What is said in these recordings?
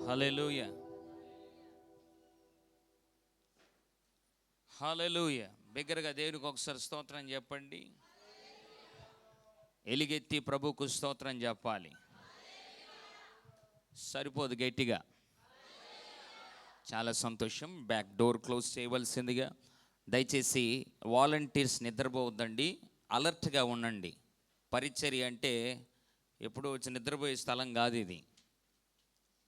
హల్లెలూయా, హల్లెలూయా. బిగ్గరగా దేవునికి ఒకసారి స్తోత్రం చెప్పండి. ఎలుగెత్తి ప్రభుకు స్తోత్రం చెప్పాలి. సరిపోదు, గట్టిగా. చాలా సంతోషం. బ్యాక్ డోర్ క్లోజ్ చేయవలసిందిగా. దయచేసి వాలంటీర్స్ నిద్రపోవద్దండి, అలర్ట్గా ఉండండి. పరిచర్య అంటే ఎప్పుడో వచ్చి నిద్రపోయే స్థలం కాదు ఇది.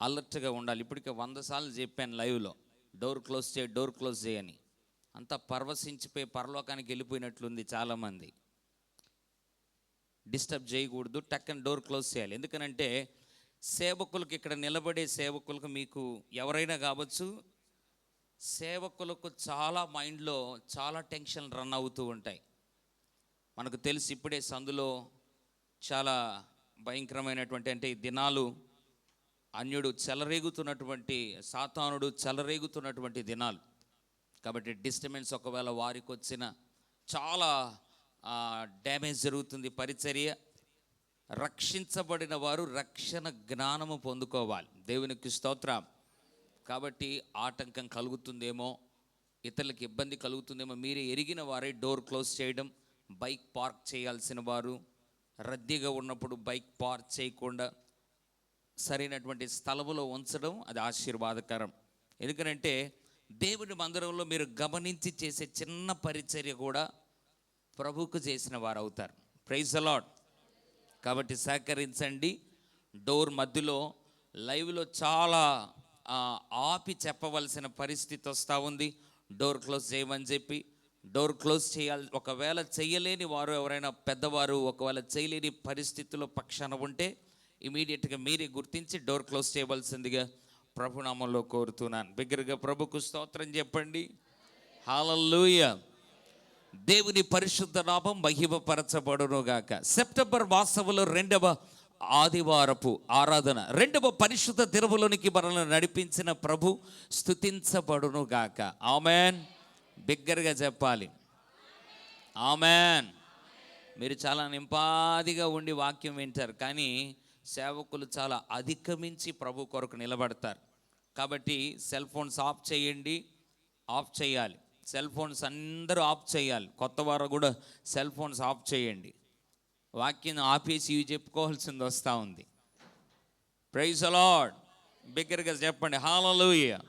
అలర్ట్గా ఉండాలి. ఇప్పటికే 100 సార్లు చెప్పాను లైవ్లో, డోర్ క్లోజ్ చేయి, డోర్ క్లోజ్ చేయని. అంతా పరవశించిపోయి పరలోకానికి వెళ్ళిపోయినట్లుంది చాలామంది. డిస్టర్బ్ చేయకూడదు, టక్కని డోర్ క్లోజ్ చేయాలి. ఎందుకనంటే సేవకులకు, ఇక్కడ నిలబడే సేవకులకు, మీకు ఎవరైనా కావచ్చు, సేవకులకు చాలా మైండ్లో చాలా టెన్షన్ రన్ అవుతూ ఉంటాయి. మనకు తెలిసి ఇప్పుడే సందులో చాలా భయంకరమైనటువంటి, అంటే ఈ దినాలు అన్యుడు చెలరేగుతున్నటువంటి, సాతానుడు చెలరేగుతున్నటువంటి దినాలు. కాబట్టి డిస్టర్బెన్స్ ఒకవేళ వారికి వచ్చిన చాలా డ్యామేజ్ జరుగుతుంది పరిచర్య. రక్షించబడిన వారు రక్షణ జ్ఞానము పొందుకోవాలి. దేవునికి స్తోత్రం. కాబట్టి ఆటంకం కలుగుతుందేమో, ఇతరులకు ఇబ్బంది కలుగుతుందేమో మీరే ఎరిగిన వారే డోర్ క్లోజ్ చేయడం. బైక్ పార్క్ చేయాల్సిన వారు రద్దీగా ఉన్నప్పుడు బైక్ పార్క్ చేయకుండా సరైనటువంటి స్థలములో ఉంచడం, అది ఆశీర్వాదకరం. ఎందుకంటే దేవుని మందిరంలో మీరు గమనించి చేసే చిన్న పరిచర్య కూడా ప్రభువుకు చేసిన వారు అవుతారు. Praise the Lord. కాబట్టి సహకరించండి. డోర్ మధ్యలో లైవ్లో చాలా ఆపి చెప్పవలసిన పరిస్థితి వస్తూ ఉంది. డోర్ క్లోజ్ చేయమని చెప్పి డోర్ క్లోజ్ చేయాలి. ఒకవేళ చేయలేని వారు, ఎవరైనా పెద్దవారు ఒకవేళ చేయలేని పరిస్థితుల్లో పక్షాన ఉంటే ఇమీడియట్గా మీరే గుర్తించి డోర్ క్లోజ్ చేయవలసిందిగా ప్రభునామంలో కోరుతున్నాను. బిగ్గరగా ప్రభుకు స్తోత్రం చెప్పండి. హల్లెలూయా. దేవుని పరిశుద్ధ నామం మహిమపరచబడును గాక. సెప్టెంబర్ మాసములో 2వ ఆదివారపు ఆరాధన, 2వ పరిశుద్ధ దినములోనికి మనల్ని నడిపించిన ప్రభు స్తుతించబడును గాక. ఆమెన్. బిగ్గరగా చెప్పాలి. ఆమెన్. మీరు చాలా నింపాదిగా ఉండి వాక్యం వింటారు, కానీ సేవకులు చాలా అధిగమించి ప్రభు కొరకు నిలబడతారు. కాబట్టి సెల్ ఫోన్స్ ఆఫ్ చేయండి, ఆఫ్ చేయాలి. సెల్ ఫోన్స్ అందరూ ఆఫ్ చేయాలి. కొత్త వారు కూడా సెల్ ఫోన్స్ ఆఫ్ చేయండి. వాక్యం ఆపేసి ఇవి చెప్పుకోవాల్సింది వస్తూ ఉంది. Praise the Lord. బిగ్గరగా చెప్పండి హల్లెలూయా.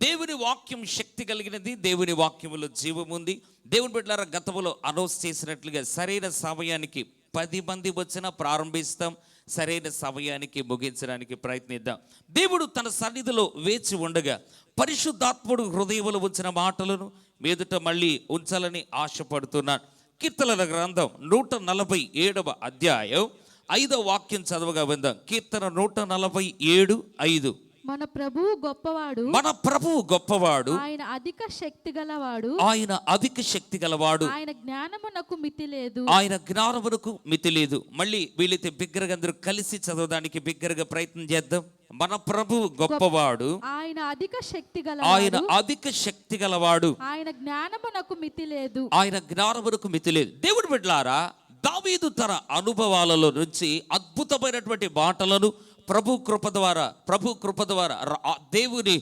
దేవుని వాక్యం శక్తి కలిగినది, దేవుని వాక్యములో జీవం ఉంది. దేవుని బిడ్డలారా, గతంలో అనౌన్స్ చేసినట్లుగా సరైన సమయానికి 10 మంది వచ్చినా ప్రారంభిస్తాం, సరైన సమయానికి ముగించడానికి ప్రయత్నిద్దాం. దేవుడు తన సన్నిధిలో వేచి ఉండగా పరిశుద్ధాత్ముడు హృదయంలో ఉంచిన మాటలను మీదుట మళ్ళీ ఉంచాలని ఆశపడుతున్నాను. కీర్తనల గ్రంథం 147వ అధ్యాయం 5వ వాక్యం చదవగా విందాం. కీర్తన 147:5. మన ప్రభువు గొప్పవాడు, మన ప్రభువు గొప్పవాడు, ఆయన అధిక శక్తి గలవాడు, ఆయన అధిక శక్తి గలవాడు, ఆయన జ్ఞానమునకు మితి లేదు, ఆయన జ్ఞానమునకు మితి లేదు. మళ్ళీ వీళ్ళైతే బిగ్గరగా అందరూ కలిసి చదవడానికి బిగ్గరగా ప్రయత్నం చేద్దాం. మన ప్రభువు గొప్పవాడు, ఆయన అధిక శక్తి గలవాడు, ఆయన అధిక శక్తి గలవాడు, ఆయన జ్ఞానమునకు మితి లేదు, ఆయన జ్ఞానమునకు మితి లేదు. దేవుని బిడ్డలారా, దావీదు తన అనుభవాలలో నుంచి అద్భుతమైనటువంటి మాటలను ప్రభు కృప ద్వారా దేవుని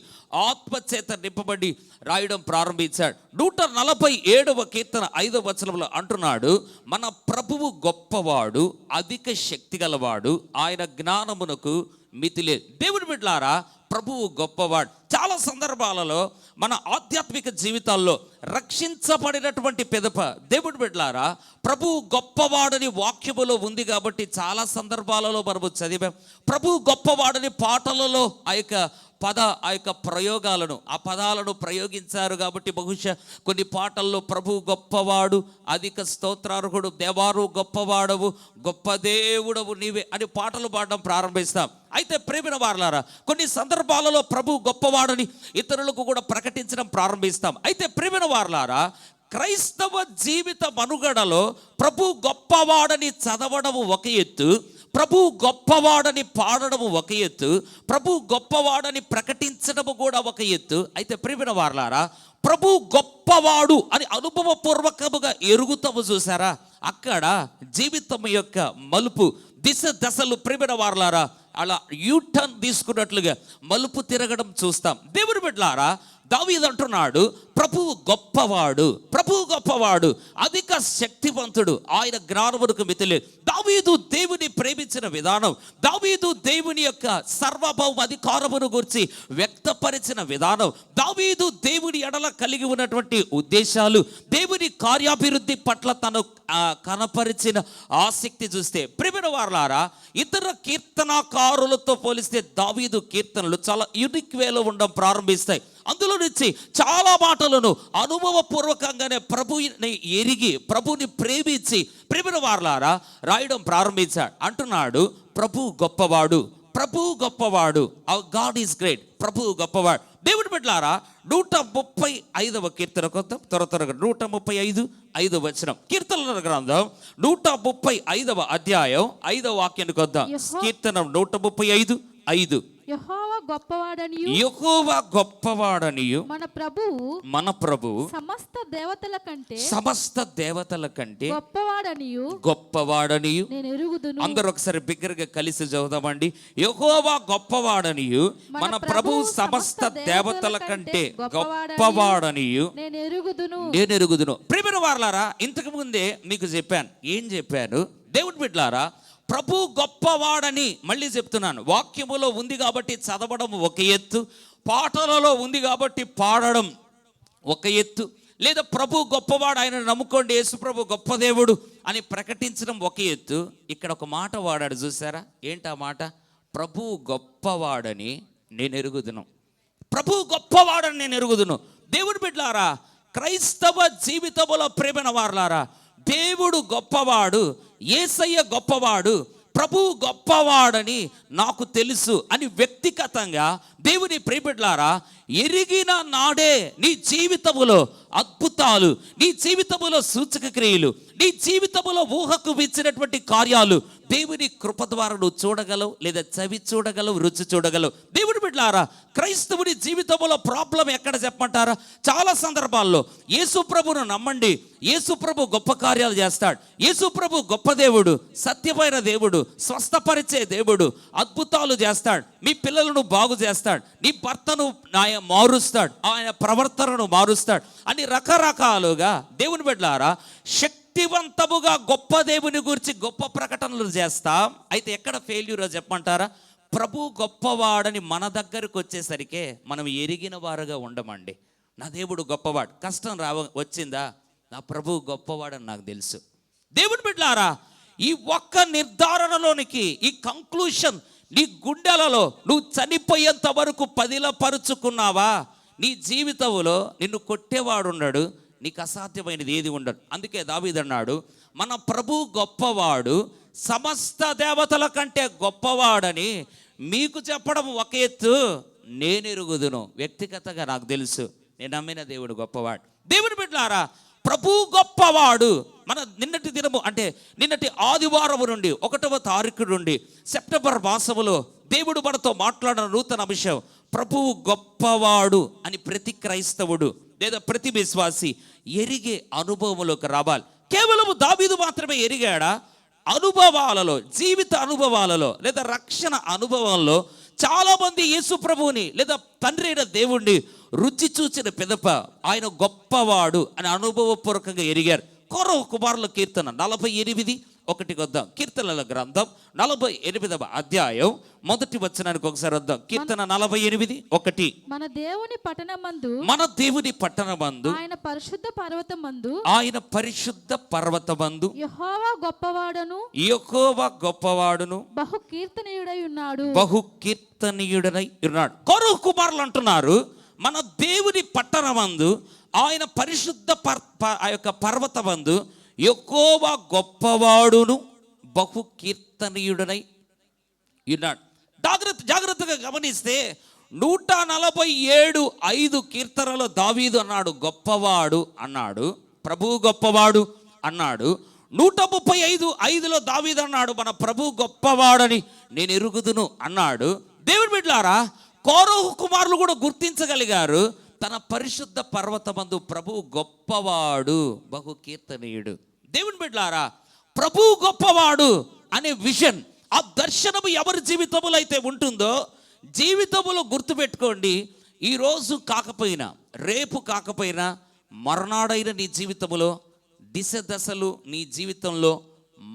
ఆత్మచేత నింపబడి రాయడం ప్రారంభించాడు. 147వ కీర్తన 5వ వచనంలో అంటున్నాడు, మన ప్రభువు గొప్పవాడు, అధిక శక్తి గలవాడు, ఆయన జ్ఞానమునకు మితి లేదు. దేవుని బిడ్డలారా, ప్రభువు గొప్పవాడు. చాలా సందర్భాలలో మన ఆధ్యాత్మిక జీవితాల్లో రక్షించబడినటువంటి పెదప దేవుని బిడ్డలారా, ప్రభువు గొప్పవాడని వాక్యములో ఉంది కాబట్టి చాలా సందర్భాలలో మనము చదివాం. ప్రభువు గొప్పవాడని పాటలలో ఆ యొక్క ప్రయోగాలను, ఆ పదాలను ప్రయోగించారు కాబట్టి బహుశా కొన్ని పాటల్లో ప్రభు గొప్పవాడు, అధిక స్తోత్రార్హుడు, దేవారు గొప్పవాడవు, గొప్ప దేవుడవు నీవే అని పాటలు పాడడం ప్రారంభిస్తాం. అయితే ప్రేమిన వారలారా, కొన్ని సందర్భాలలో ప్రభు గొప్పవాడని ఇతరులకు కూడా ప్రకటించడం ప్రారంభిస్తాం. అయితే ప్రేమిన వారలారా, క్రైస్తవ జీవిత మనుగడలో ప్రభు గొప్పవాడని చదవడము ఒక ఎత్తు, ప్రభు గొప్పవాడని పాడడము ఒక ఎత్తు, ప్రభు గొప్పవాడని ప్రకటించడము కూడా ఒక ఎత్తు. అయితే ప్రియమైన వారలారా, ప్రభు గొప్పవాడు అని అనుభవపూర్వకముగా ఎరుగుతాము చూసారా, అక్కడ జీవితం యొక్క మలుపు దశలు ప్రియమైన వారలారా అలా యూటర్న్ తీసుకున్నట్లుగా మలుపు తిరగడం చూస్తాం. దేవుని బిడ్డలారా, దావీదు అంటున్నాడు, ప్రభువు గొప్పవాడు, ప్రభువు గొప్పవాడు, అధిక శక్తివంతుడు, ఆయన జ్ఞానమునకు మితిలేదు. దావీదు దేవుని ప్రేమించిన విధానం, దావీదు దేవుని యొక్క సర్వభౌమ అధికారమును గురించి వ్యక్తపరిచిన విధానం, దావీదు దేవుని ఎడల కలిగి ఉన్నటువంటి ఉద్దేశాలు, దేవుని కార్యాభివృద్ధి పట్ల తను కనపరిచిన ఆసక్తి చూస్తే, ప్రియమైన వారలారా, ఇతర కీర్తనాకారులతో పోలిస్తే దావీదు కీర్తనలు చాలా యూనిక్ వేలో ఉండడం ప్రారంభిస్తాయి. అందులో నుంచి చాలా మాటలను అనుభవపూర్వకంగానే ప్రభుని ఎరిగి, ప్రభుని ప్రేమించి, ప్రియమైన వారలారా, రాయడం ప్రారంభించాడు. అంటున్నాడు, ప్రభు గొప్పవాడు, ప్రభు గొప్పవాడు, గాడ్ ఈజ్ గ్రేట్, ప్రభు గొప్పవాడు. దేవుని బిడ్డలారా, 135వ కీర్తన కొత్త త్వరగా 135 వచనం, కీర్తనల గ్రంథం 135వ అధ్యాయం 5వ వాక్యానికి వద్దాం. కీర్తనం 135:5. యెహోవా గొప్పవాడనియు, యెహోవా గొప్పవాడనియు, మన ప్రభువు సమస్త దేవతల కంటే గొప్పవాడనియు నేను ఎరుగుదును. అందరూ ఒకసారి బిగ్గరగా కలిసి చదువుదామండి. యెహోవా గొప్పవాడనియు, మన ప్రభువు సమస్త దేవతల కంటే గొప్పవాడనియు నేను ఎరుగుదును. ప్రియమైన వారలారా, ఇంతకు ముందే మీకు చెప్పాను. ఏం చెప్పాను? దేవుని బిడ్డలారా, ప్రభు గొప్పవాడని మళ్ళీ చెప్తున్నాను. వాక్యములో ఉంది కాబట్టి చదవడం ఒక ఎత్తు, పాటలలో ఉంది కాబట్టి పాడడం ఒక ఎత్తు, లేదా ప్రభు గొప్పవాడు, ఆయన నమ్ముకోండి, యేసు ప్రభు గొప్ప దేవుడు అని ప్రకటించడం ఒక ఎత్తు. ఇక్కడ ఒక మాట వాడాడు, చూసారా? ఏంటా మాట? ప్రభు గొప్పవాడని నేను ఎరుగుదును, ప్రభు గొప్పవాడని నేను ఎరుగుదును. దేవుని బిడ్డలారా, క్రైస్తవ జీవితములో ప్రేమైన వారలారా, దేవుడు గొప్పవాడు, యేసయ్య గొప్పవాడు, ప్రభువు గొప్పవాడని నాకు తెలుసు అని వ్యక్తిగతంగా దేవుని ప్రియబిడ్డలారా ఎరిగిన నాడే నీ జీవితములో అద్భుతాలు, నీ జీవితములో సూచక క్రియలు, నీ జీవితములో ఊహకు విచ్చినటువంటి కార్యాలు దేవుని కృప ద్వారా నువ్వు చూడగలవు, లేదా చవి చూడగలవు, రుచి చూడగలవు. దేవుని బిడ్డలారా, క్రైస్తవుని జీవితంలో ప్రాబ్లం ఎక్కడ చెప్పమంటారా? చాలా సందర్భాల్లో యేసు ప్రభును నమ్మండి, యేసు ప్రభు గొప్ప కార్యాలు చేస్తాడు, యేసు ప్రభు గొప్ప దేవుడు, సత్యమైన దేవుడు, స్వస్థపరిచే దేవుడు, అద్భుతాలు చేస్తాడు, మీ పిల్లలను బాగు చేస్తాడు, నీ భర్తను మారుస్తాడు, ఆయన ప్రవర్తనను మారుస్తాడు అని రకరకాలుగా దేవుని బిడ్డలారా శక్తివంతముగా గొప్ప దేవుని గురించి గొప్ప ప్రకటనలు చేస్తాం. అయితే ఎక్కడ ఫెయిల్యూరో చెప్పమంటారా? ప్రభు గొప్పవాడని మన దగ్గరకు వచ్చేసరికి మనం ఎరిగిన వారుగా ఉండమండి. నా దేవుడు గొప్పవాడు, కష్టం వచ్చిందా, నా ప్రభు గొప్పవాడని నాకు తెలుసు. దేవుని బిడ్డలారా, ఈ ఒక్క నిర్ధారణలోనికి, ఈ కంక్లూషన్ నీ గుండెలలో నువ్వు చనిపోయేంత వరకు పదిలపరుచుకున్నావా, నీ జీవితంలో నిన్ను కొట్టేవాడు ఉన్నాడు, నీకు అసాధ్యమైనది ఏది ఉండదు. అందుకే దావీదు అన్నాడు, మన ప్రభు గొప్పవాడు, సమస్త దేవతల కంటే గొప్పవాడని మీకు చెప్పడం ఒక ఎత్తు, నేను ఎరుగుదును. వ్యక్తిగతంగా నాకు తెలుసు, నేను నమ్మిన దేవుడు గొప్పవాడు. దేవుని బిడ్డలారా, ప్రభు గొప్పవాడు. మన నిన్నటి దినము అంటే నిన్నటి ఆదివారం నుండి 1వ తారీఖు నుండి సెప్టెంబర్ మాసములో దేవుడు మనతో మాట్లాడిన నూతన అంశం, ప్రభువు గొప్పవాడు అని ప్రతి క్రైస్తవుడు లేదా ప్రతి విశ్వాసి ఎరిగే అనుభవంలోకి రావాలి. కేవలము దావీదు మాత్రమే ఎరిగాడా? అనుభవాలలో, జీవిత అనుభవాలలో లేదా రక్షణ అనుభవంలో చాలామంది యేసు ప్రభువుని లేదా తండ్రి అయిన దేవుణ్ణి రుచి చూచిన పిదప ఆయన గొప్పవాడు అని అనుభవపూర్వకంగా ఎరిగారు. కోరహు కుమారుల కీర్తన 48:1 వద్దాం. కీర్తనల గ్రంథం 48వ అధ్యాయం 1వ వచనానికి ఒకసారి వద్దాం. కీర్తన 48:1. మన దేవుని పట్టణమందు ఆయన పరిశుద్ధ పర్వతమందు యెహోవా గొప్పవాడును బహు కీర్తనీయుడై ఉన్నాడు. కోరహు కుమారులు అంటున్నారు, మన దేవుని పట్టణమందు ఆయన పరిశుద్ధ ఆ యొక్క పర్వతమందు యెహోవా గొప్పవాడును బహు కీర్తనీయుడనై ఉన్నాడు. జాగ్రత్తగా గమనిస్తే 147:5 కీర్తనలో దావీదు అన్నాడు గొప్పవాడు అన్నాడు, ప్రభువు గొప్పవాడు అన్నాడు. 135:5లో దావీదు అన్నాడు మన ప్రభువు గొప్పవాడని నేను ఎరుగుదును అన్నాడు. దేవుని బిడ్డలారా, కోరహు కుమారులు కూడా గుర్తించగలిగారు, తన పరిశుద్ధ పర్వతమందు ప్రభువు గొప్పవాడు బహు కీర్తనీయుడు. దేవుని బిడ్డలారా, ప్రభువు గొప్పవాడు అనే విజన్, ఆ దర్శనము ఎవరి జీవితంలో అయితే ఉంటుందో జీవితంలో గుర్తుపెట్టుకోండి, ఈరోజు కాకపోయినా రేపు కాకపోయినా మర్నాడైన నీ జీవితంలో దిశ దశలు నీ జీవితంలో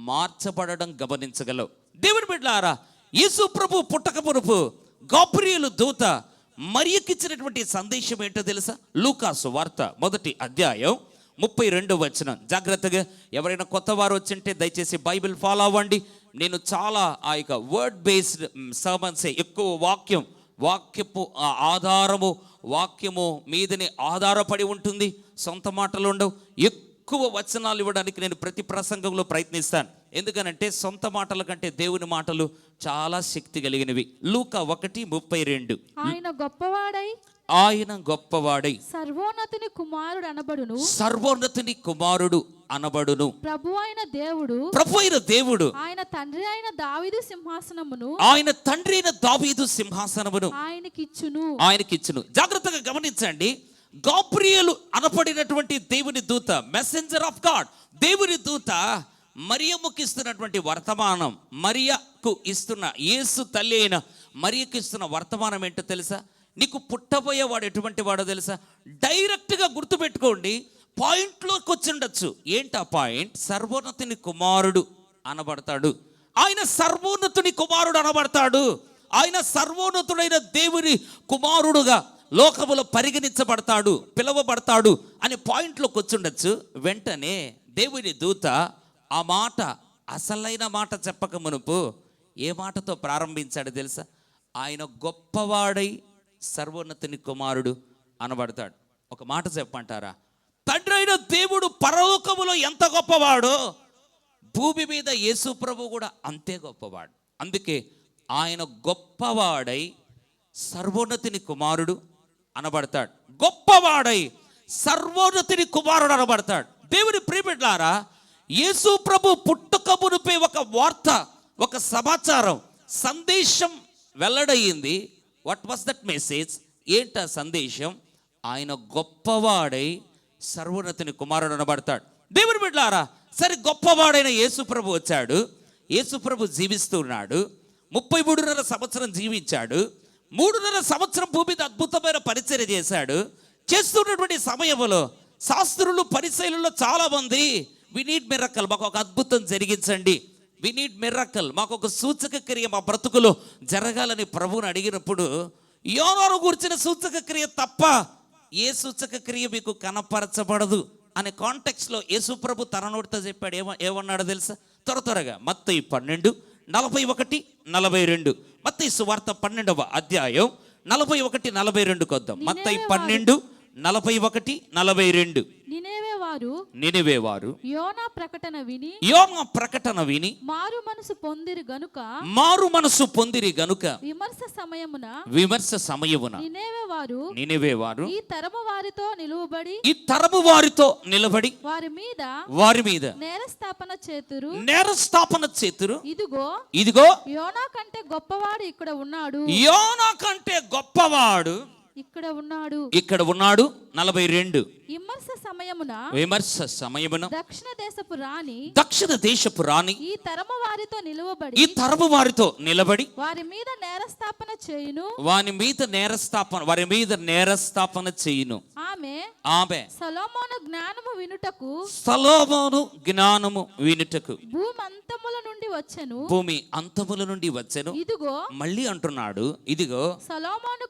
మార్చబడడం గమనించగలవు. దేవుని బిడ్డలారా, యేసు ప్రభు పుట్టక మునుపు గాబ్రియేలు దూత మరియకిచ్చినటువంటి సందేశం ఏంటో తెలుసా? లూకాసు వార్త 1వ అధ్యాయం 32వ వచనం. జాగ్రత్తగా ఎవరైనా కొత్త వారు వచ్చింటే దయచేసి బైబిల్ ఫాలో అవ్వండి. నేను చాలా ఆ యొక్క వర్డ్ బేస్డ్ సర్మన్సే, ఎక్కువ వాక్యపు ఆధారము, వాక్యము మీదనే ఆధారపడి ఉంటుంది. సొంత మాటలు ఉండవు. ఎక్కువ వచనాలు ఇవ్వడానికి నేను ప్రతి ప్రసంగంలో ప్రయత్నిస్తాను. ఎందుకనంటే sొంత మాటల కంటే దేవుని మాటలు చాలా శక్తి కలిగినవి. లూకా 1:32. ఆయన గొప్పవాడై సర్వోన్నతుని కుమారుడు అనబడును. ప్రభు అయిన దేవుడు ఆయన తండ్రి అయిన దావీదు సింహాసనమును ఆయనకిచ్చును. జాగ్రత్తగా గమనించండి. గాబ్రియేలు అనబడినటువంటి దేవుని దూత, మెసెంజర్ ఆఫ్ గాడ్, దేవుని దూత మరియమ్మకు ఇస్తున్నటువంటి వర్తమానం, మరియకు ఇస్తున్న, యేసు తల్లి అయిన మరియకు ఇస్తున్న వర్తమానం ఏంటో తెలుసా? నీకు పుట్టబోయేవాడు ఎటువంటి వాడో తెలుసా? డైరెక్ట్గా గుర్తుపెట్టుకోండి, పాయింట్లోకి వచ్చిండొచ్చు. ఏంటి ఆ పాయింట్? సర్వోన్నతుని కుమారుడు అనబడతాడు. ఆయన సర్వోన్నతుని కుమారుడు అనబడతాడు. ఆయన సర్వోన్నతుడైన దేవుని కుమారుడుగా లోకములో పరిగణించబడతాడు, పిలువబడతాడు అనే పాయింట్లోకి వచ్చిండొచ్చు. వెంటనే దేవుని దూత ఆ మాట, అసలైన మాట చెప్పక మునుపు ఏ మాటతో ప్రారంభించాడు తెలుసా? ఆయన గొప్పవాడై సర్వోన్నతుని కుమారుడు అనబడతాడు. ఒక మాట చెప్పంటారా? తండ్రి అయిన దేవుడు పరలోకములో ఎంత గొప్పవాడో భూమి మీద యేసు ప్రభు కూడా అంతే గొప్పవాడు. అందుకే ఆయన గొప్పవాడై సర్వోన్నతుని కుమారుడు అనబడతాడు. గొప్పవాడై సర్వోన్నతుని కుమారుడు అనబడతాడు. దేవుని ప్రియబిడ్డలారా, యేసు ప్రభు పుట్టుక మునుపే ఒక వార్త, ఒక సమాచారం, సందేశం వెల్లడయ్యింది. What was that message? ఏంట సందేశం? ఆయన గొప్పవాడై సర్వోన్నతుని కుమారుడు అనబడతాడు. దేవుని బిడ్డలారా, సరే గొప్పవాడైన యేసు ప్రభు వచ్చాడు. యేసు ప్రభు జీవిస్తున్నాడు. 33.5 సంవత్సరం జీవించాడు. 3.5 సంవత్సరం భూమి మీద అద్భుతమైన పరిచర్య చేశాడు. చేస్తున్నటువంటి సమయంలో శాస్త్రులు, పరిసయ్యులలో చాలా మంది, వి నీడ్ మిరకల్, మాకు ఒక అద్భుతం జరిగించండి, వి నీడ్ మిరకల్, మాకు ఒక సూచక క్రియ మా బ్రతుకులో జరగాలని ప్రభువుని అడిగినప్పుడు, యోనాను గురించిన సూచక క్రియ తప్ప ఏ సూచక క్రియ మీకు కనపరచబడదు అనే కాంటెక్స్లో యేసు ప్రభు తన నోటితో చెప్పాడు. ఏమన్నాడో తెలుసా? త్వరగా మత్తయి 12:41-42. మత్తయి సువార్త 12వ అధ్యాయం 41-42 కొద్దాం. మత్తయి 12:41-42. నినివే వారు యోనా ప్రకటన విని మారు మనసు పొందిరి గనుక విమర్శ సమయమున నినివే వారు ఈ తరము వారితో నిలబడి వారి మీద నేరస్థాపన చేతురు. ఇదిగో యోనా కంటే గొప్పవాడు ఇక్కడ ఉన్నాడు. ఇక్కడ ఉన్నాడు. 42. విమర్శ సమయమున దక్షిణ దేశపు రాణి ఈ తరము వారితో నిలబడి వారి మీద నేరస్థాపన చేయును. ఆమె సొలొమోను జ్ఞానము వినుటకు భూమి అంతముల నుండి వచ్చెను. మళ్ళీ అంటున్నాడు, ఇదిగో సొలొమోను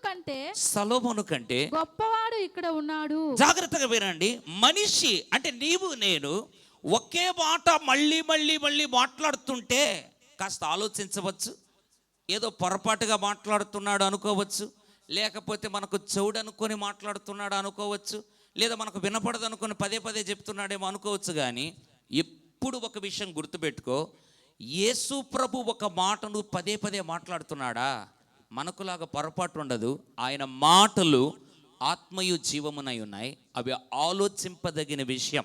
కంటే గొప్పవాడు ఇక్కడ ఉన్నాడు. జాగ్రత్తగా వినండి. మనిషి అంటే నీవు నేను ఒకే మాట మళ్ళీ మాట్లాడుతుంటే కాస్త ఆలోచించవచ్చు. ఏదో పొరపాటుగా మాట్లాడుతున్నాడు అనుకోవచ్చు, లేకపోతే మనకు చెవుడు అనుకొని మాట్లాడుతున్నాడు అనుకోవచ్చు, లేదా మనకు వినపడదు అనుకొని పదే చెప్తున్నాడేమో అనుకోవచ్చు. కానీ ఎప్పుడు ఒక విషయం గుర్తుపెట్టుకో, యేసు ప్రభు ఒక మాటను పదే మాట్లాడుతున్నాడా? మనకులాగా పొరపాటు ఉండదు. ఆయన మాటలు ఆత్మయు జీవమునై ఉన్నాయి. అవి ఆలోచింపదగిన విషయం,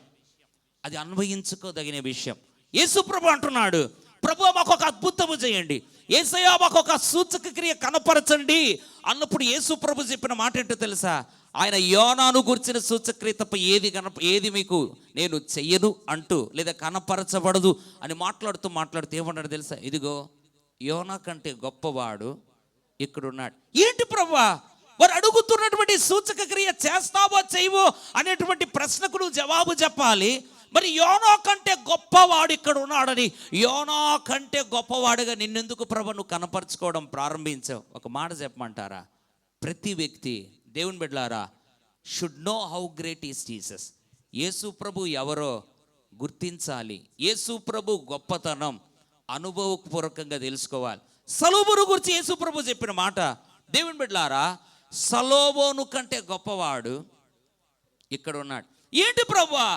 అది అన్వయించుకోదగిన విషయం. యేసు ప్రభు అంటున్నాడు, ప్రభు మాకు ఒక అద్భుతము చేయండి, యేసయ్యా మాకు ఒక సూచక క్రియ కనపరచండి అన్నప్పుడు యేసు ప్రభు చెప్పిన మాట ఏంటో తెలుసా? ఆయన యోనాను గురించిన సూచక్రియ తప్ప ఏది మీకు నేను చెయ్యను అంటూ, లేదా కనపరచబడదు అని మాట్లాడుతూ ఏమన్నాడు తెలుసా? ఇదిగో యోనా కంటే గొప్పవాడు ఇక్కడ ఉన్నాడు. ఏంటి ప్రభువా వారు అడుగుతున్నటువంటి సూచక క్రియ చేస్తావో చేయవో అనేటువంటి ప్రశ్నకు నువ్వు జవాబు చెప్పాలి. మరి యోనా కంటే గొప్పవాడు ఇక్కడ ఉన్నాడని, యోనా కంటే గొప్పవాడుగా నిన్నెందుకు ప్రభు నువ్వు కనపరుచుకోవడం ప్రారంభించావు? ఒక మాట చెప్పమంటారా? ప్రతి వ్యక్తి, దేవుని బిడ్డలారా, should know how great is Jesus. Yesu ప్రభు ఎవరో గుర్తించాలి. యేసు ప్రభు గొప్పతనం అనుభవపూర్వకంగా తెలుసుకోవాలి. సొలొమోను గురించి యేసు ప్రభు చెప్పిన మాట, దేవుని బిడ్డలారా, సొలొమోను కంటే గొప్పవాడు ఇక్కడ ఉన్నాడు. ఏంటి ప్రభువా,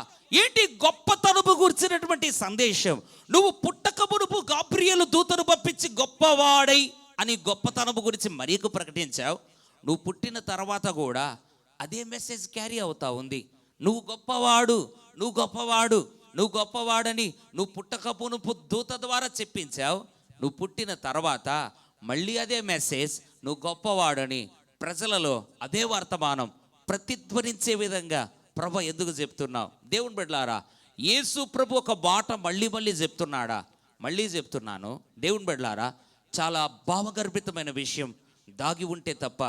ఏంటి గొప్పతనము గురించినటువంటి సందేశం? నువ్వు పుట్టక మునుపు గాబ్రియేలు దూతను పంపించి గొప్పవాడై అని గొప్పతనము గురించి మరీకు ప్రకటించావు. నువ్వు పుట్టిన తర్వాత కూడా అదే మెసేజ్ క్యారీ అవుతా ఉంది. నువ్వు గొప్పవాడు, నువ్వు గొప్పవాడు, నువ్వు గొప్పవాడని నువ్వు పుట్టక మునుపు దూత ద్వారా చెప్పించావు. నువ్వు పుట్టిన తర్వాత మళ్ళీ అదే మెసేజ్, నువ్వు గొప్పవాడని ప్రజలలో అదే వర్తమానం ప్రతిధ్వనించే విధంగా ప్రభు ఎందుకు చెప్తున్నావు? దేవుని బిడ్డలారా, యేసు ప్రభు ఒక మాట మళ్ళీ మళ్ళీ చెప్తున్నాడా? మళ్ళీ చెప్తున్నాను. దేవుని బిడ్డలారా, చాలా భావగర్భితమైన విషయం దాగి ఉంటే తప్ప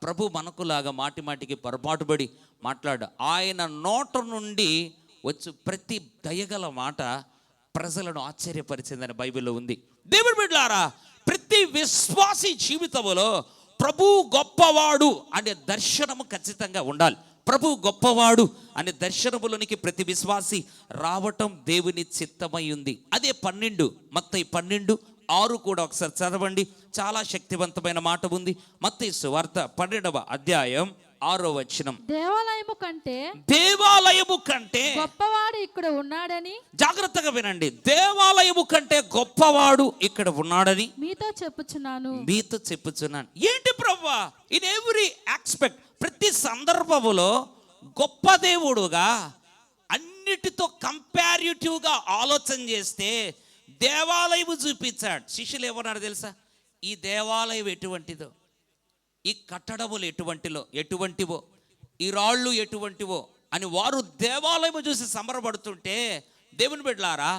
ప్రభు మనకులాగా మాటి మాటికి పొరపాటుపడి మాట్లాడు. ఆయన నోట నుండి వచ్చు ప్రతి దయగల మాట ప్రజలను ఆశ్చర్యపరిచిందని బైబిల్లో ఉంది. దేవుని బిడ్డలారా, ప్రతి విశ్వాసి జీవితంలో ప్రభు గొప్పవాడు అనే దర్శనము ఖచ్చితంగా ఉండాలి. ప్రభు గొప్పవాడు అనే దర్శనములోనికి ప్రతి విశ్వాసి రావటం దేవుని చిత్తమై ఉంది. అదే 12 మత్తయి 12:6 కూడా ఒకసారి చదవండి. చాలా శక్తివంతమైన మాట ఉంది. మత్తయి సువార్త 12వ అధ్యాయం 6వ వచనం. దేవాలయము కంటే గొప్పవాడు ఇక్కడ ఉన్నాడని, జాగ్రత్తగా వినండి, దేవాలయము కంటే గొప్పవాడు ఇక్కడ ఉన్నాడని మీతో చెప్పుచున్నాను. ఏంటి ప్రభువా? ఇన్ ఎవ్రీ ఆస్పెక్ట్, ప్రతి సందర్భములో గొప్ప దేవుడుగా అన్నిటితో కంపారిటివ్గా ఆలోచన చేస్తే దేవాలయము చూపించాడు. శిష్యులు ఏమన్నాడు తెలుసా? ఈ దేవాలయం ఎటువంటిదో, ఈ కట్టడములు ఎటువంటివో, ఈ రాళ్ళు ఎటువంటివో అని వారు దేవాలయము చూసి సంబరపడుతుంటే, దేవుని బిడ్డలారా,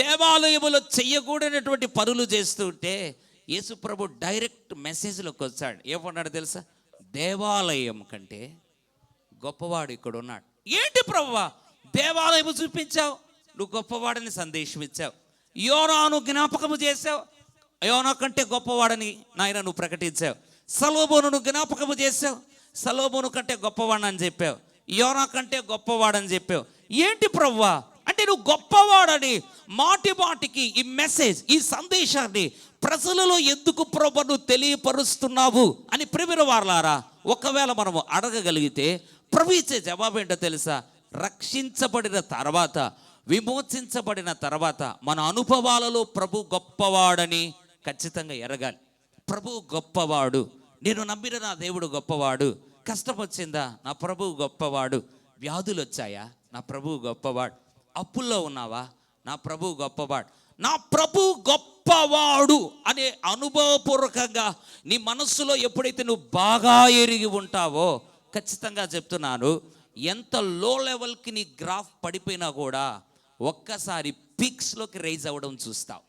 దేవాలయములో చెయ్యకూడనటువంటి పనులు చేస్తుంటే యేసు ప్రభు డైరెక్ట్ మెసేజ్లోకి వచ్చాడు. ఏమన్నాడు తెలుసా? దేవాలయం కంటే గొప్పవాడు ఇక్కడ ఉన్నాడు. ఏంటి ప్రభువా, దేవాలయము చూపించావు, నువ్వు గొప్పవాడని సందేశం ఇచ్చావు. యోనాను జ్ఞాపకము చేసావు, యోనా కంటే గొప్పవాడని నాయన నువ్వు ప్రకటించావు. సొలొమోనును జ్ఞాపకము చేసావు, సొలొమోను కంటే గొప్పవాడని అని చెప్పావు. యోనా కంటే గొప్పవాడని చెప్పావు. ఏంటి ప్రభువా అంటే నువ్వు గొప్పవాడని మాటి మాటికి ఈ మెసేజ్, ఈ సందేశాన్ని ప్రజలలో ఎందుకు ప్రభు నువ్వు తెలియపరుస్తున్నావు అని ప్రియమైన వారలారా, ఒకవేళ మనము అడగగలిగితే ప్రభు ఇచ్చే జవాబు ఏంటో తెలుసా? రక్షించబడిన తర్వాత, విమోచించబడిన తర్వాత మన అనుభవాలలో ప్రభు గొప్పవాడని ఖచ్చితంగా ఎరగాలి. ప్రభు గొప్పవాడు, నేను నమ్మిన నా దేవుడు గొప్పవాడు. కష్టం వచ్చిందా? నా ప్రభువు గొప్పవాడు. వ్యాధులు వచ్చాయా? నా ప్రభువు గొప్పవాడు. అప్పుల్లో ఉన్నావా? నా ప్రభువు గొప్పవాడు. నా ప్రభు గొప్పవాడు అనే అనుభవపూర్వకంగా నీ మనస్సులో ఎప్పుడైతే నువ్వు బాగా ఎరిగి ఉంటావో, ఖచ్చితంగా చెప్తున్నాను, ఎంత లో లెవెల్కి నీ గ్రాఫ్ పడిపోయినా కూడా ఒక్కసారి పీక్స్లోకి రైజ్ అవ్వడం చూస్తావు.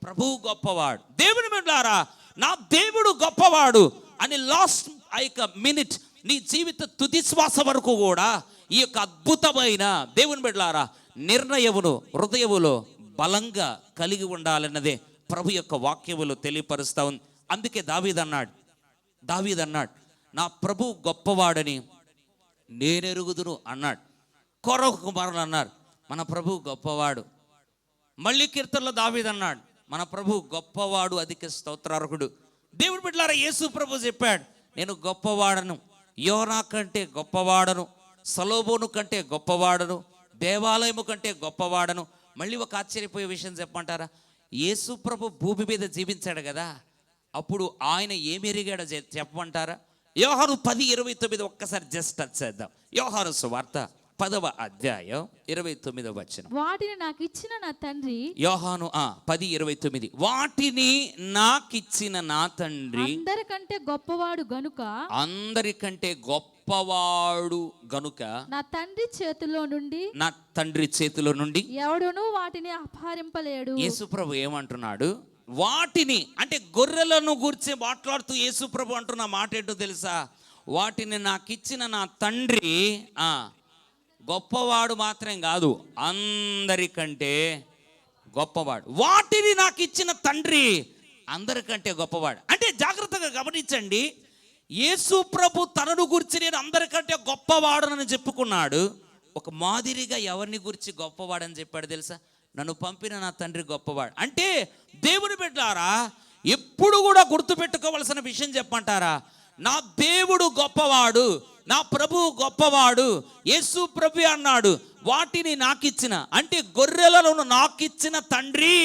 ప్రభువు గొప్పవాడు. దేవుని బిడ్డలారా, నా దేవుడు గొప్పవాడు అని లాస్ట్ మినిట్ నీ జీవిత తుది శ్వాస వరకు కూడా ఈ యొక్క అద్భుతమైన దేవుని బిడ్డలారా నిర్ణయమును హృదయములో బలంగా కలిగి ఉండాలన్నదే ప్రభు యొక్క వాక్యములు తెలియపరుస్తా ఉంది. అందుకే దావీదు అన్నాడు, నా ప్రభు గొప్పవాడని నేనెరుగుదును అన్నాడు. కొరహు కుమారులు అన్నారు, మన ప్రభు గొప్పవాడు. మళ్ళీ కీర్తనలో దావీదు అన్నాడు, మన ప్రభు గొప్పవాడు, అధిక స్తోత్రార్హుడు. దేవుని బిడ్డలారా, యేసు ప్రభు చెప్పాడు, నేను గొప్పవాడను, యోనా కంటే గొప్పవాడను, సొలొమోను కంటే గొప్పవాడను, దేవాలయము కంటే గొప్పవాడను. మళ్ళీ ఒక ఆశ్చర్యపోయే విషయం చెప్పమంటారా? యేసు ప్రభు భూమి మీద జీవించాడు కదా, అప్పుడు ఆయన ఏమి ఎరిగాడో చెప్పమంటారా? యోహాను 10:29 ఒక్కసారి జస్ట్ టచ్ చేద్దాం. యోహాను సువార్త 10వ అధ్యాయం 29వ వచనం. వాటిని నాకు ఇచ్చిన నా తండ్రి, యోహాను 10:29, వాటిని నాకిచ్చిన నా తండ్రి అందరికంటే గొప్పవాడు గనుక నా తండ్రి చేతిలో నుండి ఎవడునూ వాటిని అపహరింపలేడు. యేసు ప్రభు ఏమంటున్నాడు? వాటిని అంటే గొర్రెలను గురించి మాట్లాడుతూ యేసు ప్రభు అంటున్న మాట ఏంటో తెలుసా? వాటిని నాకు ఇచ్చిన నా తండ్రి గొప్పవాడు మాత్రం కాదు, అందరికంటే గొప్పవాడు. వాటిని నాకు ఇచ్చిన తండ్రి అందరికంటే గొప్పవాడు. అంటే జాగ్రత్తగా గమనించండి, యేసు ప్రభు తనను గురించి నేను అందరికంటే గొప్పవాడనని చెప్పుకున్నాడు. ఒక మాదిరిగా ఎవరిని గురించి గొప్పవాడని చెప్పాడు తెలుసా? నన్ను పంపిన నా తండ్రి గొప్పవాడు. అంటే దేవుని బిడ్డలారా, ఎప్పుడు కూడా గుర్తుపెట్టుకోవలసిన విషయం చెప్పంటారా? నా దేవుడు గొప్పవాడు, నా ప్రభువు గొప్పవాడు. యేసు ప్రభు అన్నాడు, వాటిని నాకిచ్చిన, అంటే గొర్రెలను నాకిచ్చిన తండ్రి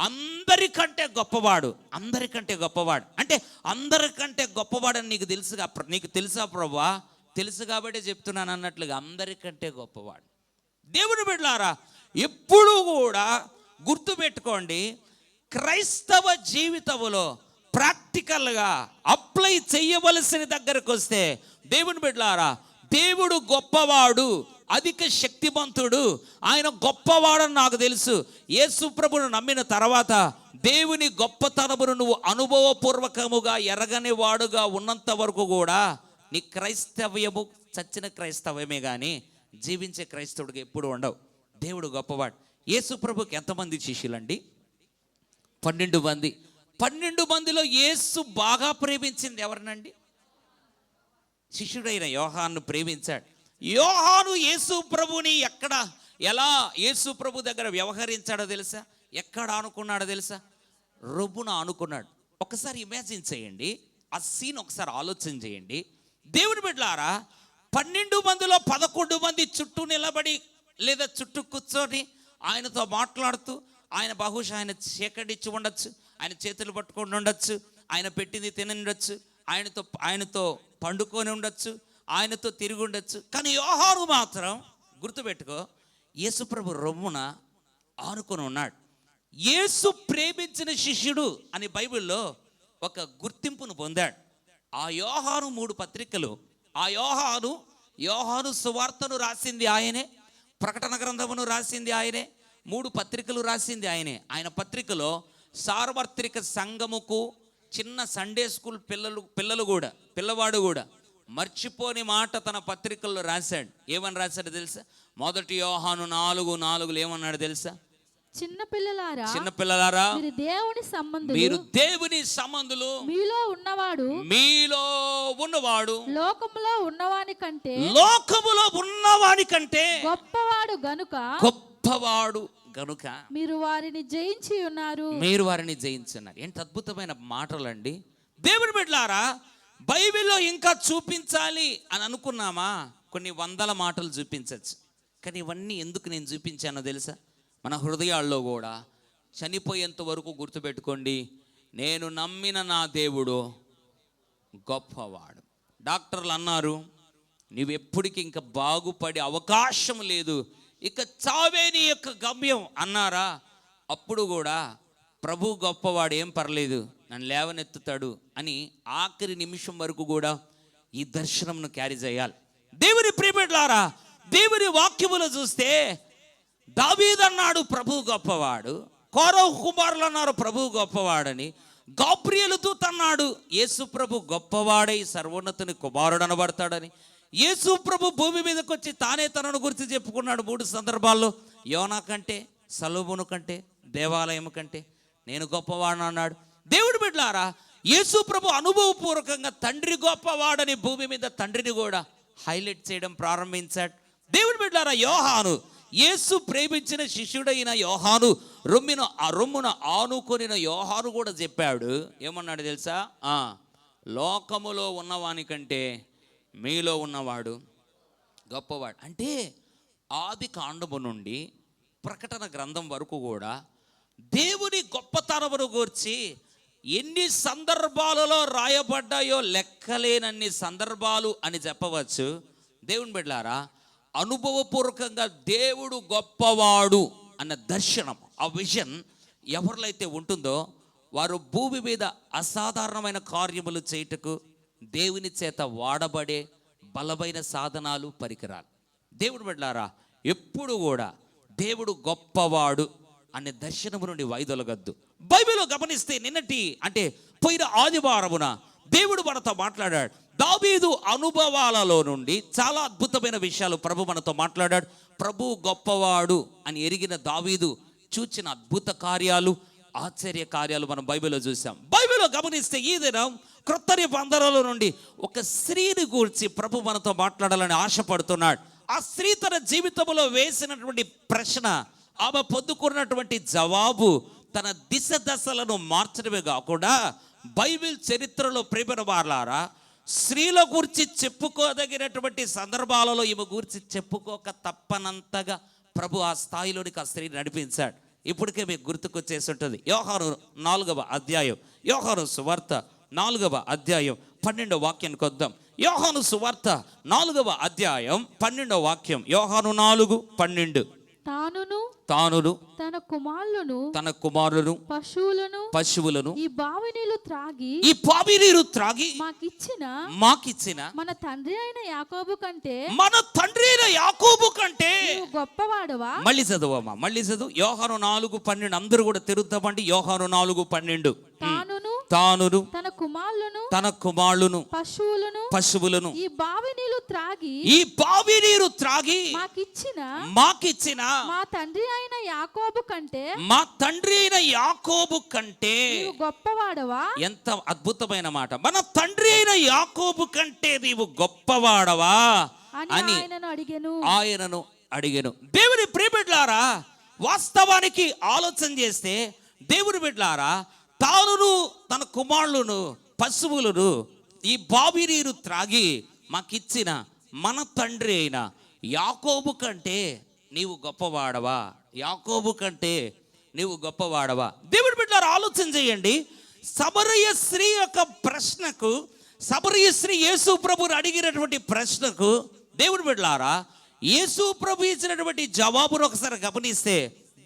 అందరికంటే గొప్పవాడు. అందరికంటే గొప్పవాడు అంటే అందరికంటే గొప్పవాడని నీకు తెలుసా ప్రభువా? తెలుసు కాబట్టి చెప్తున్నాను అన్నట్లుగా అందరికంటే గొప్పవాడు. దేవుని బిడ్డలారా, ఎప్పుడు కూడా గుర్తుపెట్టుకోండి, క్రైస్తవ జీవితంలో ప్రాక్టికల్గా అప్లై చేయవలసిన దగ్గరకు వస్తే దేవుని బిడ్డలారా, దేవుడు గొప్పవాడు, అధిక శక్తిమంతుడు, ఆయన గొప్పవాడని నాకు తెలుసు. యేసు ప్రభువును నమ్మిన తర్వాత దేవుని గొప్పతనమును నువ్వు అనుభవపూర్వకముగా ఎరగని వాడుగా ఉన్నంత వరకు కూడా నీ క్రైస్తవ్యము చచ్చిన క్రైస్తవ్యమే కానీ జీవించే క్రైస్తవుడికి ఎప్పుడు ఉండవు. దేవుడు గొప్పవాడు. యేసు ప్రభుకి ఎంతమంది శిష్యులండి? 12 మంది. 12 మందిలో యేసు బాగా ప్రేమించింది ఎవరినండి? శిష్యుడైన యోహాను ప్రేమించాడు. యోహాను యేసు ప్రభుని ఎలా యేసు ప్రభు దగ్గర వ్యవహరించాడో తెలుసా? ఎక్కడ అనుకున్నాడో తెలుసా? రొమ్మున అనుకున్నాడు. ఒకసారి ఇమాజిన్ చేయండి, ఆ సీన్ ఒకసారి ఆలోచన చేయండి. దేవుని బిడ్డలారా, 12 మందిలో 11 మంది చుట్టూ నిలబడి లేదా చుట్టూ కూర్చొని ఆయనతో మాట్లాడుతూ, ఆయన బహుశా ఆయన చీకటిచ్చి ఉండొచ్చు, ఆయన చేతులు పట్టుకొని ఉండొచ్చు, ఆయన పెట్టింది తిని ఉండొచ్చు, ఆయనతో పండుకొని ఉండొచ్చు, ఆయనతో తిరిగి ఉండొచ్చు. కానీ యోహాను మాత్రం గుర్తుపెట్టుకో, యేసు ప్రభు రొమ్మున ఆనుకొని ఉన్నాడు. యేసు ప్రేమించిన శిష్యుడు అని బైబిల్లో ఒక గుర్తింపును పొందాడు. ఆ యోహాను 3 పత్రికలు, ఆ యోహాను సువార్తను రాసింది ఆయనే, ప్రకటన గ్రంథమును రాసింది ఆయనే, 3 పత్రికలు రాసింది ఆయనే. ఆయన పత్రికలో సార్వత్రిక సంఘముకు చిన్న సండే స్కూల్ పిల్లవాడు కూడా మర్చిపోని మాట తన పత్రికల్లో రాశాడు. ఏమని రాశాడు తెలుసా? 1 యోహాను 4:4 ఏమన్నాడు తెలుసా? చిన్న పిల్లలారా మీరు దేవుని సంబంధులు, మీలో ఉన్నవాడు లోకములో ఉన్నవాని కంటే గొప్పవాడు గనుక మీరు వారిని జయించి ఉన్నారు. ఎంత అద్భుతమైన మాటలండి. దేవుని బిడ్డలారా, బైబిల్లో ఇంకా చూపించాలి అని అనుకున్నామా? కొన్ని 100 మాటలు చూపించవచ్చు. కానీ ఇవన్నీ ఎందుకు నేను చూపించానో తెలుసా? మన హృదయాల్లో కూడా చనిపోయేంత వరకు గుర్తుపెట్టుకోండి, నేను నమ్మిన నా దేవుడు గొప్పవాడు. డాక్టర్లు అన్నారు, నీవెప్పటికీ ఇంకా బాగుపడే అవకాశం లేదు, ఇక చావే నీ యొక్క గమ్యం అన్నారా? అప్పుడు కూడా ప్రభు గొప్పవాడు, ఏం పర్లేదు, నన్ను లేవనెత్తుతాడు అని ఆఖరి నిమిషం వరకు కూడా ఈ దర్శనంను క్యారీ చేయాలి. దేవుని ప్రియబిడ్డలారా, దేవుని వాక్యములో చూస్తే దావీదు అన్నాడు ప్రభు గొప్పవాడు, కోరహు కుమారులు అన్నారు ప్రభు గొప్పవాడని, గాబ్రియేలు దూత అన్నాడు యేసు ప్రభు గొప్పవాడై సర్వోన్నతుని కుమారుడు అనబడతాడని. యేసు ప్రభు భూమి మీదకి వచ్చి తానే తనను గురించి చెప్పుకున్నాడు 3 సందర్భాల్లో. యోనా కంటే, సలోమోను కంటే, దేవాలయం కంటే నేను గొప్పవాడు అన్నాడు. దేవుడి బిడ్డలారా, యేసు ప్రభు అనుభవపూర్వకంగా తండ్రి గొప్పవాడని భూమి మీద తండ్రిని కూడా హైలైట్ చేయడం ప్రారంభించాడు. దేవుడి బిడ్డలారా, యోహాను, యేసు ప్రేమించిన శిష్యుడైన యోహాను రొమ్మున ఆనుకొనిన యోహాను కూడా చెప్పాడు. ఏమన్నాడు తెలుసా? లోకములో ఉన్నవాని కంటే మీలో ఉన్నవాడు గొప్పవాడు. అంటే ఆది కాండము నుండి ప్రకటన గ్రంథం వరకు కూడా దేవుని గొప్పతనమును గూర్చి ఎన్ని సందర్భాలలో రాయబడ్డాయో లెక్కలేనన్ని సందర్భాలు అని చెప్పవచ్చు. దేవుని బిడ్డలారా, అనుభవపూర్వకంగా దేవుడు గొప్పవాడు అన్న దర్శనం, ఆ విజన్ ఎవరిలో అయితే ఉంటుందో వారు భూమి మీద అసాధారణమైన కార్యములు చేయుటకు దేవుని చేత వాడబడే బలమైన సాధనాలు, పరికరాలు. దేవుడు బిడ్డలారా, ఎప్పుడు కూడా దేవుడు గొప్పవాడు అనే దర్శనము నుండి వైదొలగద్దు. బైబిల్లో గమనిస్తే నిన్నటి అంటే పోయిన ఆదివారమున దేవుడు మనతో మాట్లాడాడు. దావీదు అనుభవాలలో నుండి చాలా అద్భుతమైన విషయాలు ప్రభు మనతో మాట్లాడాడు. ప్రభు గొప్పవాడు అని ఎరిగిన దావీదు చూచిన అద్భుత కార్యాలు, ఆశ్చర్య కార్యాలు మనం బైబిల్లో చూసాం. బైబిల్లో గమనిస్తే ఈ దినం క్రొత్త నిబంధనల నుండి ఒక స్త్రీని గూర్చి ప్రభు మనతో మాట్లాడాలని ఆశపడుతున్నాడు. ఆ స్త్రీ తన జీవితంలో వేసినటువంటి ప్రశ్న, ఆమె పొందుకున్నటువంటి జవాబు తన దిశ దశలను మార్చడమే కాకుండా బైబిల్ చరిత్రలో ప్రేమ వారలారా స్త్రీల గురించి చెప్పుకోదగినటువంటి సందర్భాలలో ఈమె గురించి చెప్పుకోక తప్పనంతగా ప్రభు ఆ స్థాయిలోనికి ఆ స్త్రీని నడిపించాడు. ఇప్పటికే మీకు గుర్తుకొచ్చేసి ఉంటుంది. యోహాను 4వ అధ్యాయం, యోహాను సువార్త 4వ అధ్యాయం 12వ వాక్యానికి వద్దాం. యోహాను సువార్త 4వ అధ్యాయం 12వ వాక్యం. యోహాను 4:12. తానును తన కుమారులను పశువులను ఈ బావి నీళ్లు త్రాగి మాకిచ్చిన మన తండ్రి అయిన యాకోబు కంటే నీవు గొప్పవాడవా? మళ్ళీ చదువమ్మా, మళ్ళీ చదువు. యోహాను 4:12. అందరూ కూడా తిరుగుతామండి. యోహాను 4:12. తానును తన కుమారులను పశువులను ఈ బావి నీళ్లు త్రాగి మాకిచ్చిన మా తండ్రి అయిన యాకోబు కంటే నీవు గొప్పవాడవా? ఎంత అద్భుతమైన మాట. మన తండ్రి అయిన యాకోబు కంటే నీవు గొప్పవాడవా అని ఆయనను అడిగెను. దేవుని ప్రియబిడ్డలారా, వాస్తవానికి ఆలోచన చేస్తే దేవుని బిడ్డలారా, తానును తన కుమారులను పశువులను ఈ బావి నీరు త్రాగి మాకిచ్చిన మన తండ్రి అయిన యాకోబు కంటే నీవు గొప్పవాడవా? యాకోబు కంటే నీవు గొప్పవాడవా? దేవుడి బిడ్డలారా, ఆలోచన చేయండి. సమరయ స్త్రీ యొక్క ప్రశ్నకు, సమరయ స్త్రీ యేసు ప్రభుని అడిగినటువంటి ప్రశ్నకు దేవుని బిడ్డలారా యేసు ప్రభు ఇచ్చినటువంటి జవాబును ఒకసారి గమనిస్తే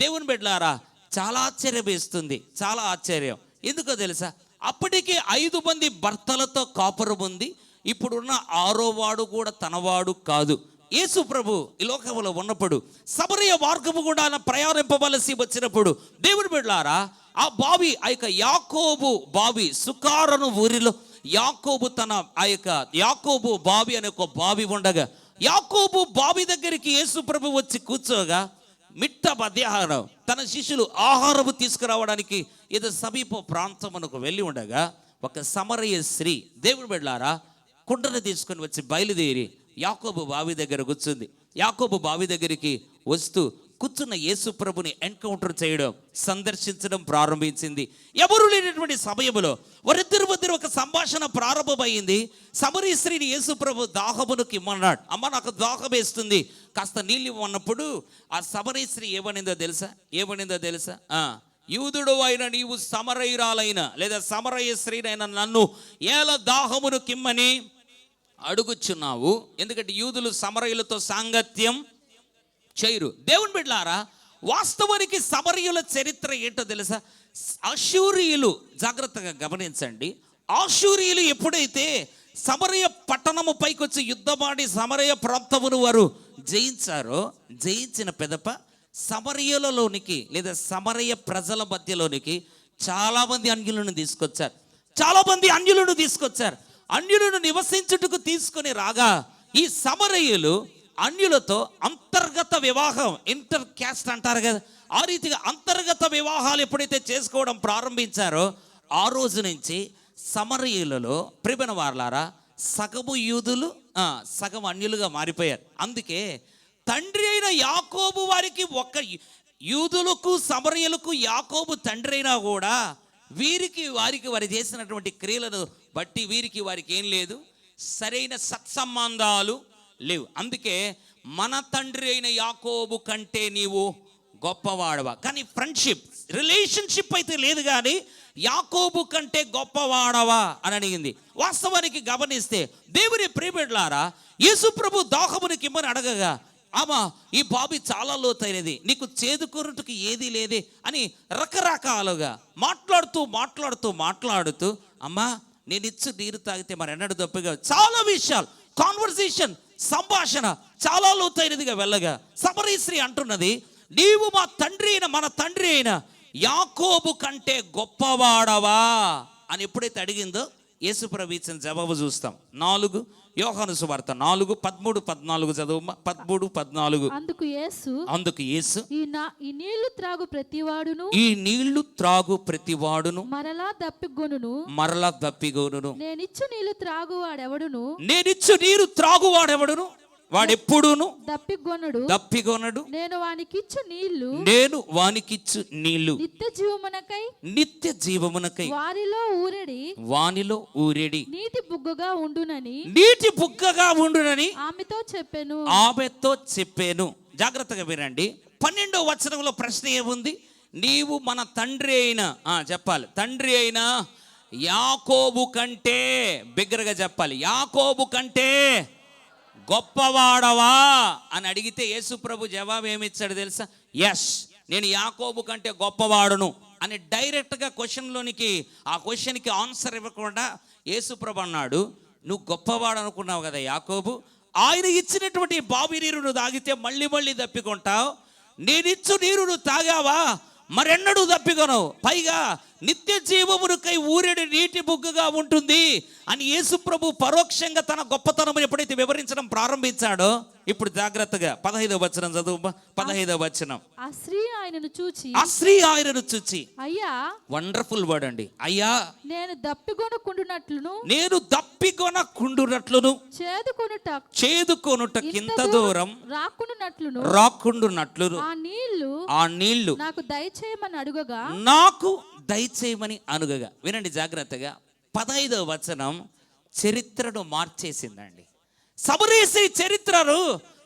దేవుని బిడ్డలారా చాలా ఆశ్చర్యం వేస్తుంది. చాలా ఆశ్చర్యం. ఎందుకో తెలుసా? అప్పటికే 5 మంది భర్తలతో కాపురం ఉంది. ఇప్పుడున్న 6వ వాడు కూడా తనవాడు కాదు. యేసు ప్రభు ఈ లోకంలో ఉన్నప్పుడు సమరయ మార్గము కూడా ప్రయాణింపవలసి వచ్చినప్పుడు దేవుని బిడ్డలారా ఆ బావి, ఆ యొక్క యాకోబు బావి, సుకారను ఊరిలో యాకోబు బావి అనే ఒక బావి ఉండగా యాకోబు బావి దగ్గరికి యేసు ప్రభు వచ్చి కూర్చోగా మిట్ట మధ్యాహ్నం తన శిష్యులు ఆహారము తీసుకురావడానికి ఏదో సమీప ప్రాంతమునకు వెళ్ళి ఉండగా ఒక సమరయ స్త్రీ దేవుని బిడ్డలారా కుండను తీసుకొని వచ్చి బయలుదేరి యాకోబు బావి దగ్గర కూర్చుంది. యాకోబు బావి దగ్గరికి వస్తూ కూర్చున్న యేసు ప్రభుని ఎన్కౌంటర్ చేయడం, సందర్శించడం ప్రారంభించింది. ఎవరు లేనటువంటి సమయంలో వారిద్దరి మధ్య ఒక సంభాషణ ప్రారంభమైంది. సమరయ స్త్రీని యేసు ప్రభు దాహమునకు ఇమ్మన్నాడు. అమ్మ నాకు దాహం వేస్తుంది, కాస్త నీళ్ళు ఇవ్వన్నప్పుడు ఆ సమరయ స్త్రీ ఏమనిందో తెలుసా? యూదుడు అయిన నీవు సమరయురాలైన లేదా సమరయ స్త్రీనైనా నన్ను ఏల దాహమును కిమ్మని అడుగుచున్నావు? ఎందుకంటే యూదులు సమరయులతో సాంగత్యం చేయరు. దేవుని బిడ్డలారా, వాస్తవానికి సమరయుల చరిత్ర ఏంటో తెలుసా? అశూరియులు, జాగ్రత్తగా గమనించండి. అశూరియులు ఎప్పుడైతే సమరయ పట్టణము పైకి వచ్చి యుద్ధమాడి సమరయ ప్రాంతమును వారు జయించారో, జయించిన పెదప సమరయులలోనికి లేదా సమరయ ప్రజల మధ్యలోనికి చాలామంది అన్యులను తీసుకొచ్చారు. అన్యులను నివసించుటకు తీసుకొని రాగా ఈ సమరయులు అన్యులతో అంతర్గత వివాహం, ఇంటర్ క్యాస్ట్ అంటారు కదా, ఆ రీతిగా అంతర్గత వివాహాలు ఎప్పుడైతే చేసుకోవడం ప్రారంభించారో ఆ రోజు నుంచి సమరయులలో ప్రియమైన వారలారా సగము యూదులు సగం అన్యులుగా మారిపోయారు. అందుకే తండ్రి అయిన యాకోబు వారికి ఒక యూదులకు సమరయులకు యాకోబు తండ్రి అయినా కూడా వారు చేసినటువంటి క్రియలను బట్టి వారికి ఏం లేదు, సరైన సత్సంబంధాలు లేవు. అందుకే మన తండ్రి అయిన యాకోబు కంటే నీవు గొప్పవాడవా? కానీ ఫ్రెండ్షిప్, రిలేషన్షిప్ అయితే లేదు, కానీ యాకోబు కంటే గొప్పవాడవా అని అడిగింది. వాస్తవానికి గమనిస్తే దేవుని ప్రియబిడ్డలారా యేసు ప్రభు దాహమునికి ఇమ్మని అడగగా ఆమె ఈ బావి చాలా లోతైనది, నీకు చేదుకొనుటకు ఏది లేదే అని రకరకాలుగా మాట్లాడుతూ అమ్మా నేను ఇచ్చు నీరు తాగితే మరి ఎన్నడూ తప్పుగా చాలా విషయాలు కాన్వర్సేషన్, సంభాషణ చాలా లోతైనదిగా వెళ్ళగా సమరయ స్త్రీ అంటున్నది, నీవు మన తండ్రి అయిన యాకోబు కంటే గొప్పవాడవా అని ఎప్పుడైతే అడిగిందో యేసుప్రభు ఇచ్చిన జవాబు చూస్తాం. 4 యోహాను సువార్త 4:13-14 చదువు. 13-14. అందుకు యేసు ఈ నీళ్లు త్రాగు ప్రతివాడును మరలా దప్పిగొనును. నేనిచ్చు నీళ్లు త్రాగువాడెవడును వాడెప్పుడును దప్పిగొనడు. నేను వానికిచ్చు నీళ్లు నిత్య జీవమునకై వానిలో ఊరెడి నీటి బుగ్గగా ఉండునని ఆమెతో చెప్పాను. జాగ్రత్తగా వినండి. 12వ వచనంలో ప్రశ్న ఏముంది? నీవు మన తండ్రి అయిన చెప్పాలి, తండ్రి అయిన యాకోబు కంటే, బిగ్గరగా చెప్పాలి, యాకోబు కంటే గొప్పవాడవా అని అడిగితే యేసుప్రభు జవాబు ఏమిచ్చాడు తెలుసా? ఎస్, నేను యాకోబు కంటే గొప్పవాడును అని డైరెక్ట్గా ఆ క్వశ్చన్కి ఆన్సర్ ఇవ్వకుండా యేసుప్రభు అన్నాడు, నువ్వు గొప్పవాడు అనుకున్నావు కదా యాకోబు, ఆయన ఇచ్చినటువంటి బావి నీరు నువ్వు తాగితే మళ్ళీ మళ్ళీ దప్పికొంటావు. నేనిచ్చు నీరు నువ్వు తాగావా, మరెన్నడూ దప్పికొనవు, పైగా నిత్య జీవమునకై ఊరెడి నీటి బుగ్గగా ఉంటుంది అని యేసుప్రభు పరోక్షంగా తన గొప్పతనం ఎప్పుడైతే వివరించడం ప్రారంభించాడో, ఇప్పుడు జాగ్రత్తగా 15వ వచనం చదువు. 15వ వచనం. ఆ స్త్రీ ఆయనను చూచి అయ్యా, వండర్ఫుల్ వర్డ్ అండి, అయ్యా నేను దప్పికొనకుండునట్లును చేదుకొనుట కింత దూరం రాకుండునట్లును ఆ నీళ్లు నాకు దయచేయమని అడుగగా. వినండి జాగ్రత్తగా. 15వ వచనం చరిత్రను మార్చేసిందండి. సమరేసి చరిత్రను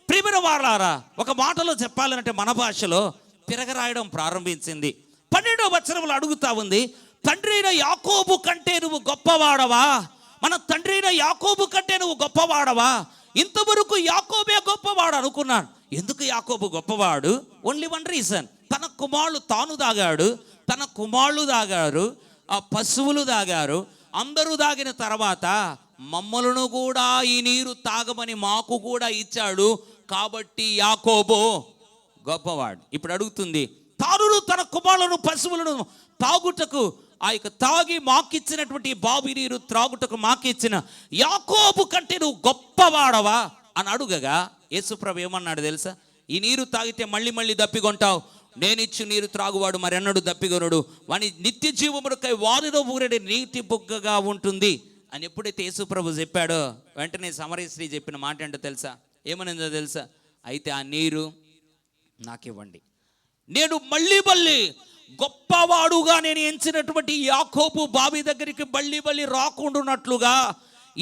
ప్రియమైన వారలారా, ఒక మాటలో చెప్పాలంటే మన భాషలో తిరగరాయడం ప్రారంభించింది. 12వ వచనంలో అడుగుతా ఉంది, తండ్రి అయిన యాకోబు కంటే నువ్వు గొప్పవాడవా? మన తండ్రి అయిన యాకోబు కంటే నువ్వు గొప్పవాడవా? ఇంతవరకు యాకోబే గొప్పవాడు అనుకున్నాను. ఎందుకు యాకోబు గొప్పవాడు? ఓన్లీ వన్ రీజన్, తన కుమారులు తాను తాగాడు, తన కుమారులు తాగారు, ఆ పశువులు తాగారు. అందరూ తాగిన తర్వాత మమ్మలను కూడా ఈ నీరు తాగమని మాకు కూడా ఇచ్చాడు, కాబట్టి యాకోబు గొప్పవాడు. ఇప్పుడు అడుగుతుంది, తాను తన కుమారులను పశువులను తాగుటకు తాగి మాకిచ్చినటువంటి బావి నీరు త్రాగుటకు మాకిచ్చిన యాకోబు కంటే నువ్వు గొప్పవాడవా అని అడుగగా యేసుప్రభు ఏమన్నాడు తెలుసా? ఈ నీరు తాగితే మళ్ళీ మళ్ళీ దప్పికొంటావు, నేనిచ్చు నీరు త్రాగువాడు మరెన్నడు దప్పిగొనడు, వాని నిత్య జీవమునకై వానిలో ఊరెడి నీటి బుగ్గగా ఉంటుంది అని ఎప్పుడైతే యేసుప్రభు చెప్పాడో, వెంటనే సమరయ స్త్రీ చెప్పిన మాట ఏంటో తెలుసా? ఏమనిందో తెలుసా? అయితే ఆ నీరు నాకు ఇవ్వండి, నేను మళ్ళీ గొప్పవాడుగా నేను ఎంచినటువంటి యాకోబు బావి దగ్గరికి మళ్ళీ రాకుండానట్లుగా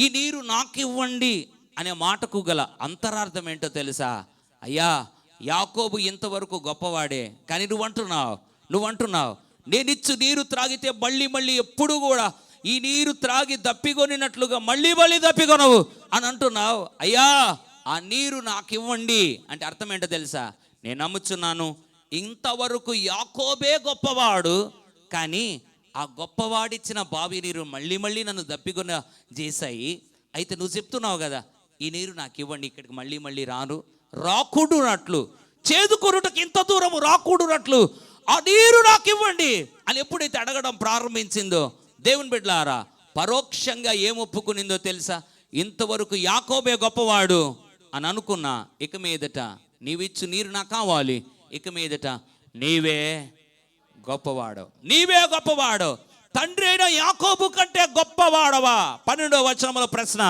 ఈ నీరు నాకు ఇవ్వండి అనే మాటకు గల అంతరార్థం ఏంటో తెలుసా? అయ్యా, యాకోబు ఇంతవరకు గొప్పవాడే, కానీ నువ్వు అంటున్నావు నేనిచ్చు నీరు త్రాగితే మళ్ళీ ఎప్పుడు కూడా ఈ నీరు త్రాగి దప్పికొనినట్లుగా మళ్ళీ దప్పికొనవు అని అంటున్నావు. అయ్యా, ఆ నీరు నాకు ఇవ్వండి అంటే అర్థం ఏంటో తెలుసా? నేను నమ్ముచున్నాను, ఇంతవరకు యాకోబే గొప్పవాడు, కానీ ఆ గొప్పవాడిచ్చిన బావి నీరు మళ్ళీ నన్ను దప్పికొన చేశాయి. అయితే నువ్వు చెప్తున్నావు కదా, ఈ నీరు నాకు ఇవ్వండి, ఇక్కడికి మళ్ళీ రాకూడునట్లు, చేదుకొనుటకు ఇంత దూరం రాకూడునట్లు ఆ నీరు నాకు ఇవ్వండి అని ఎప్పుడైతే అడగడం ప్రారంభించిందో, దేవుని బిడ్డలారా, పరోక్షంగా ఏం ఒప్పుకునిందో తెలుసా? ఇంతవరకు యాకోబే గొప్పవాడు అని అనుకున్నా, ఇక మీదట నీవిచ్చు నీరు నాకు కావాలి, ఇక మీదట నీవే గొప్పవాడు. తండ్రి అయిన యాకోబు కంటే గొప్పవాడవా? 12వ వచనంలో ప్రశ్న.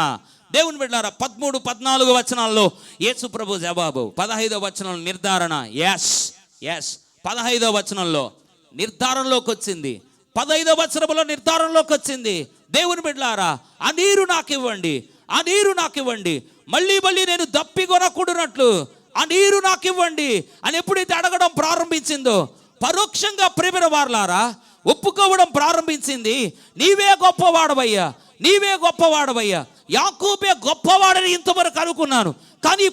దేవుని బిడ్డలారా, 13, 14 వచనాల్లో యేసు ప్రభు జవాబు. 15వ వచనంలో నిర్ధారణ. ఎస్ 15వ వచనంలో నిర్ధారణలోకి వచ్చింది. 15వ వచనంలో నిర్ధారణలోకి వచ్చింది. దేవుని బిడ్డలారా, ఆ నీరు నాకు ఇవ్వండి, మళ్ళీ నేను దప్పికొనకూడనట్లు ఆ నీరు నాకు ఇవ్వండి అని ఎప్పుడైతే అడగడం ప్రారంభించిందో, పరోక్షంగా ప్రేమిన వారలారా ఒప్పుకోవడం ప్రారంభించింది. నీవే గొప్పవాడవయ్యా, యాకోబే గొప్పవాడని ఇంతవరకు అనుకున్నాను, కానీ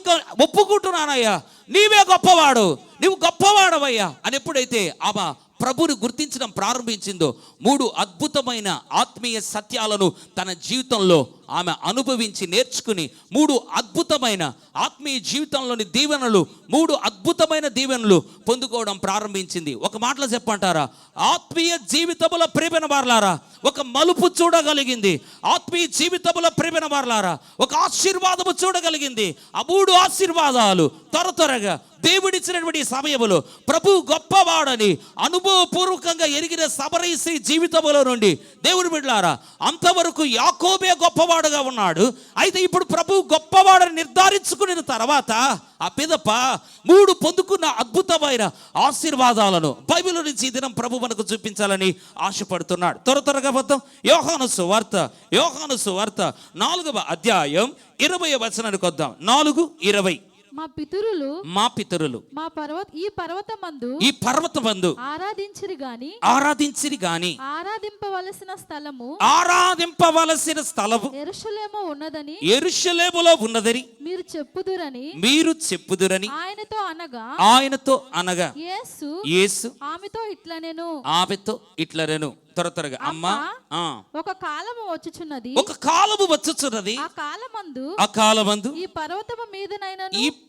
ఒప్పుకుంటున్నానయ్యా, నీవే గొప్పవాడు, నువ్వు గొప్పవాడవయ్యా అని ఎప్పుడైతే ఆమె ప్రభుని గుర్తించడం ప్రారంభించిందో 3 అద్భుతమైన ఆత్మీయ సత్యాలను తన జీవితంలో ఆమె అనుభవించి నేర్చుకుని 3 అద్భుతమైన ఆత్మీయ జీవితంలోని దీవెనలు 3 అద్భుతమైన దీవెనలు పొందుకోవడం ప్రారంభించింది. ఒక మాటలో చెప్పంటారా, ఆత్మీయ జీవితముల ప్రేమైన వారలారా ఒక మలుపు చూడగలిగింది. ఆత్మీయ జీవితముల ప్రేమైన వారలారా ఒక ఆశీర్వాదము చూడగలిగింది. ఆ 3 ఆశీర్వాదాలు త్వరగా దేవుడిచ్చినటువంటి సమయములో ప్రభు గొప్పవాడని అనుభవపూర్వకంగా ఎరిగిన సమరయస్త్రీ జీవితములో నుండి దేవుని బిడ్డలారా అంతవరకు యాకోబే గొప్పవాడుగా ఉన్నాడు. అయితే ఇప్పుడు ప్రభు గొప్పవాడని నిర్ధారించుకున్న తర్వాత ఆ పిదప 3 పొందుకున్న అద్భుతమైన ఆశీర్వాదాలను బైబిల్ నుంచి ఈ దినం ప్రభు మనకు చూపించాలని ఆశపడుతున్నాడు. త్వరగా వద్దాం. యోహాను సువార్త 4వ అధ్యాయం 20వ వచనానికి వద్దాం. 4:20. మా పితరులు ఈ పర్వతమందు ఆరాధించిరి గాని ఆరాధింపవలసిన స్థలము యెరూషలేములో ఉన్నదని మీరు చెప్పుదురని ఆయనతో అనగా యేసు ఆమెతో ఇట్లనెను. త్వరగా అమ్మా ఒక కాలము వచ్చుచున్నది ఆ కాలమందు ఈ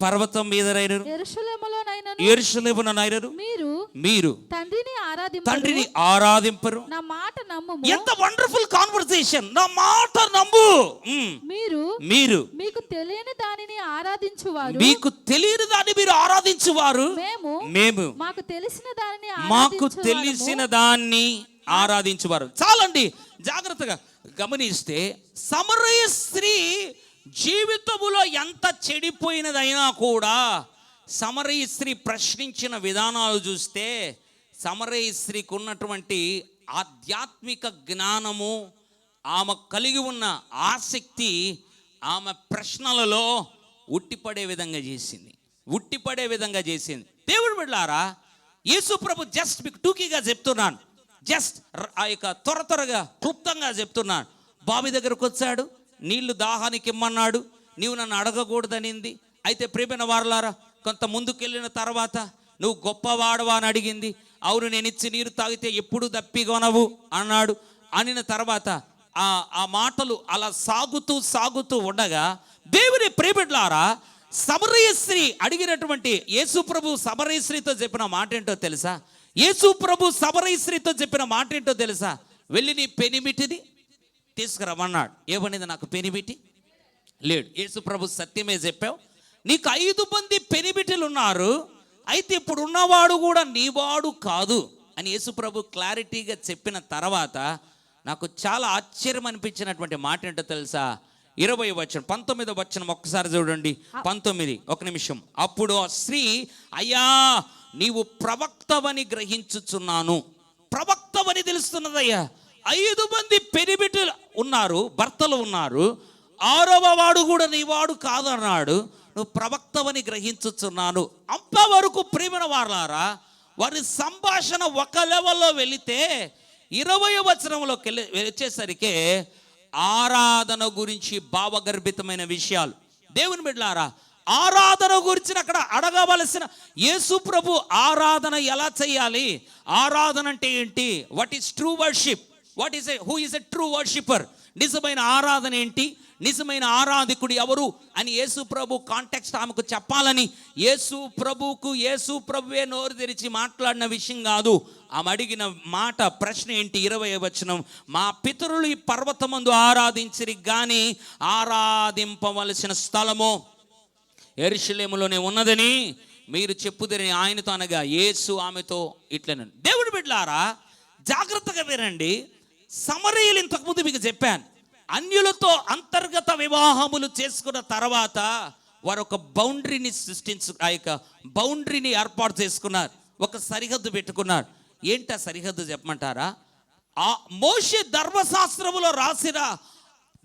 పర్వతం మీదనైనను యెరూషలేమునైనను మీరు తండ్రిని ఆరాధింపరు. నా మాట నమ్ముము. ఎంత వండర్ఫుల్ కాన్వర్సేషన్. నా మాట నమ్ము. మీరు మీకు తెలియని దానిని ఆరాధించువారు మీరు ఆరాధించువారు మేము మాకు తెలిసిన దాన్ని ఆరాధించువారు. చాలండి, జాగ్రత్తగా గమనిస్తే సమరయ స్త్రీ జీవితములో ఎంత చెడిపోయినదైనా కూడా సమరయ స్త్రీ ప్రశ్నించిన విధానాలు చూస్తే సమరయ స్త్రీకి ఉన్నటువంటి ఆధ్యాత్మిక జ్ఞానము, ఆమె కలిగి ఉన్న ఆసక్తి ఆమె ప్రశ్నలలో ఉట్టిపడే విధంగా చేసింది. దేవుని బిడ్డలారా యేసు ప్రభు జస్ట్ మీకు టూకీగా చెప్తున్నాను, జస్ట్ ఆ యొక్క త్వరగా క్లుప్తంగా చెప్తున్నాను. బావి దగ్గరకు వచ్చాడు, నీళ్లు దాహానికి ఇమ్మన్నాడు, నీవు నన్ను అడగకూడదనింది. అయితే ప్రియమైన వారలారా కొంత ముందుకెళ్ళిన తర్వాత నువ్వు గొప్పవాడవా అని అడిగింది. అవును, నేను ఇచ్చి నీరు తాగితే ఎప్పుడు దప్పికొనవు అన్నాడు. అనిన తర్వాత ఆ మాటలు అలా సాగుతూ ఉండగా దేవుని ప్రియబిడ్డలారా సమరయ స్త్రీ అడిగినటువంటి యేసు ప్రభు సమరయ స్త్రీతో చెప్పిన మాట ఏంటో తెలుసా? వెళ్ళి నీ పెనిమిటిని తీసుకురమన్నాడు. ఏమనేది? నాకు పెనిమిటి లేడు. యేసు ప్రభు సత్యమే చెప్పావు, నీకు 5 మంది పెనిమిటిలు ఉన్నారు, అయితే ఇప్పుడు ఉన్నవాడు కూడా నీవాడు కాదు అని యేసు ప్రభు క్లారిటీగా చెప్పిన తర్వాత నాకు చాలా ఆశ్చర్యం అనిపించినటువంటి మాట ఏంటో తెలుసా? 20వ వచనం 19వ వచనం ఒక్కసారి చూడండి. 19, ఒక నిమిషం. అప్పుడు ఆ స్త్రీ, అయ్యా నీవు ప్రవక్తవని గ్రహించుచున్నాను. ప్రవక్తవని తెలుస్తున్నదయ్యా. 5 మంది పెనిమిటిలు ఉన్నారు, భర్తలు ఉన్నారు, 6వ వాడు కూడా నీవాడు కాదన్నాడు, నువ్వు ప్రవక్తవని గ్రహించుచున్నాను. అంతవరకు ప్రియమైన వారలారా వారి సంభాషణ ఒక లెవెల్లో వెళితే 20వ వచనంలోకి వచ్చేసరికి ఆరాధన గురించి భావగర్భితమైన విషయాలు. దేవుని బిడ్డలారా ఆరాధన గురించి అక్కడ అడగవలసిన యేసు ప్రభు ఆరాధన ఎలా చేయాలి, ఆరాధన అంటే ఏంటి, what is true worship, who is a true worshipper, నిజమైన ఆరాధన ఏంటి, నిజమైన ఆరాధికుడు ఎవరు అని యేసు ప్రభు కాంటెక్స్ట్ ఆమెకు చెప్పాలని యేసు ప్రభువే నోరు తెరిచి మాట్లాడిన విషయం కాదు. ఆమె అడిగిన మాట ప్రశ్న ఏంటి? 20వ వచనం, మా పితరులు ఈ పర్వతమందు ఆరాధించిరి గాని ఆరాధింపవలసిన స్థలము యెరూషలేములోనే ఉన్నదని మీరు చెప్పుదని ఆయనతో అనగా యేసు ఆమెతో ఇట్లనను. దేవుని బిడ్డలారా జాగ్రత్తగా వినండి. సమరయులు ఇంతకుముందు మీకు చెప్పాను, అన్యులతో అంతర్గత వివాహములు చేసుకున్న తర్వాత వారు ఒక బౌండరీని ఆ యొక్క బౌండరీని ఏర్పాటు చేసుకున్నారు, ఒక సరిహద్దు పెట్టుకున్నారు. ఏంటి ఆ సరిహద్దు చెప్పమంటారా? ఆ మోషే ధర్మశాస్త్రములో రాసిన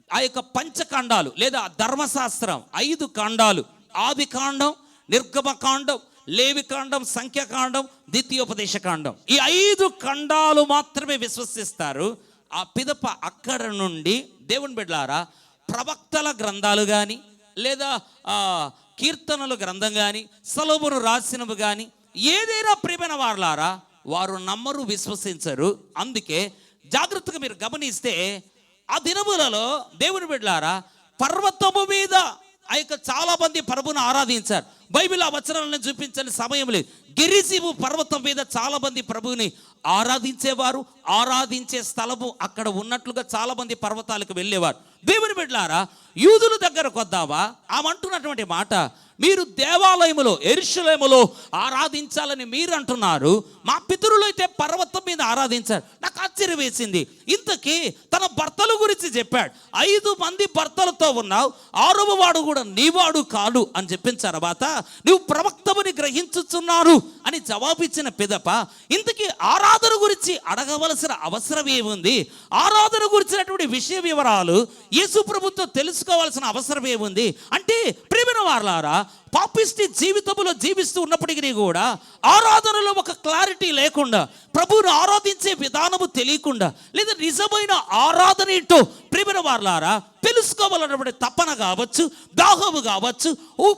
ఆ యొక్క పంచకాండాలు లేదా ధర్మశాస్త్రం 5 కాండాలు, ఆది కాండం, నిర్గమకాండం, లేవికాండం, సంఖ్యాకాండం, ద్వితీయోపదేశకాండం, ఈ 5 ఖండాలు మాత్రమే విశ్వసిస్తారు. ఆ పిదప అక్కడ నుండి దేవుని బిడ్డలారా ప్రవక్తల గ్రంథాలు కానీ లేదా కీర్తనల గ్రంథం కానీ సొలొమోను రాసినవి కానీ ఏదైనా ప్రియమైన వారలారా వారు నమ్మరు, విశ్వసించరు. అందుకే జాగ్రత్తగా మీరు గమనిస్తే ఆ దినములలో దేవుని బిడ్డలారా పర్వతము మీద ఆ యొక్క చాలా మంది ప్రభువును ఆరాధించారు. బైబిల్ ఆ వచనాలను చూపించని సమయం లేదు. గెరిజీము పర్వతం మీద చాలా మంది ప్రభువుని ఆరాధించేవారు. ఆరాధించే స్థలము అక్కడ ఉన్నట్లుగా చాలా మంది పర్వతాలకు వెళ్ళేవారు. దేవుని బిడ్డలారా యూదుల దగ్గరకు వద్దామా, ఆమె అంటున్నటువంటి మాట, మీరు దేవాలయములో యెరూషలేములో ఆరాధించాలని మీరు అంటున్నారు, మా పితరులు అయితే పర్వతం మీద ఆరాధించారు. నాకు ఆశ్చర్యం వేసింది. ఇంతకీ తన భర్తల గురించి చెప్పాడు. 5 మంది భర్తలతో ఉన్నావు, 6వ వాడు కూడా నీవాడు కాడు అని చెప్పిన తర్వాత నువ్వు ప్రవక్తముని గ్రహించుచున్నారు అని జవాబిచ్చిన పిదప ఇంతకీ ఆరాధన గురించి అడగవలసిన అవసరం ఏముంది? ఆరాధన గురించినటువంటి విషయ వివరాలు యేసు ప్రభుతో తెలుసుకోవాల్సిన అవసరం ఏముంది అంటే, ప్రియమైన వారలారా, పాపిష్టి జీవితంలో జీవిస్తూ ఉన్నప్పటికీ కూడా ఆరాధనలో ఒక క్లారిటీ లేకుండా, ప్రభువును ఆరాధించే విధానము తెలియకుండా, లేదా నిజమైన ఆరాధన ఏంటో ప్రియమైన వారలారా తెలుసుకోవాలన్నటువంటి తపన కావచ్చు, దాహము కావచ్చు,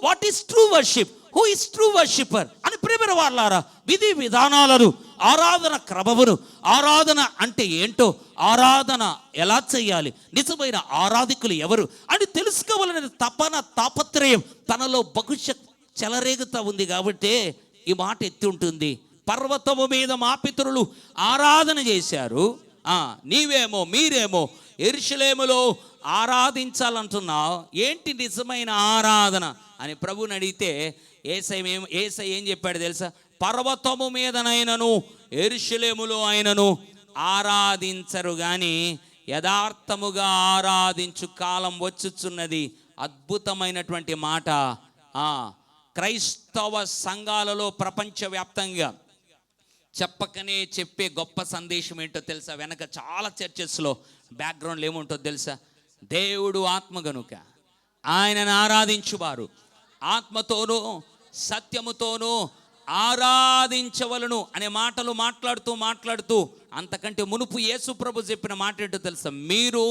what is true worship, who is true worshipper అని ప్రియమైన వారలారా విధి విధానాలను, ఆరాధన క్రమమును, ఆరాధన అంటే ఏంటో, ఆరాధన ఎలా చేయాలి, నిజమైన ఆరాధికులు ఎవరు అని తెలుసుకోవాలనే తపన, తాపత్రయం తనలో భవిష్యత్ చెలరేగుతా ఉంది. కాబట్టి ఈ మాట ఎత్తి ఉంటుంది. పర్వతము మీద మా పితరులు ఆరాధన చేశారు, నీవేమో మీరేమో యెరూషలేములో ఆరాధించాలంటున్నావు, ఏంటి నిజమైన ఆరాధన అని ప్రభువుని అడిగితే యేసయ్య ఏం చెప్పాడు తెలుసా? పర్వతము మీదనైనను యెరూషలేములో అయినను ఆరాధించరు గాని యథార్థముగా ఆరాధించు కాలం వచ్చుచున్నది. అద్భుతమైనటువంటి మాట. క్రైస్తవ సంఘాలలో ప్రపంచవ్యాప్తంగా చెప్పకనే చెప్పే గొప్ప సందేశం ఏంటో తెలుసా? వెనక చాలా చర్చెస్లో బ్యాక్గ్రౌండ్లో ఏముంటుందో తెలుసా? దేవుడు ఆత్మ గనుక ఆయనను ఆరాధించువారు ఆత్మతోనూ సత్యముతోనూ ఆరాధించవలను అనే మాటలు మాట్లాడుతూ అంతకంటే మునుపు యేసు ప్రభు చెప్పిన మాట ఏంటో తెలుసా? మీరు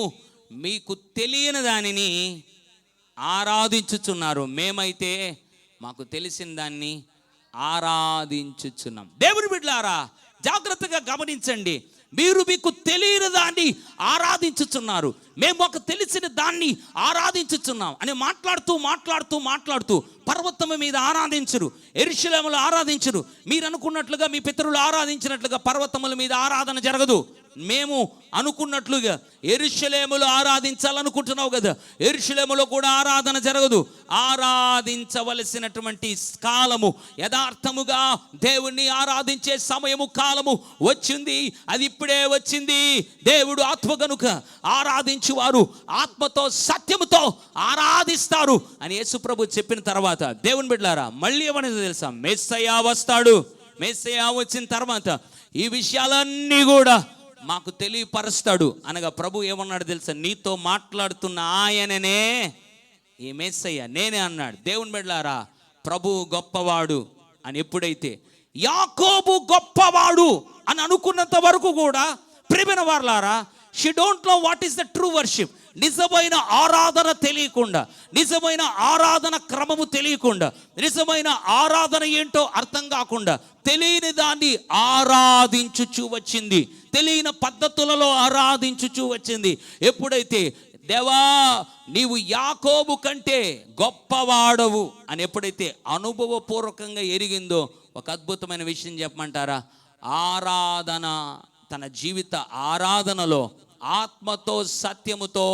మీకు తెలియని దానిని ఆరాధించుచున్నారు, మేమైతే మాకు తెలిసిన దాన్ని ఆరాధించుచున్నాం. దేవుని బిడ్డలారా జాగ్రత్తగా గమనించండి. మీరు మీకు తెలియని దాన్ని ఆరాధించుచున్నారు, మేము ఒక తెలిసిన దాన్ని ఆరాధించుచున్నాం అని మాట్లాడుతూ పర్వతము మీద ఆరాధించరు, యెరూషలేములో ఆరాధించరు. మీరు అనుకున్నట్లుగా మీ పితరులు ఆరాధించినట్లుగా పర్వతముల మీద ఆరాధన జరగదు. మేము అనుకున్నట్లుగా యెరూషలేములో ఆరాధించాలనుకుంటున్నావు కదా, యెరూషలేములో కూడా ఆరాధన జరగదు. ఆరాధించవలసినటువంటి కాలము, యథార్థముగా దేవుణ్ణి ఆరాధించే సమయము, కాలము వచ్చింది. అది ఇప్పుడే వచ్చింది. దేవుడు ఆత్మ గనుక ఆరాధించువారు ఆత్మతో సత్యముతో ఆరాధిస్తారు అని యేసు ప్రభు చెప్పిన తర్వాత దేవుని బిడ్డలారా మళ్ళీ ఏమనేది తెలుసా? మెస్సయ్య వస్తాడు. మెస్సయ్య వచ్చిన తర్వాత ఈ విషయాలన్నీ కూడా మాకు తెలియపరుస్తాడు అనగా ప్రభు ఏమన్నాడు తెలుసా? నీతో మాట్లాడుతున్న ఆయననే ఈ మెస్సయ్య, నేనే అన్నాడు. దేవుని బిడ్డలారా ప్రభు గొప్పవాడు అని ఎప్పుడైతే యాకోబు గొప్పవాడు అని అనుకున్నంత వరకు కూడా ప్రియమైన వారలారా she don't know what is the true worship. నిజమైన ఆరాధన తెలియకుండా, నిజమైన ఆరాధన క్రమము తెలియకుండా, నిజమైన ఆరాధన ఏంటో అర్థం కాకుండా తెలియని దాన్ని ఆరాధించుచూ వచ్చింది, తెలియని పద్ధతులలో ఆరాధించుచూ వచ్చింది. ఎప్పుడైతే దేవా నీవు యాకోబు కంటే గొప్పవాడవు అని ఎప్పుడైతే అనుభవపూర్వకంగా ఎరిగిందో, ఒక అద్భుతమైన విషయం చెప్పమంటారా? ఆరాధన, తన జీవిత ఆరాధనలో ఆత్మతో సత్యముతో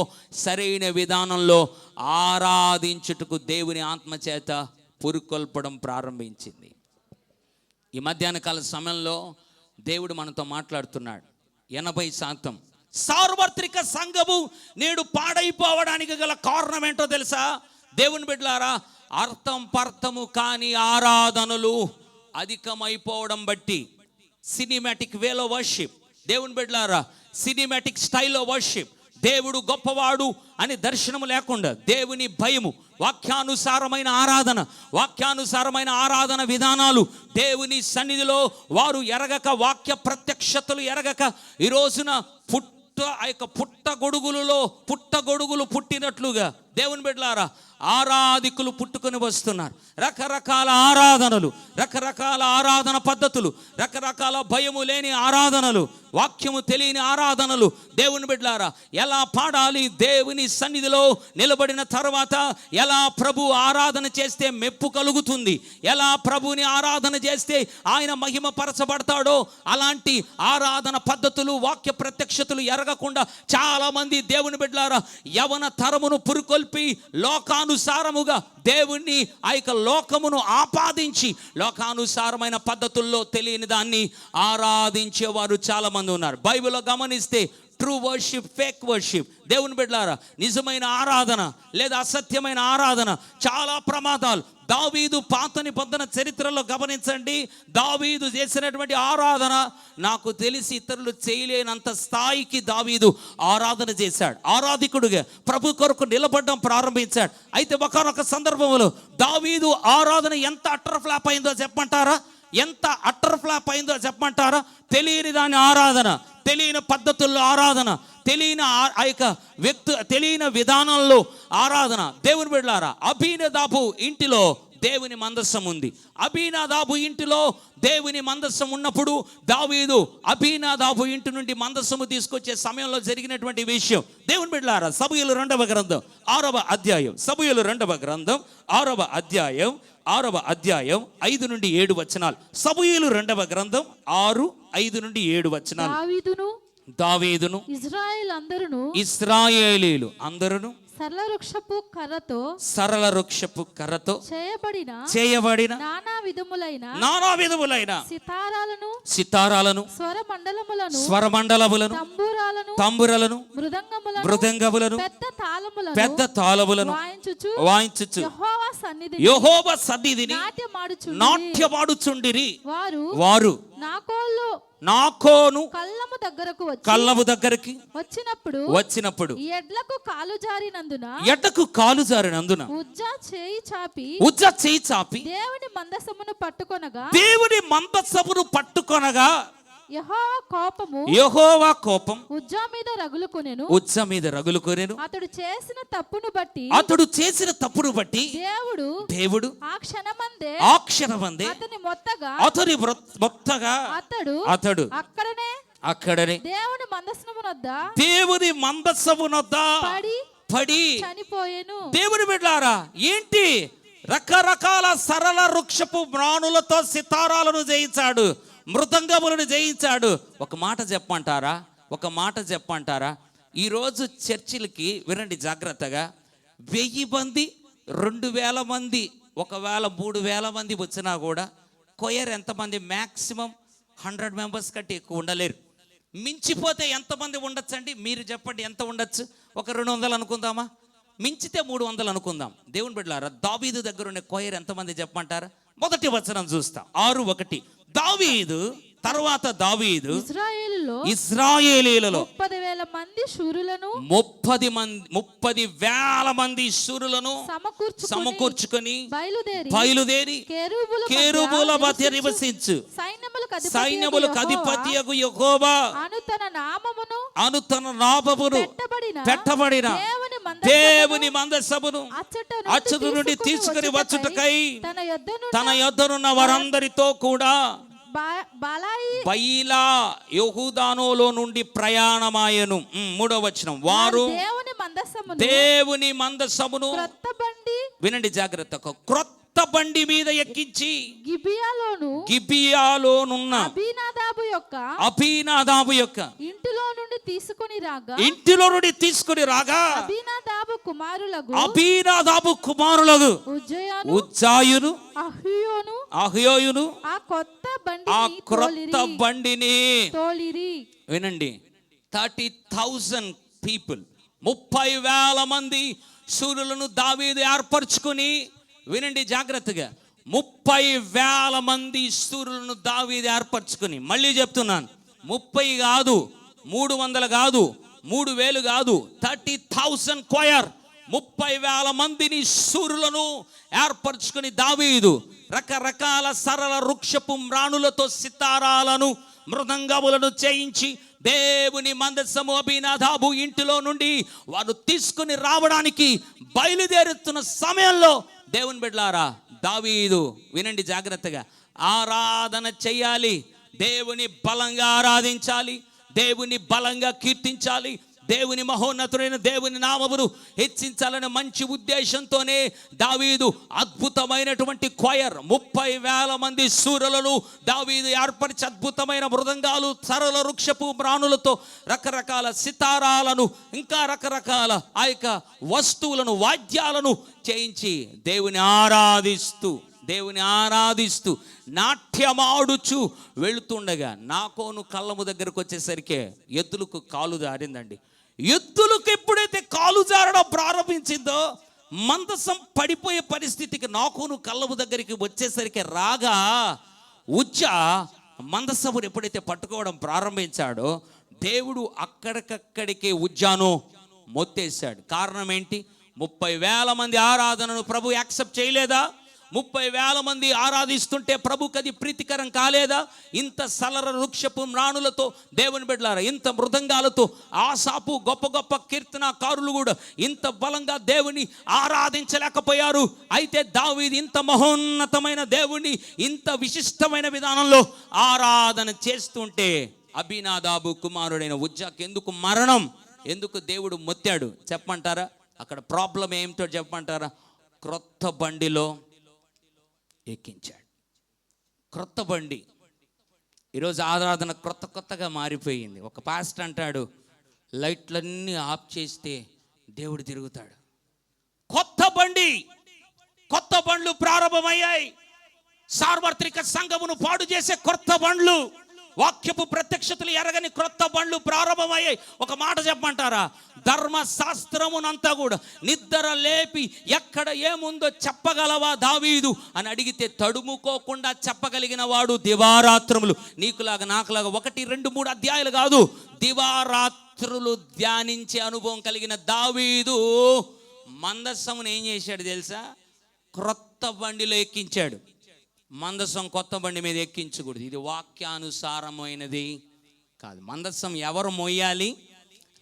సరైన విధానంలో ఆరాధించుటకు దేవుని ఆత్మచేత పురుకొల్పడం ప్రారంభించింది. ఈ మధ్యాహ్న కాల సమయంలో దేవుడు మనతో మాట్లాడుతున్నాడు. 80% సార్వత్రిక సంఘము నేడు పాడైపోవడానికి గల కారణం ఏంటో తెలుసా? దేవుని బిడ్డలారా అర్థం పర్థము కాని ఆరాధనలు అధికమైపోవడం బట్టి, సినిమాటిక్ వేలో వర్షిప్, దేవుని బిడ్డలారా సినిమాటిక్ స్టైల్లో వర్షిప్, దేవుడు గొప్పవాడు అని దర్శనము లేకుండా దేవుని భయము, వాక్యానుసారమైన ఆరాధన విధానాలు దేవుని సన్నిధిలో వారు ఎరగక, వాక్య ప్రత్యక్షతలు ఎరగక ఈ రోజున పుట్టగొడుగులు పుట్టినట్లుగా దేవుని బిడ్డలారా, ఆరాధికులు పుట్టుకొని వస్తున్నారు. రకరకాల ఆరాధనలు, రకరకాల ఆరాధన పద్ధతులు, రకరకాల భయము లేని ఆరాధనలు, వాక్యము తెలియని ఆరాధనలు. దేవుని బిడ్డలారా, ఎలా పాడాలి, దేవుని సన్నిధిలో నిలబడిన తర్వాత ఎలా ప్రభు ఆరాధన చేస్తే మెప్పు కలుగుతుంది, ఎలా ప్రభుని ఆరాధన చేస్తే ఆయన మహిమ పరచబడతాడో అలాంటి ఆరాధన పద్ధతులు, వాక్య ప్రత్యక్షతలు ఎరగకుండా చాలామంది దేవుని బిడ్డలారా యవన తరమును పురుకొల్పి లోకానుసారముగా దేవుణ్ణి ఆ యొక్క లోకమును ఆపాదించి లోకానుసారమైన పద్ధతుల్లో తెలియని దాన్ని ఆరాధించేవారు చాలామంది ఉన్నారు. బైబిల్లో గమనిస్తే ట్రూ వర్షిప్, ఫేక్ వర్షిప్. దేవుని బిడ్డలారా, నిజమైన ఆరాధన లేదా అసత్యమైన ఆరాధన చాలా ప్రమాదాలు. దావీదు పాత నిబంధన చరిత్రలో గమనించండి, దావీదు చేసినటువంటి ఆరాధన నాకు తెలిసి ఇతరులు చేయలేనంత స్థాయికి దావీదు ఆరాధన చేశాడు. ఆరాధికుడుగా ప్రభు కొరకు నిలబడడం ప్రారంభించాడు. అయితే ఒకనొక సందర్భంలో దావీదు ఆరాధన ఎంత అట్టర్ ఫ్లాప్ అయిందో చెప్పమంటారా? ఎంత అట్టర్ ఫ్లాప్ అయిందో చెప్పమంటారా? తెలియని దాని ఆరాధన, తెలియని పద్ధతుల్లో ఆరాధన, తెలియని ఆ యొక్క తెలియని విధానంలో ఆరాధన. దేవుని బిడ్డలారా, అబీనదాబు ఇంటిలో దేవుని మందస్సం ఉంది. అబీనాదాబు ఇంటిలో దేవుని మందస్సం ఉన్నప్పుడు దావీదు అబీనాదాబు ఇంటి నుండి మందస్సము తీసుకొచ్చే సమయంలో జరిగినటువంటి విషయం. దేవుని బిడ్డలారా, సమూయేలు 2వ గ్రంథం 6వ అధ్యాయం, సమూయేలు 2వ గ్రంథం 6వ అధ్యాయం 6వ అధ్యాయం 5 నుండి 7 వచనాలు. సమూయేలు 2వ గ్రంథం 6, 5 నుండి 7 వచనాలు. దావీదును ఇశ్రాయేలీయులు అందరూ సరళ వృక్షపు కర్రతో చేయబడిన నానా విధములైన సితారాలను స్వరమండలములను తంబురలను మృదంగములను పెద్ద తాళములను వాయించుచు యెహోవా సన్నిధిని నాట్యమాడుచుండిరి. వారు నాకోను కళ్ళము దగ్గరికి వచ్చినప్పుడు ఎడ్లకు కాలు జారినందున ఉజ్జా చేయి చాపి దేవుని మందసమును పట్టుకొనగా యెహోవా కోపం ఉజ్జా మీద రగులుకొనెను. అతడు చేసిన తప్పును బట్టి దేవుడు ఆ క్షణమందే అతని మొత్తగా అతడు అక్కడనే దేవుని మందసమునొద్ద పడి చనిపోయెను. దేవుని బిడ్డలారా, ఏంటి రకరకాల సరళ వృక్షపు మ్రాణులతో సితారాలను జయించాడు, మృదంగములను జయించాడు. ఒక మాట చెప్పంటారా? ఈరోజు చర్చిలకి వినండి జాగ్రత్తగా, 1000 మంది 2000 మంది ఒకవేళ 3000 మంది వచ్చినా కూడా కొయర్ ఎంతమంది? మ్యాక్సిమం 100 మెంబర్స్ కంటే ఎక్కువ ఉండలేరు. మించిపోతే ఎంతమంది ఉండొచ్చండి? మీరు చెప్పండి, ఎంత ఉండొచ్చు? ఒక 200 అనుకుందామా? మించితే 300 అనుకుందాం. దేవుని బిడ్డలారా, దావీదు దగ్గర ఉండే కొయర్ ఎంతమంది చెప్పమంటారా? మొదటి వచనం చూస్తాం, 6:1. దావీదు తర్వాత దావీదు ఇశ్రాయేలీయులలో 30,000 మంది శూరులను 30,000 మంది శూరులను సమకూర్చుకొని బయలుదేరి కెరూబుల మధ్య నివసించు సైన్యములకు అధిపతియగు యెహోవా అను తన నామమును పెట్టబడిన దేవుని మందసమును అచ్చట నుండి తీసుకుని వచ్చుటకై తన యొద్దనున్న వారందరితో కూడా బయలా యెహూదానులో నుండి ప్రయాణమాయెను. 3వ వచనం, వారు దేవుని మందసమును వినండి జాగ్రత్తగా, క్రొత్త బండి మీద ఎక్కించి గిబియాలోనున్న అబీనాదాబు యొక్క ఇంటిలో నుండి తీసుకుని రాగా అబీనాదాబు కుమారులకు ఉజ్జాయును అహ్యోయును ఆ క్రొత్త బండిని వినండి, 30,000 పీపుల్, 30,000 మంది శూరులను దావీదు ఏర్పరచుకుని, వినండి జాగ్రత్తగా, 30,000 మంది శూరులను దావీదు ఏర్పరచుకుని, మళ్ళీ చెప్తున్నాను, 30 కాదు, 300 కాదు, 3,000 కాదు, 30,000 కొయర్, 30,000 మందిని శూరులను ఏర్పరచుకుని దావీదు రకరకాల సరళ వృక్షపు మ్రాణులతో సితారాలను మృదంగములను చేయించి దేవుని మందసము అబీనాదాబు ఇంటిలో నుండి వారు తీసుకుని రావడానికి బయలుదేరుతున్న సమయంలో దేవుని బిడ్డలారా, దావీదు వినండి జాగ్రత్తగా, ఆరాధన చెయ్యాలి, దేవుని బలంగా ఆరాధించాలి, దేవుని బలంగా కీర్తించాలి, దేవుని మహోన్నతుడైన దేవుని నామమును హెచ్చించాలనే మంచి ఉద్దేశంతోనే దావీదు అద్భుతమైనటువంటి క్వయర్ 30,000 మంది శూరులను దావీదు ఏర్పరిచి అద్భుతమైన మృదంగాలు, సరళ వృక్షపు మ్రాణులతో రకరకాల సితారాలను ఇంకా రకరకాల ఆ యొక్క వస్తువులను, వాద్యాలను చేయించి దేవుని ఆరాధిస్తూ నాట్యమాడుచు వెళుతుండగా నాకోను కళ్ళము దగ్గరకు వచ్చేసరికి ఎద్దులకు కాలు జారిందండి. ఎద్దులకు ఎప్పుడైతే కాలు జారడం ప్రారంభించిందో మందసం పడిపోయే పరిస్థితికి నాకోను కళ్ళము దగ్గరికి వచ్చేసరికి రాగా ఉజ్జ మందసమును ఎప్పుడైతే పట్టుకోవడం ప్రారంభించాడో దేవుడు అక్కడికక్కడికే ఉజ్జాను మొత్తేశాడు. కారణం ఏంటి? 30,000 మంది ఆరాధనను ప్రభు యాక్సెప్ట్ చేయలేదా? 30,000 మంది ఆరాధిస్తుంటే ప్రభుకి అది ప్రీతికరం కాలేదా? ఇంత సలర వృక్షపు మ్రాణులతో దేవుని బిడ్డలారా, ఇంత మృదంగాలతో ఆసాపు గొప్ప గొప్ప కీర్తనకారులు కూడా ఇంత బలంగా దేవుని ఆరాధించలేకపోయారు. అయితే దావీదు ఇంత మహోన్నతమైన దేవుని ఇంత విశిష్టమైన విధానంలో ఆరాధన చేస్తుంటే అబీనాదాబు కుమారుడైన ఉజ్జాకి ఎందుకు మరణం, ఎందుకు దేవుడు మొత్తాడు చెప్పమంటారా? అక్కడ ప్రాబ్లం ఏమిటో చెప్పమంటారా? క్రొత్త బండిలో ఎక్కించాడు. క్రొత్త బండి. ఈరోజు ఆరాధన కొత్తగా మారిపోయింది. ఒక పాస్టర్ అంటాడు, లైట్లన్నీ ఆఫ్ చేస్తే దేవుడు తిరుగుతాడు. కొత్త బండ్లు ప్రారంభమయ్యాయి. సార్వత్రిక సంఘమును పాడు చేసే కొత్త బండ్లు, వాక్యపు ప్రత్యక్షతలు ఎరగని క్రొత్త బండ్లు ప్రారంభమయ్యాయి. ఒక మాట చెప్పమంటారా? ధర్మశాస్త్రమునంతా కూడా నిద్ర లేపి ఎక్కడ ఏముందో చెప్పగలవా దావీదు అని అడిగితే తడుముకోకుండా చెప్పగలిగిన వాడు దివారాత్రములు. నీకులాగా నాకులాగా 1, 2, 3 అధ్యాయాలు కాదు, దివారాత్రులు ధ్యానించే అనుభవం కలిగిన దావీదు మందసమును ఏం చేశాడు తెలుసా? క్రొత్త బండిలో ఎక్కించాడు. మందసం కొత్త బండి మీద ఎక్కించకూడదు, ఇది వాక్యానుసారమైనది కాదు. మందసం ఎవరు మోయాలి?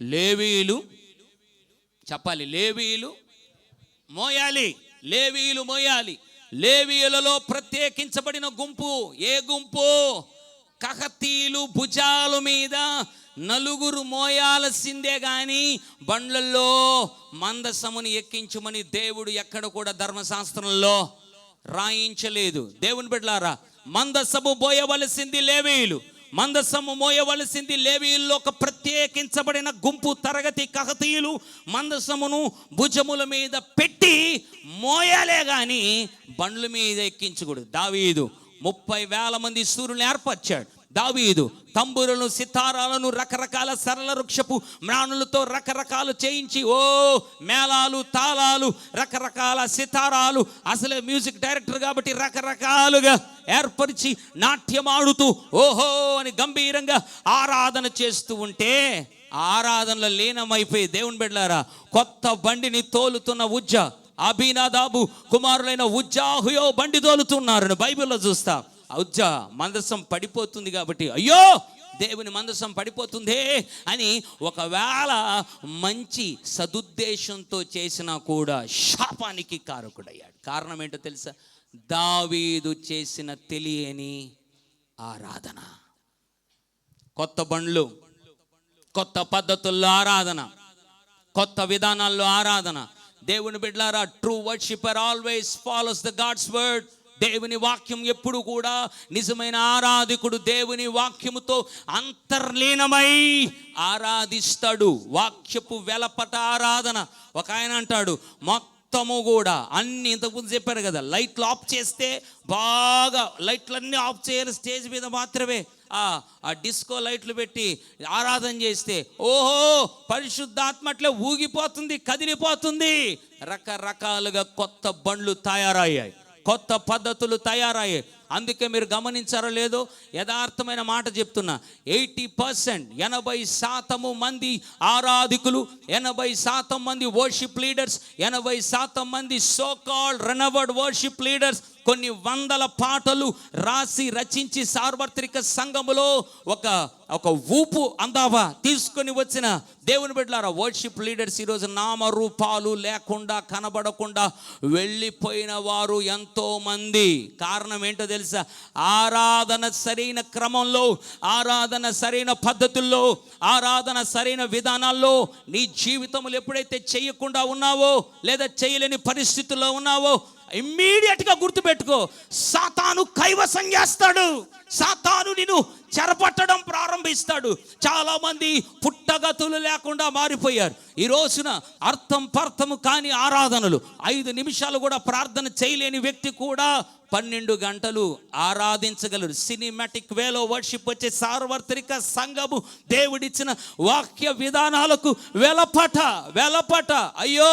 లేవీయులు. చెప్పాలి, లేవీయులు మోయాలి. లేవీయులలో ప్రత్యేకించబడిన గుంపు. ఏ గుంపు? కహతీలు. భుజాల మీద 4 మోయాల్సిందే గాని బండ్లలో మందసముని ఎక్కించమని దేవుడు ఎక్కడ కూడా ధర్మశాస్త్రంలో రాయించలేదు. దేవుని బిడ్డలారా, మందసము మోయవలసింది లేవీయులు. మందసము మోయవలసింది లేవీయుల్లో ఒక ప్రత్యేకించబడిన గుంపు తరగతి కహతీయులు. మందసమును భుజముల మీద పెట్టి మోయాలే గాని బండ్ల మీద ఎక్కించకూడదు. దావీదు 30,000 మంది శూరులను ఏర్పరిచాడు. దావీదు తంబురులను, సితారాలను, రకరకాల సరళ వృక్షపు మ్రాణులతో రకరకాలు చేయించి, మేళాలు, తాళాలు, రకరకాల సితారాలు, అసలే మ్యూజిక్ డైరెక్టర్ కాబట్టి రకరకాలుగా ఏర్పరిచి నాట్యమాడుతూ ఓహో అని గంభీరంగా ఆరాధన చేస్తూ ఉంటే ఆరాధనలో లీనమైపోయి దేవుని బిడ్డలారా, కొత్త బండిని తోలుతున్న ఉజ్జ, అబీనాదాబు కుమారులైన ఉజ్జాహుయో బండి తోలుతున్నారు. బైబిల్లో చూస్తా, ఉజ్జా మందసం పడిపోతుంది కాబట్టి అయ్యో దేవుని మందసం పడిపోతుందే అని ఒకవేళ మంచి సదుద్దేశంతో చేసినా కూడా శాపానికి కారకుడయ్యాడు. కారణం ఏంటో తెలుసా? దావీదు చేసిన తెలియని ఆరాధన. కొత్త బండ్లు, కొత్త పద్ధతుల్లో ఆరాధన, కొత్త విధానాల్లో ఆరాధన. దేవుని బిడ్డలారా, true worshipper always follows the God's word. దేవుని వాక్యం ఎప్పుడు కూడా నిజమైన ఆరాధకుడు దేవుని వాక్యముతో అంతర్లీనమై ఆరాధిస్తాడు. వాక్యపు వెలపట ఆరాధన. ఒక ఆయన అంటాడు, మొత్తము కూడా అన్ని ఇంతకుముందు చెప్పారు కదా, లైట్లు ఆఫ్ చేస్తే బాగా లైట్లన్నీ ఆఫ్ చేయాలి, స్టేజ్ మీద మాత్రమే ఆ డిస్కో లైట్లు పెట్టి ఆరాధన చేస్తే ఓహో పరిశుద్ధాత్మ అట్లే ఊగిపోతుంది, కదిలిపోతుంది. రకరకాలుగా కొత్త బండ్లు తయారయ్యాయి, కొత్త పద్ధతులు తయారయ్యాయి. అందుకే మీరు గమనించారో లేదో, యథార్థమైన మాట చెప్తున్నా, 80% 80% మంది ఆరాధికులు, 80% మంది వర్షిప్ లీడర్స్, 80% మంది సో కాల్డ్ రెనవర్డ్ వర్షిప్ లీడర్స్ కొన్ని వందల పాటలు రాసి రచించి సార్వత్రిక సంఘములో ఒక ఊపు అందావా తీసుకొని వచ్చిన దేవుని బిడ్డలారా, వర్షిప్ లీడర్స్ ఈరోజు నామరూపాలు లేకుండా కనబడకుండా వెళ్ళిపోయిన వారు ఎంతో మంది. కారణం ఏంటో తెలుసా? ఆరాధన సరైన క్రమంలో, ఆరాధన సరైన పద్ధతుల్లో, ఆరాధన సరైన విధానాల్లో నీ జీవితంలో ఎప్పుడైతే చేయకుండా ఉన్నావో, లేదా చేయలేని పరిస్థితుల్లో ఉన్నావో, ఇమ్మీడియట్గా గుర్తుపెట్టుకో, సాతాను కైవసం చేస్తాడు. సాతాను నిన్ను చెరపట్టడం ప్రారంభిస్తాడు. చాలామంది పుట్టగతులు లేకుండా మారిపోయారు. ఈ రోజున అర్థం పర్థము కాని ఆరాధనలు, 5 నిమిషాలు కూడా ప్రార్థన చేయలేని వ్యక్తి కూడా 12 గంటలు ఆరాధించగలరు. సినిమాటిక్ వేలో వర్షిప్ వచ్చే సార్వత్రిక సంఘము దేవుడిచ్చిన వాక్య విధానాలకు వెలపట. అయ్యో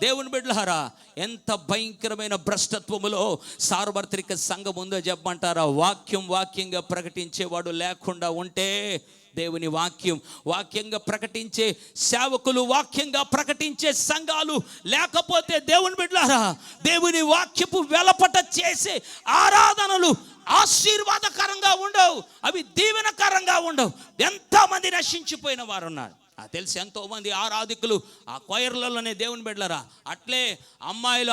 దేవుని బిడ్డలారా, ఎంత భయంకరమైన భ్రష్టత్వములో సార్వత్రిక సంఘం ఉందో చెప్పమంటారా? వాక్యంగా ప్రకటించేవాడు లేకుండా ఉంటే, దేవుని వాక్యంగా ప్రకటించే సేవకులు, వాక్యంగా ప్రకటించే సంఘాలు లేకపోతే, దేవుని బిడ్డలారా, దేవుని వాక్యపు వెలపట చేసే ఆరాధనలు ఆశీర్వాదకరంగా ఉండవు, అవి దీవెనకరంగా ఉండవు. ఎంతోమంది నశించిపోయిన వారు ఉన్నారు. తెలిసి ఎంతోమంది ఆరాధికులు ఆ కొయర్లలోనే, దేవుని బిడ్డలారా, అట్లే అమ్మాయిలు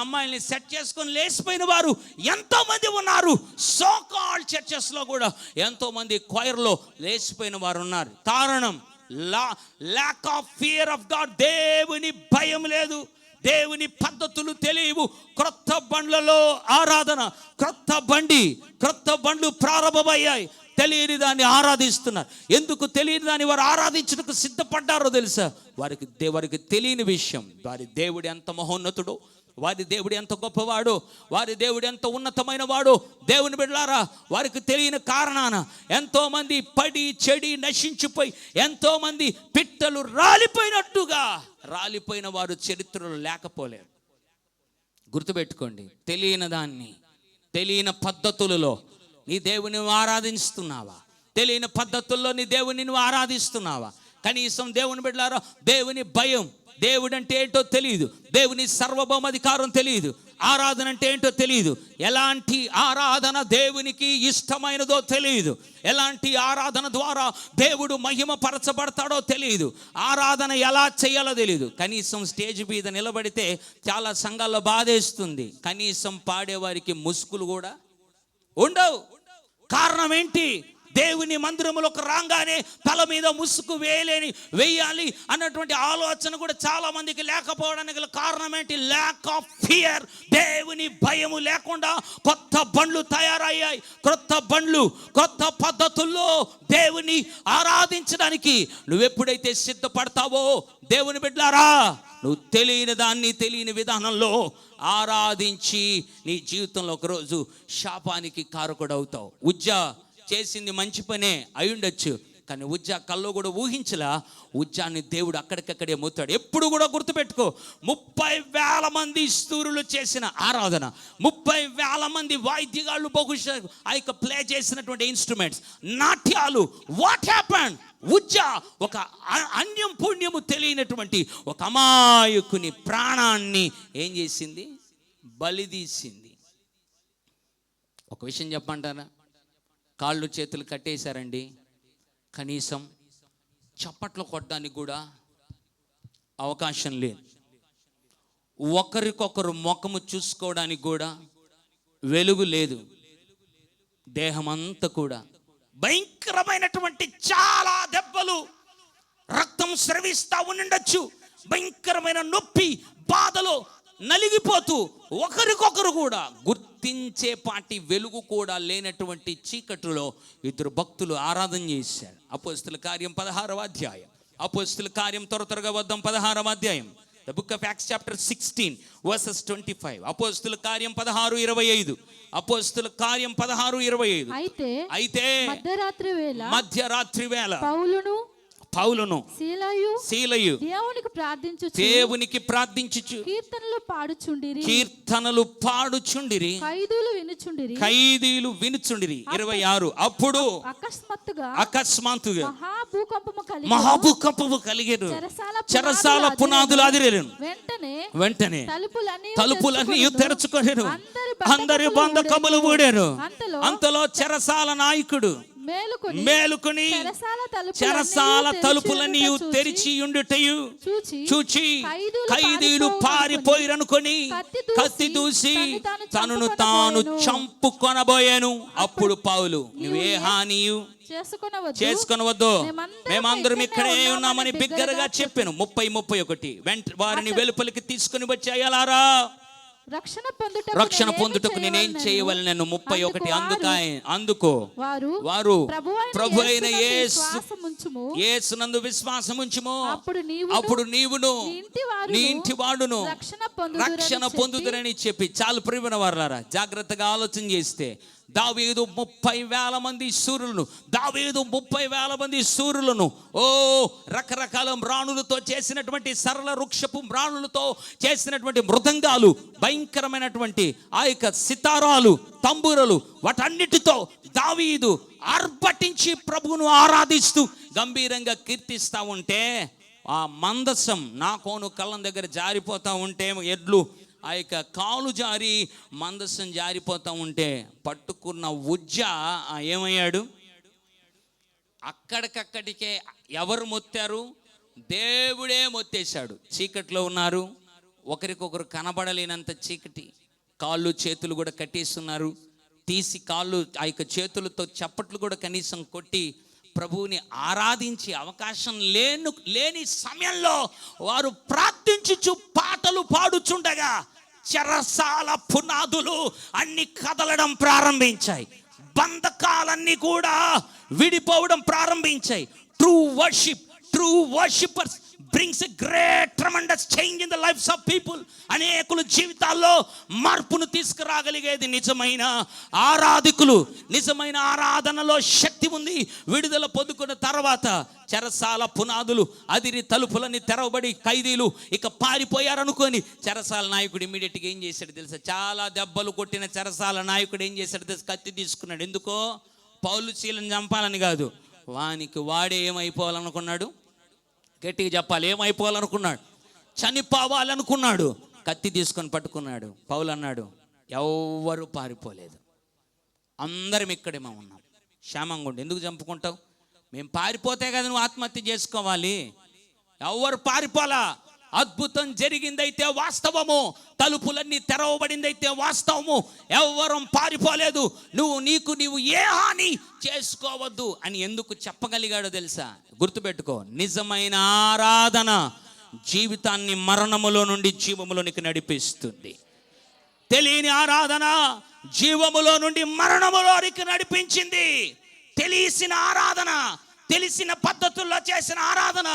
అమ్మాయిల్ని సెట్ చేసుకొని లేచిపోయిన వారు ఎంతోమంది ఉన్నారు. సో కాల్డ్ చర్చెస్లో కూడా ఎంతోమంది కొయర్లో లేచిపోయిన వారు ఉన్నారు. కారణం lack of fear of God. దేవుని భయం లేదు, దేవుని పద్ధతులు తెలియవు. క్రొత్త బండ్లలో ఆరాధన, క్రొత్త బండ్లు ప్రారంభమయ్యాయి. తెలియని దాన్ని ఆరాధిస్తున్నారు. ఎందుకు తెలియని దాన్ని వారు ఆరాధించుటకు సిద్ధపడ్డారో తెలుసా? వారికి తెలియని విషయం, వారి దేవుడు ఎంత మహోన్నతుడో, వారి దేవుడు ఎంత గొప్పవాడో, వారి దేవుడు ఎంత ఉన్నతమైన వాడో. దేవుని బిడ్డలారా, వారికి తెలియని కారణాన ఎంతోమంది పడి చెడి నశించిపోయి, ఎంతోమంది పిట్టలు రాలిపోయిన వారు చరిత్రలో లేకపోలేరు. గుర్తుపెట్టుకోండి, తెలియని పద్ధతులలో నీ దేవుని ఆరాధిస్తున్నావా? తెలియని పద్ధతుల్లో నీ దేవుని నువ్వు ఆరాధిస్తున్నావా? కనీసం దేవుని బిడ్డలారా, దేవుని భయం, దేవుడు అంటే ఏంటో తెలియదు, దేవుని సర్వభౌమాధికారం తెలియదు, ఆరాధన అంటే ఏంటో తెలియదు, ఎలాంటి ఆరాధన దేవునికి ఇష్టమైనదో తెలియదు, ఎలాంటి ఆరాధన ద్వారా దేవుడు మహిమ పరచబడతాడో తెలియదు, ఆరాధన ఎలా చేయాలో తెలియదు. కనీసం స్టేజ్ మీద నిలబడితే చాలా సంఘాల్లో బాధేస్తుంది, కనీసం పాడేవారికి ముసుగులు కూడా ఉండవు. కారణం ఏంటి? దేవుని మందిరములోకి రాగానే తల మీద ముసుగు వేయాలి అన్నటువంటి ఆలోచన కూడా చాలా మందికి లేకపోవడానికి గల కారణం ఏంటి? Lack of fear. దేవుని భయము లేకుండా కొత్త బండ్లు తయారయ్యాయి. కొత్త పద్ధతుల్లో దేవుని ఆరాధించడానికి నువ్వెప్పుడైతే సిద్ధపడతావో, దేవుని బిడ్డలారా, నువ్వు తెలియని విధానంలో ఆరాధించి నీ జీవితంలో ఒకరోజు శాపానికి కారకుడవుతావు. ఉజ్జా చేసింది మంచి పనే అయి ఉండొచ్చు, కానీ ఉజ్జా కల్లో కూడా ఊహించలా ఉజ్జాన్ని దేవుడు అక్కడికక్కడే మోతాడు. ఎప్పుడు కూడా గుర్తుపెట్టుకో, 30,000 మంది స్తూరులు చేసిన ఆరాధన, 30,000 మంది వాయిద్యగాళ్ళు బహుశా ఆ యొక్క ప్లే చేసినటువంటి ఇన్స్ట్రుమెంట్స్, నాట్యాలు. What happened? ఉజ్జా ఒక అన్యం పుణ్యము తెలియనటువంటి ఒక అమాయకుని ప్రాణాన్ని ఏం చేసింది? బలిదీసింది. ఒక విషయం చెప్పంటారా? కాళ్ళు చేతులు కట్టేశారండి, కనీసం చప్పట్లు కొట్టడానికి కూడా అవకాశం లేదు, ఒకరికొకరు ముఖము చూసుకోవడానికి కూడా వెలుగు లేదు, దేహమంతా కూడా భయంకరమైనటువంటి చాలా దెబ్బలు, రక్తం స్రవిస్తా ఉండొచ్చు, భయంకరమైన నొప్పి, బాధలో నలిగిపోతూ ఒకరికొకరు కూడా గుర్తించే పాటి వెలుగు కూడా లేనటువంటి చీకటిలో 2 భక్తులు ఆరాధన చేశారు. అపోస్తుల కార్యం 16వ అధ్యాయం. అపోస్తుల కార్యం త్వరగా వద్దాం. 16వ అధ్యాయం, the book of acts chapter 16 versus 25. అపోస్తుల కార్యం 16:25. అపోస్తుల కార్యం 16:25. అయితే మధ్యరాత్రి వేళ పౌలును శీలయు దేవునికి ప్రార్థించుచు కీర్తనలు పాడుచుండిరి, ఖైదీలు వినుచుండిరి. 26 అప్పుడు అకస్మాత్తుగా మహాభూకంపము కలిగెను, చెరసాల పునాదులు అదిరేను. వెంటనే తలుపులన్నీ తెరుచుకొనెను, అందరి బంధకములు ఊడారు. అంతలో చెరసాల నాయకుడు మేలుకొని చెరసాల తలుపులన్నీ తెరిచి ఉండుటయు చూచి ఖైదీలు పారిపోయిరనుకొని కత్తి దూసి తనను తాను చంపుకొనబోయాను. అప్పుడు పౌలు, నువ్వే హానియు చేసుకొనవద్దు, మేమందరం ఇక్కడే ఉన్నామని బిగ్గరగా చెప్పాను. 30-31 వారిని వెలుపలికి తీసుకుని వచ్చేయాలారా, రక్షణ పొందుటకు నేనేం చేయవలెను. 31 అందుకో వారు ప్రభు అయిన యేసునందు విశ్వాసముంచుము, అప్పుడు నీవును నీ ఇంటి వాడును రక్షణ పొందుదురని చెప్పి. చాలు ప్రియమైన వారలారా, జాగ్రత్తగా ఆలోచన చేస్తే దావీదు 30,000 మంది శూరులను, దావీదు 30,000 మంది శూరులను రకరకాల మ్రాణులతో చేసినటువంటి సరళ వృక్షపు మ్రాణులతో చేసినటువంటి మృదంగాలు, భయంకరమైనటువంటి ఆ యొక్క సితారాలు, తంబూరలు, వాటన్నిటితో దావీదు ఆర్భటించి ప్రభువును ఆరాధిస్తూ గంభీరంగా కీర్తిస్తూ ఉంటే, ఆ మందసం నా కోను కళ్ళం దగ్గర జారిపోతూ ఉంటే, ఎడ్లు ఆ యొక్క కాలు జారి మందసం జారిపోతూ ఉంటే పట్టుకున్న ఉజ్జ ఏమయ్యాడు? అక్కడికక్కడికే ఎవరు మొత్తారు? దేవుడే మొత్తేశాడు. చీకట్లో ఉన్నారు, ఒకరికొకరు కనబడలేనంత చీకటి, కాళ్ళు చేతులు కూడా కట్టేస్తున్నారు. తీసి కాళ్ళు ఆ యొక్క చేతులతో చప్పట్లు కూడా కనీసం కొట్టి ప్రభువుని ఆరాధించే అవకాశం లేని సమయంలో వారు ప్రార్థించుచు పాటలు పాడుచుండగా చెరసాల పునాదులు అన్ని కదలడం ప్రారంభించాయి, బంధకాలన్నీ కూడా విడిపోవడం ప్రారంభించాయి. True worshippers brings a great tremendous change in the lives of people. అనేకుల జీవితాల్లో మార్పును తీసుకురాగలిగేది నిజమైన ఆరాధకులు. నిజమైన ఆరాధనలో శక్తి ఉంది. విడుదల పొందుకున్న తర్వాత చెరసాల పునాదులు అదిరి తలుపులని తెరవబడి ఖైదీలు ఇక పారిపోయారనుకొని చెరసాల నాయకుడు ఇమ్మీడియట్గా ఏం చేశాడు తెలుసా? చాలా దెబ్బలు కొట్టిన చెరసాల నాయకుడు ఏం చేశాడు తెలుసా? కత్తి తీసుకున్నాడు. ఎందుకో? పౌలు శీలను చంపాలని కాదు, వానికి వాడే ఏమైపోవాలనుకున్నాడు? గట్టిగా చెప్పాలి, ఏమైపోవాలనుకున్నాడు? చనిపోవాలనుకున్నాడు. కత్తి తీసుకొని పట్టుకున్నాడు. పౌలు అన్నాడు, ఎవ్వరూ పారిపోలేదు, అందరం ఇక్కడేమో ఉన్నాం, క్షేమంగా ఉండి ఎందుకు చంపుకుంటావు? మేము పారిపోతే కదా నువ్వు ఆత్మహత్య చేసుకోవాలి. ఎవ్వరు పారిపోలా. అద్భుతం జరిగిందైతే వాస్తవము, తలుపులన్నీ తెరవబడిందైతే వాస్తవము, ఎవ్వరం పారిపోలేదు. నీవు ఏ హాని చేసుకోవద్దు అని ఎందుకు చెప్పగలిగాడో తెలుసా? గుర్తుపెట్టుకో, నిజమైన ఆరాధన జీవితాన్ని మరణములో నుండి జీవములోనికి నడిపిస్తుంది. తెలియని ఆరాధన జీవములో నుండి మరణములోనికి నడిపించింది. తెలిసిన ఆరాధన, తెలిసిన పద్ధతుల్లో చేసిన ఆరాధన,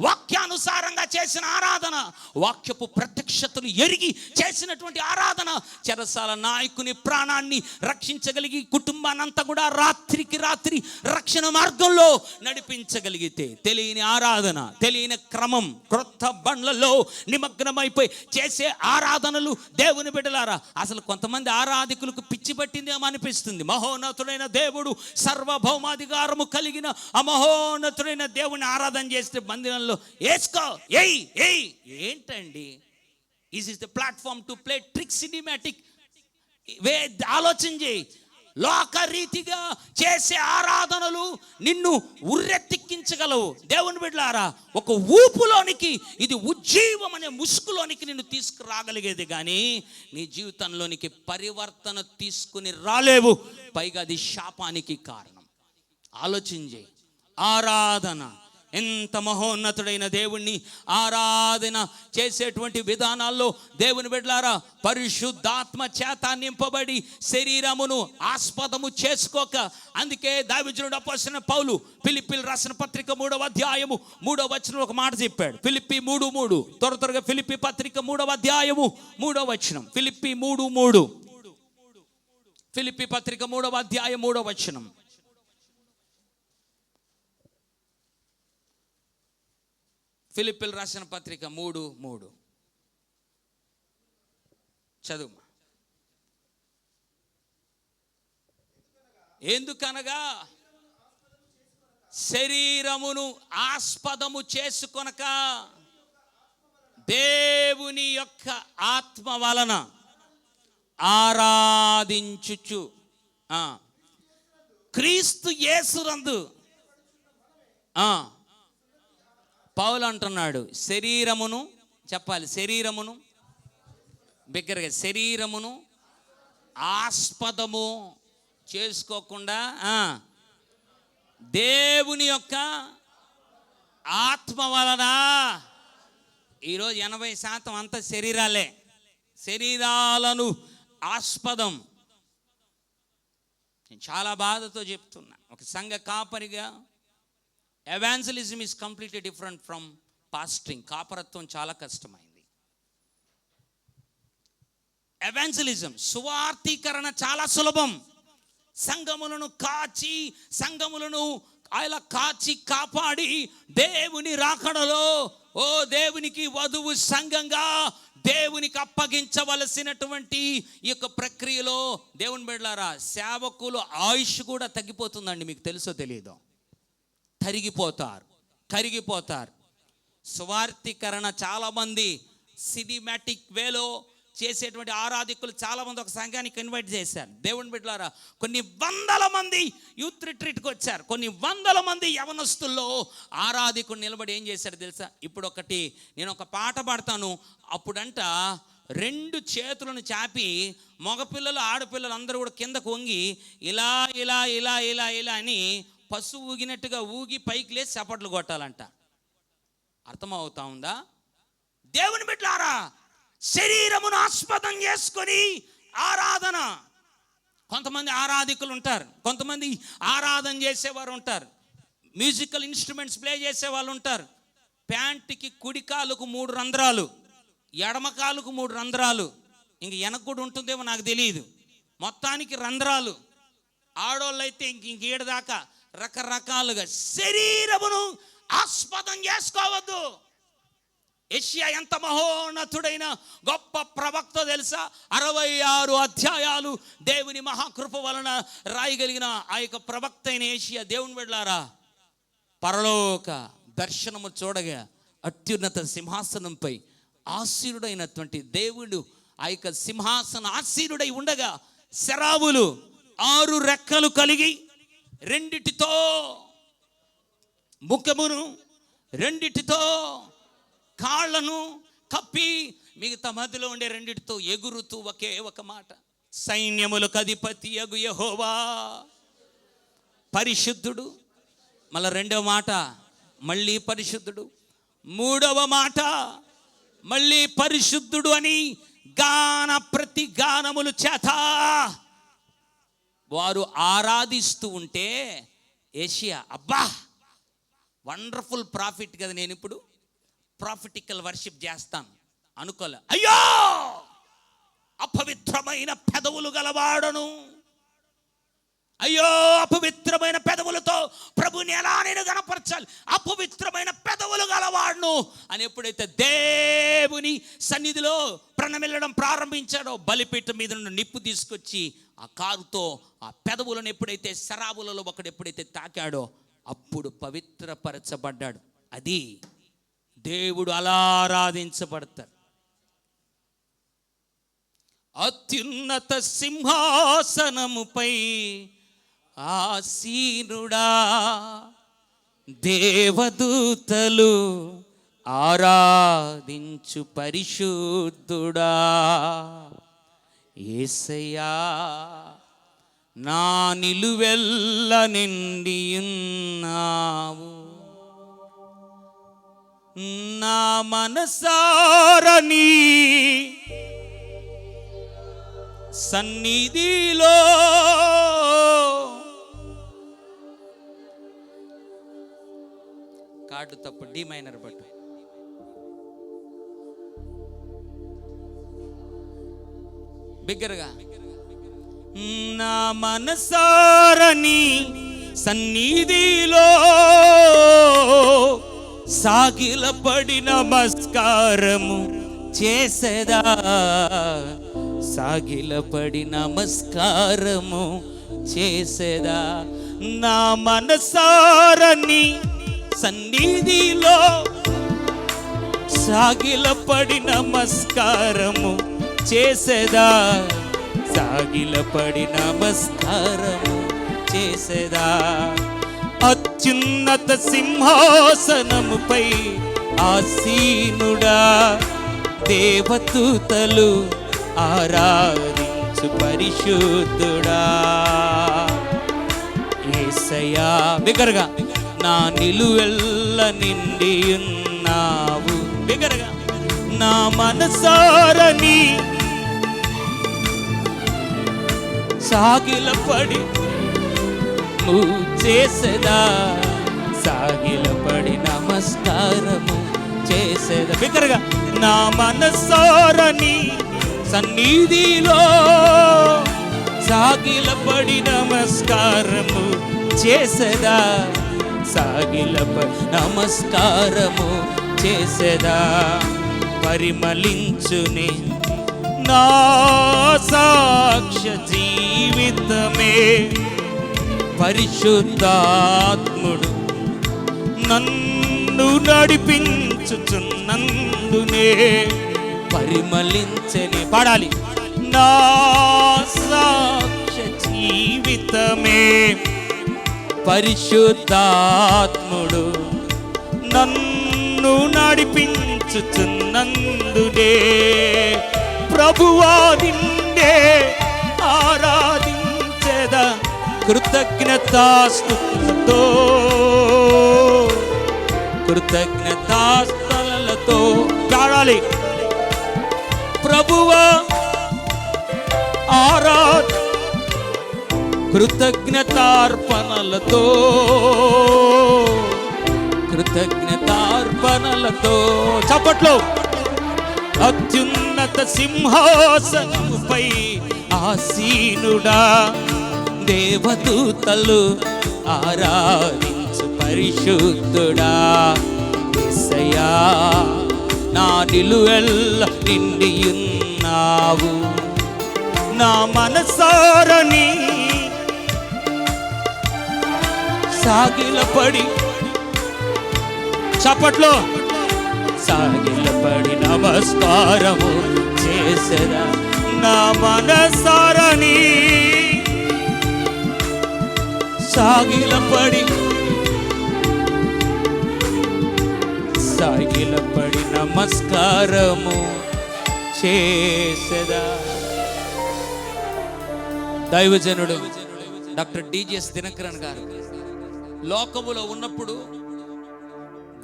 వాక్యానుసారంగా చేసిన ఆరాధన, వాక్యపు ప్రత్యక్షతను ఎరిగి చేసినటువంటి ఆరాధన చెరసాల నాయకుని ప్రాణాన్ని రక్షించగలిగి కుటుంబాన్నంతా కూడా రాత్రికి రాత్రి రక్షణ మార్గంలో నడిపించగలిగితే, తెలియని ఆరాధన, తెలియని క్రమం, క్రొత్త బండ్లలో నిమగ్నమైపోయి చేసే ఆరాధనలు దేవుని బిడ్డలారా, అసలు కొంతమంది ఆరాధకులకు పిచ్చి పట్టిందేమో అనిపిస్తుంది. మహోన్నతుడైన దేవుడు, సర్వభౌమాధికారము కలిగిన ఆ మహోన్నతుడైన దేవుని ఆరాధన చేస్తే మందిరంలో ఏస్కో ఏంటండి? Is is the platform to play trick cinematic way. ఆలోచన చేయి. లోకరీతిగా చేసే ఆరాధనలు నిన్ను ఉర్రెత్తిక్కించగలవు. దేవుని బిడ్డలారా, ఒక ఊపులోనికి, ఇది ఉజ్జీవం అనే ముసుగులోనికి నిన్ను తీసుకురాగలిగేది, కానీ నీ జీవితంలోనికి పరివర్తన తీసుకుని రాలేవు. పైగా అది శాపానికి కారణం. ఆలోచన చేయి. ఆరాధన, ఎంత మహోన్నతుడైన దేవుణ్ణి ఆరాధన చేసేటువంటి విధానాల్లో దేవుని బిడ్డలారా, పరిశుద్ధాత్మ చేత నింపబడి శరీరమును ఆస్పదము చేసుకోక, అందుకే దైవజనుడు అపోస్తలుడైన పౌలు ఫిలిప్పీయులకు రాసిన పత్రిక 3వ అధ్యాయము 3వ వచనం ఒక మాట చెప్పాడు. ఫిలిప్పీ 3:3, త్వరగా ఫిలిప్పీ పత్రిక 3వ అధ్యాయము 3వ వచనం. ఫిలిప్పీ 3:3, ఫిలిప్పీ పత్రిక 3వ అధ్యాయం 3వ వచనం. ఫిలిప్పీయులకు రాసిన పత్రిక 3:3 చదువు. ఎందుకనగా శరీరమును ఆస్పదము చేసుకొనక దేవుని యొక్క ఆత్మ వలన ఆరాధించుచు క్రీస్తు యేసునందు పౌలు అంటున్నాడు, శరీరమును చెప్పాలి, శరీరమును బిగ్గరగా, శరీరమును ఆస్పదము చేసుకోకుండా దేవుని యొక్క ఆత్మ వలన. ఈరోజు 80% అంతా శరీరాలే, శరీరాలను ఆస్పదం. నేను చాలా బాధతో చెప్తున్నా, ఒక సంఘ కాపరిగా evangelism is completely different from pastoring. కాపరత్వం చాలా కష్టమైంది. ఎవాంజలిజం, సువార్తీకరణ చాలా సులభం. సంఘములను కాచి కాపాడి దేవుని రాకడలో దేవునికి వధువు సంఘంగా దేవునికి అప్పగించవలసినటువంటి ఈ యొక్క ప్రక్రియలో దేవుని బిడ్డలారా, సేవకులు ఆయుష్ కూడా తగ్గిపోతుందండి. మీకు తెలుసో తెలియదో, కరిగిపోతారు. సువార్తీకరణ చాలామంది సినిమాటిక్ వేలో చేసేటువంటి ఆరాధికులు చాలామంది ఒక సంఘానికి ఇన్వైట్ చేశారు. దేవుని బిడ్డలారా, కొన్ని వందల మంది యూత్ రిట్రీట్కి వచ్చారు. కొన్ని వందల మంది యవనస్తుల్లో ఆరాధికుడు నిలబడి ఏం చేశారు తెలుసా? ఇప్పుడు నేను ఒక పాట పాడతాను, అప్పుడంట 2 చేతులను చాపి మగపిల్లలు ఆడపిల్లలు అందరూ కూడా కిందకు వంగి ఇలా ఇలా ఇలా ఇలా ఇలా అని పశువు ఊగినట్టుగా ఊగి పైకి లేచి చప్పట్లు కొట్టాలంట. అర్థమవుతా ఉందా? దేవుని బిడ్డలారా, శరీరమును ఆస్పదం చేసుకొని ఆరాధన. కొంతమంది ఆరాధికులు ఉంటారు, కొంతమంది ఆరాధన చేసేవారు ఉంటారు, మ్యూజికల్ ఇన్స్ట్రుమెంట్స్ ప్లే చేసే వాళ్ళు ఉంటారు. ప్యాంటుకి కుడి కాలుకు 3 రంధ్రాలు, ఎడమ కాలుకు 3 రంధ్రాలు, ఇంక వెనక కూడా ఉంటుందేమో నాకు తెలియదు, మొత్తానికి రంధ్రాలు. ఆడోళ్ళు అయితే ఇంకేడు దాకా రకరకాలుగా. శరీరమును ఆస్పదం చేసుకోవద్దు. యెషయా ఎంత మహోన్నతుడైన గొప్ప ప్రవక్త తెలుసా? 66 అధ్యాయాలు దేవుని మహాకృప వలన రాయగలిగిన ఆ యొక్క ప్రవక్త అయిన యెషయా, దేవుని బిడ్డలారా, పరలోక దర్శనము చూడగా అత్యున్నత సింహాసనంపై ఆసీనుడైనటువంటి దేవుడు ఆ యొక్క సింహాసన ఆసీనుడై ఉండగా శరావులు 6 రెక్కలు కలిగి 2 ముఖమును 2 కాళ్ళను కప్పి మిగతా మధ్యలో ఉండే 2 ఎగురుతూ ఒకే ఒక మాట, సైన్యములకు అధిపతి యగు యెహోవా పరిశుద్ధుడు. మళ్ళీ 2వ మాట మళ్ళీ పరిశుద్ధుడు, 3వ మాట మళ్ళీ పరిశుద్ధుడు అని ప్రతి గానములు చేత వారు ఆరాధిస్తూ ఉంటే యెషయా, అబ్బా వండర్ఫుల్ ప్రాఫిట్ కదా, నేను ఇప్పుడు ప్రాఫిటికల్ వర్షిప్ చేస్తాను అనుకోలే. అయ్యో అపవిత్రమైన పెదవులు గలవాడను, అయ్యో అపవిత్రమైన పెదవులతో ప్రభుని ఎలా నేను గణపరచాలి, అపవిత్రమైన పెదవులు గలవాడును అని ఎప్పుడైతే దేవుని సన్నిధిలో ప్రణమిల్లడం ప్రారంభించాడో, బలిపీఠం మీద నుండి నిప్పు తీసుకొచ్చి ఆ కారుతో ఆ పెదవులను ఎప్పుడైతే శరాబులలో ఎప్పుడైతే తాకాడో అప్పుడు పవిత్రపరచబడ్డాడు. అది దేవుడు అలా ఆరాధించబడతాడు. అత్యున్నత సింహాసనముపై ఆసీనుడా, దేవదూతలు ఆరాధించు పరిశుద్ధుడా, యేసయ్యా నా నిలువెల్ల నిండియున్నావు, నా మనసారని సన్నిధిలో కార్డు తప్పు, డి మైనర్ బట్టు, బిగ్గరగా, నా మనసారని సన్నిధిలో సాగిలపడి నమస్కారము చేసేదా, సాగిలపడి నమస్కారము చేసేదా. నా మనసారని సన్నిధిలో సాగిలపడి నమస్కారము చేసేదా, సాగిలపడి నమస్కారము చేసేదా. అత్యున్నత సింహాసనముపై ఆసీనుడా, దేవదూతలు ఆరాధించు పరిశుద్ధుడా. యేసయ్యా బిగ్గరగా, నా నిలువెల్ల నిండి ఉన్నావు. బిగ్గరగా, నా మనసారని సాగిలపడి నువ్వు చేసేదా, సాగిలపడి నమస్కారము చేసేదా. బిగ్గరగా, నా మనసారని సన్నిధిలో సాగిలపడి నమస్కారము చేసేదా, సాగిలపడి నమస్కారము చేసేదా. పరిమళించునే నా సాక్ష్య జీవితమే, పరిశుద్ధాత్ముడు నన్ను నడిపించుచున్నందునే పరిమళించని. పాడాలి. నా సాక్ష్య జీవితమే, పరిశుద్ధాత్ముడు నన్ను నడిపించుచున్నందునే ప్రభువా నిన్నే ఆరాధించెదా కృతజ్ఞతాస్తుతులతో, కృతజ్ఞతాస్తులతో. పాడాలి. ప్రభువా కృతజ్ఞతార్పణలతో, కృతజ్ఞతార్పణలతో. చప్పట్లో. అత్యున్నత సింహాసనముపై ఆసీనుడా, దేవదూతలు ఆరాధించు పరిశుద్ధుడా. యేసయ్యా, నా నిలువెల్ల నిండి ఉన్నావు. నా మనసారని సాగిలపడి, చప్పట్లో, సాగిలపడి నమస్కారము చేసేదా. నా మనసారని సాగిలపడి, సాగిలపడి నమస్కారము చేసేదా. దైవజనుడు డాక్టర్ డిజిఎస్ దినకరన్ గారు లోకములో ఉన్నప్పుడు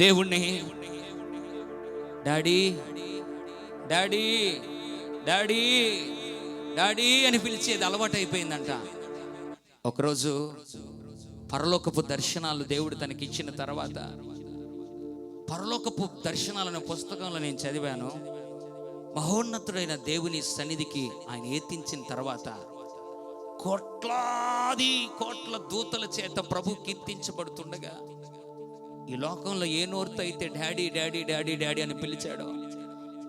దేవుణ్ణి డాడీ డాడీ డాడీ డాడీ అని పిలిచేది అలవాటు అయిపోయిందంట. ఒకరోజు పరలోకపు దర్శనాలు దేవుడు తనకిచ్చిన తర్వాత, పరలోకపు దర్శనాలనే పుస్తకంలో నేను చదివాను. మహోన్నతుడైన దేవుని సన్నిధికి ఆయన ఎత్తించిన తర్వాత కోట్ల దూతల చేత ప్రభు కీర్తించబడుతుండగా, ఈ లోకంలో ఏ నోరుతో అయితే డాడీ డాడీ డాడీ డాడీ అని పిలిచాడో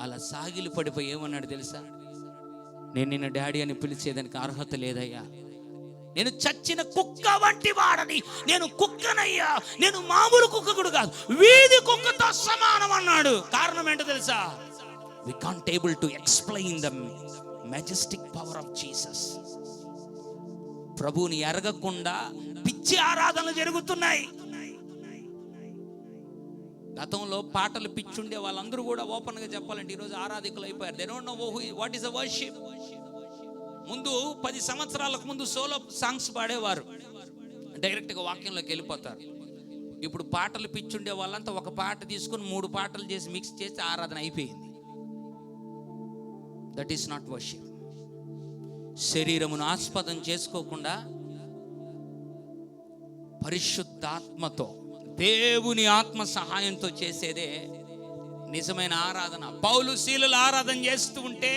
అలా సాగిలి పడిపోయి ఏమన్నాడు తెలుసా? నేను నిన్ను డాడీ అని పిలిచేదానికి అర్హత లేదయ్యా, నేను చచ్చిన కుక్క వంటి వాడని, నేను కుక్కనయ్యా, నేను మామూలు కుక్క కూడా కాదు, వీధి కుక్కతో సమానం అన్నాడు. కారణం ఏంటో తెలుసా? we can't able to explain the majestic power of Jesus. ప్రభువుని ఎరగకుండా పిచ్చి ఆరాధనలు జరుగుతున్నాయి. గతంలో పాటలు పిచ్చుండే వాళ్ళందరూ కూడా ఓపెన్గా చెప్పాలంటే ఈరోజు ఆరాధికులు అయిపోయారు. They don't know what is the worship. ముందు 10 సంవత్సరాలకు ముందు సోలో సాంగ్స్ పాడేవారు, డైరెక్ట్గా వాక్యంలోకి వెళ్ళిపోతారు. ఇప్పుడు పాటలు పిచ్చుండే వాళ్ళంతా ఒక పాట తీసుకొని 3 పాటలు చేసి మిక్స్ చేసి ఆరాధన అయిపోయింది. That is not worship. శరీరమును ఆస్పదం చేసుకోకుండా పరిశుద్ధాత్మతో దేవుని ఆత్మ సహాయంతో చేసేదే నిజమైన ఆరాధన. పౌలు శీలుల ఆరాధన చేస్తూ ఉంటే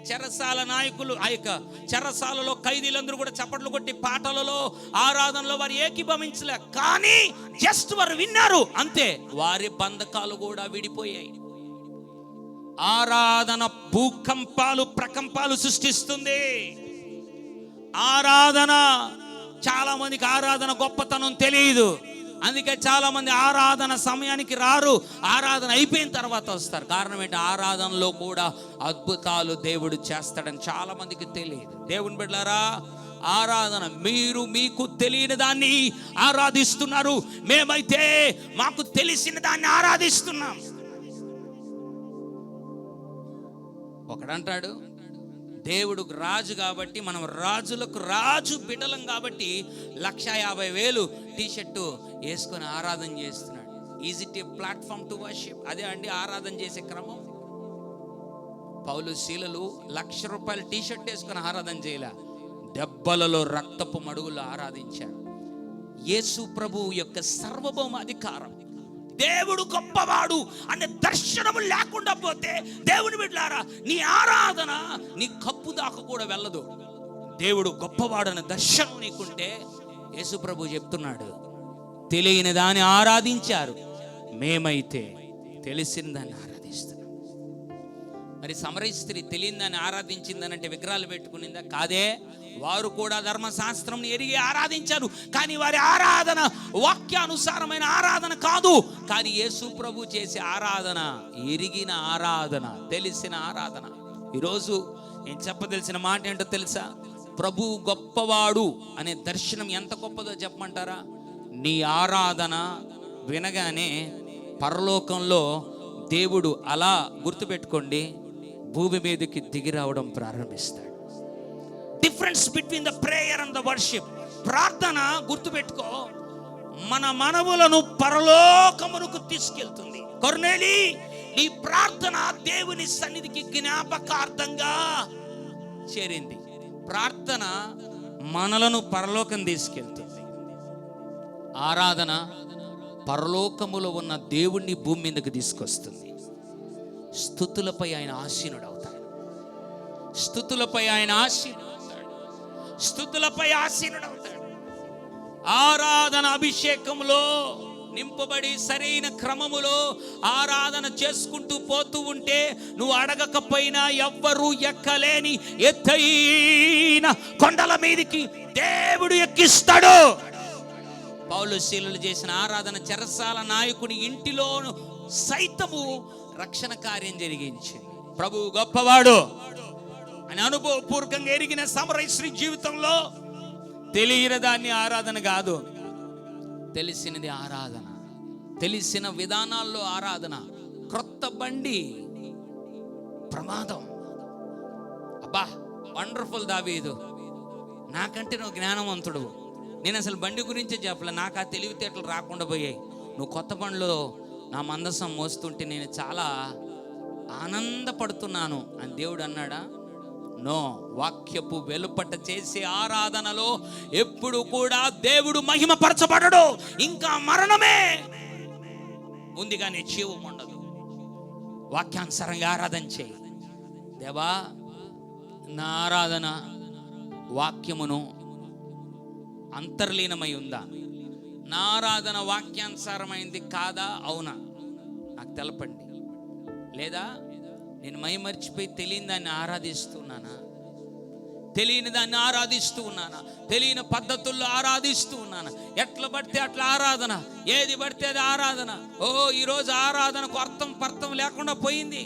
చెరసాల నాయకులు, ఆ యొక్క చెరసాలలో ఖైదీలందరూ కూడా చప్పట్లు కొట్టి పాటలలో ఆరాధనలో వారు ఏకీభవించలే, కానీ జస్ట్ వారు విన్నారు అంతే. వారి బంధకాలు కూడా విడిపోయాయి. ఆరాధన భూకంపాలు ప్రకంపాలు సృష్టిస్తుంది. ఆరాధన, చాలా మందికి ఆరాధన గొప్పతనం తెలియదు, అందుకే చాలా మంది ఆరాధన సమయానికి రారు, ఆరాధన అయిపోయిన తర్వాత వస్తారు. కారణం ఏంటి? ఆరాధనలో కూడా అద్భుతాలు దేవుడు చేస్తాడని చాలా మందికి తెలియదు. దేవుని బిడ్డలారా, ఆరాధన, మీరు మీకు తెలియని దాన్ని ఆరాధిస్తున్నారు, మేమైతే మాకు తెలిసిన దాన్ని ఆరాధిస్తున్నాం. ఒకడంటాడు, దేవుడు రాజు కాబట్టి, మనం రాజులకు రాజు బిడ్డలం కాబట్టి 1,50,000 టీషర్టు వేసుకొని ఆరాధన చేస్తున్నాడు. Is it A platform to worship? అదే అండి ఆరాధన చేసే క్రమం. పౌలు శీలలు ₹1,00,000 టీషర్ట్ వేసుకొని ఆరాధన చేయలే, దెబ్బలలో రక్తపు మడుగులు ఆరాధించారు. యేసు ప్రభువు యొక్క సర్వభౌమ అధికారం, దేవుడు గొప్పవాడు అనే దర్శనము లేకుండా పోతే, దేవుని బిడ్డలారా, నీ ఆరాధన నీ కప్పు దాకా కూడా వెళ్ళదు. దేవుడు గొప్పవాడు అనే దర్శనం నీకుంటే, యేసు ప్రభు చెప్తున్నాడు, తెలియని దాన్ని ఆరాధించారు, మేమైతే తెలిసిన దాన్ని ఆరాధిస్తున్నాం. మరి సమరయ స్త్రీ తెలియని దాన్ని ఆరాధించిందనంటే విగ్రహాలు పెట్టుకునిందా? కాదే, వారు కూడా ధర్మశాస్త్రం ఎరిగి ఆరాధించారు, కానీ వారి ఆరాధన వాక్యానుసారమైన ఆరాధన కాదు. కానీ యేసు ప్రభు చేసే ఆరాధన ఎరిగిన ఆరాధన, తెలిసిన ఆరాధన. ఈరోజు నేను చెప్పదలిసిన మాట ఏంటో తెలుసా? ప్రభు గొప్పవాడు అనే దర్శనం ఎంత గొప్పదో చెప్పమంటారా? నీ ఆరాధన వినగానే పరలోకంలో దేవుడు అలా, గుర్తుపెట్టుకోండి, భూమి మీదకి దిగి రావడం ప్రారంభిస్తాడు. Difference between the prayer and the worship. ప్రార్థన, గుర్తుపెట్టుకో, మన మనవులను పరలోకమునకు తీసుకెళ్తుంది. కొర్నేలి, నీ ప్రార్థన దేవుని సన్నిధికి జ్ఞాపకార్థంగా చేరింది. ప్రార్థన మనలను పరలోకం తీసుకెళ్తుంది. ఆరాధన పరలోకములో ఉన్న దేవుణ్ణి భూమి మీదకి తీసుకొస్తుంది. స్తుతులపై ఆయన ఆసీనుడవుతాడు. స్తుతులపై ఆయన ఆసీనుడవుతాడు. స్తుతులపై ఆసీనుడవుతాడు. ఆరాధన అభిషేకంలో నింపబడి సరైన క్రమములో ఆరాధన చేసుకుంటూ పోతూ ఉంటే, నువ్వు అడగకపోయినా ఎవ్వరూ ఎక్కలేని ఎత్తైన కొండల మీదకి దేవుడు ఎక్కిస్తాడు. పౌలు శీలలు చేసిన ఆరాధన చెరసాల నాయకుని ఇంటిలో సైతము రక్షణ కార్యం జరిగించింది. ప్రభు గొప్పవాడు అని అనుభవపూర్వకంగా ఎరిగిన సమరయ స్త్రీ జీవితంలో తెలియని దాన్ని ఆరాధన కాదు, తెలిసినది ఆరాధన. తెలిసిన విధానాల్లో ఆరాధన. క్రొత్త బండి ప్రమాదం. అబ్బా, వండర్ఫుల్ దావీదు, నాకంటే నువ్వు జ్ఞానవంతుడు. నేను అసలు బండి గురించే చెప్పలే, నాకు ఆ తెలివితేటలు రాకుండా పోయాయి. నువ్వు కొత్త బండిలో నా మందసం మోస్తుంటే నేను చాలా ఆనందపడుతున్నాను అని దేవుడు అన్నాడా? నో. వాక్యపు వెలుపట చేసే ఆరాధనలో ఎప్పుడు కూడా దేవుడు మహిమపరచబడడు. ఇంకా మరణమే ఉంది కానీ జీవం ఉండదు. వాక్యానుసారంగా ఆరాధన చేయి. దేవా, నా ఆరాధన వాక్యమును అంతర్లీనమై ఉందా? నా ఆరాధన వాక్యానుసారమైంది కాదా? అవునా? నాకు తెలపండి. లేదా నేను మైమర్చిపోయి తెలియని దాన్ని ఆరాధిస్తున్నానా? తెలియని దాన్ని ఆరాధిస్తూ ఉన్నానా? తెలియని పద్ధతుల్లో ఆరాధిస్తూ ఉన్నానా? ఎట్లా పడితే అట్లా ఆరాధన, ఏది పడితే అది ఆరాధన. ఓ, ఈరోజు ఆరాధనకు అర్థం లేకుండా పోయింది.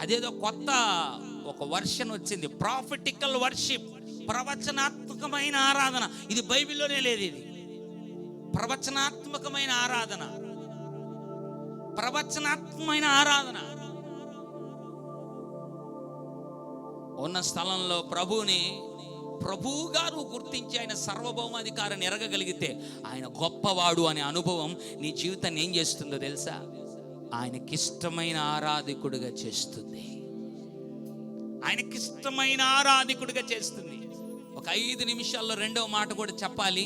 అదేదో కొత్త ఒక వర్షన్ వచ్చింది, ప్రాఫిటికల్ వర్షిప్, ప్రవచనాత్మకమైన ఆరాధన. ఇది బైబిల్లోనే లేదు. ఇది ప్రవచనాత్మకమైన ఆరాధన, ప్రవచనాత్మకమైన ఆరాధన. ఉన్న స్థలంలో ప్రభువుగా నువ్వు గుర్తించి ఆయన సర్వభౌమాధికారాన్ని ఎరగగలిగితే, ఆయన గొప్పవాడు అనే అనుభవం నీ జీవితాన్ని ఏం చేస్తుందో తెలుసా? ఆయనకిష్టమైన ఆరాధికుడిగా చేస్తుంది. ఆయనకిష్టమైన ఆరాధికుడిగా చేస్తుంది. ఒక 5 నిమిషాల్లో రెండవ మాట కూడా చెప్పాలి,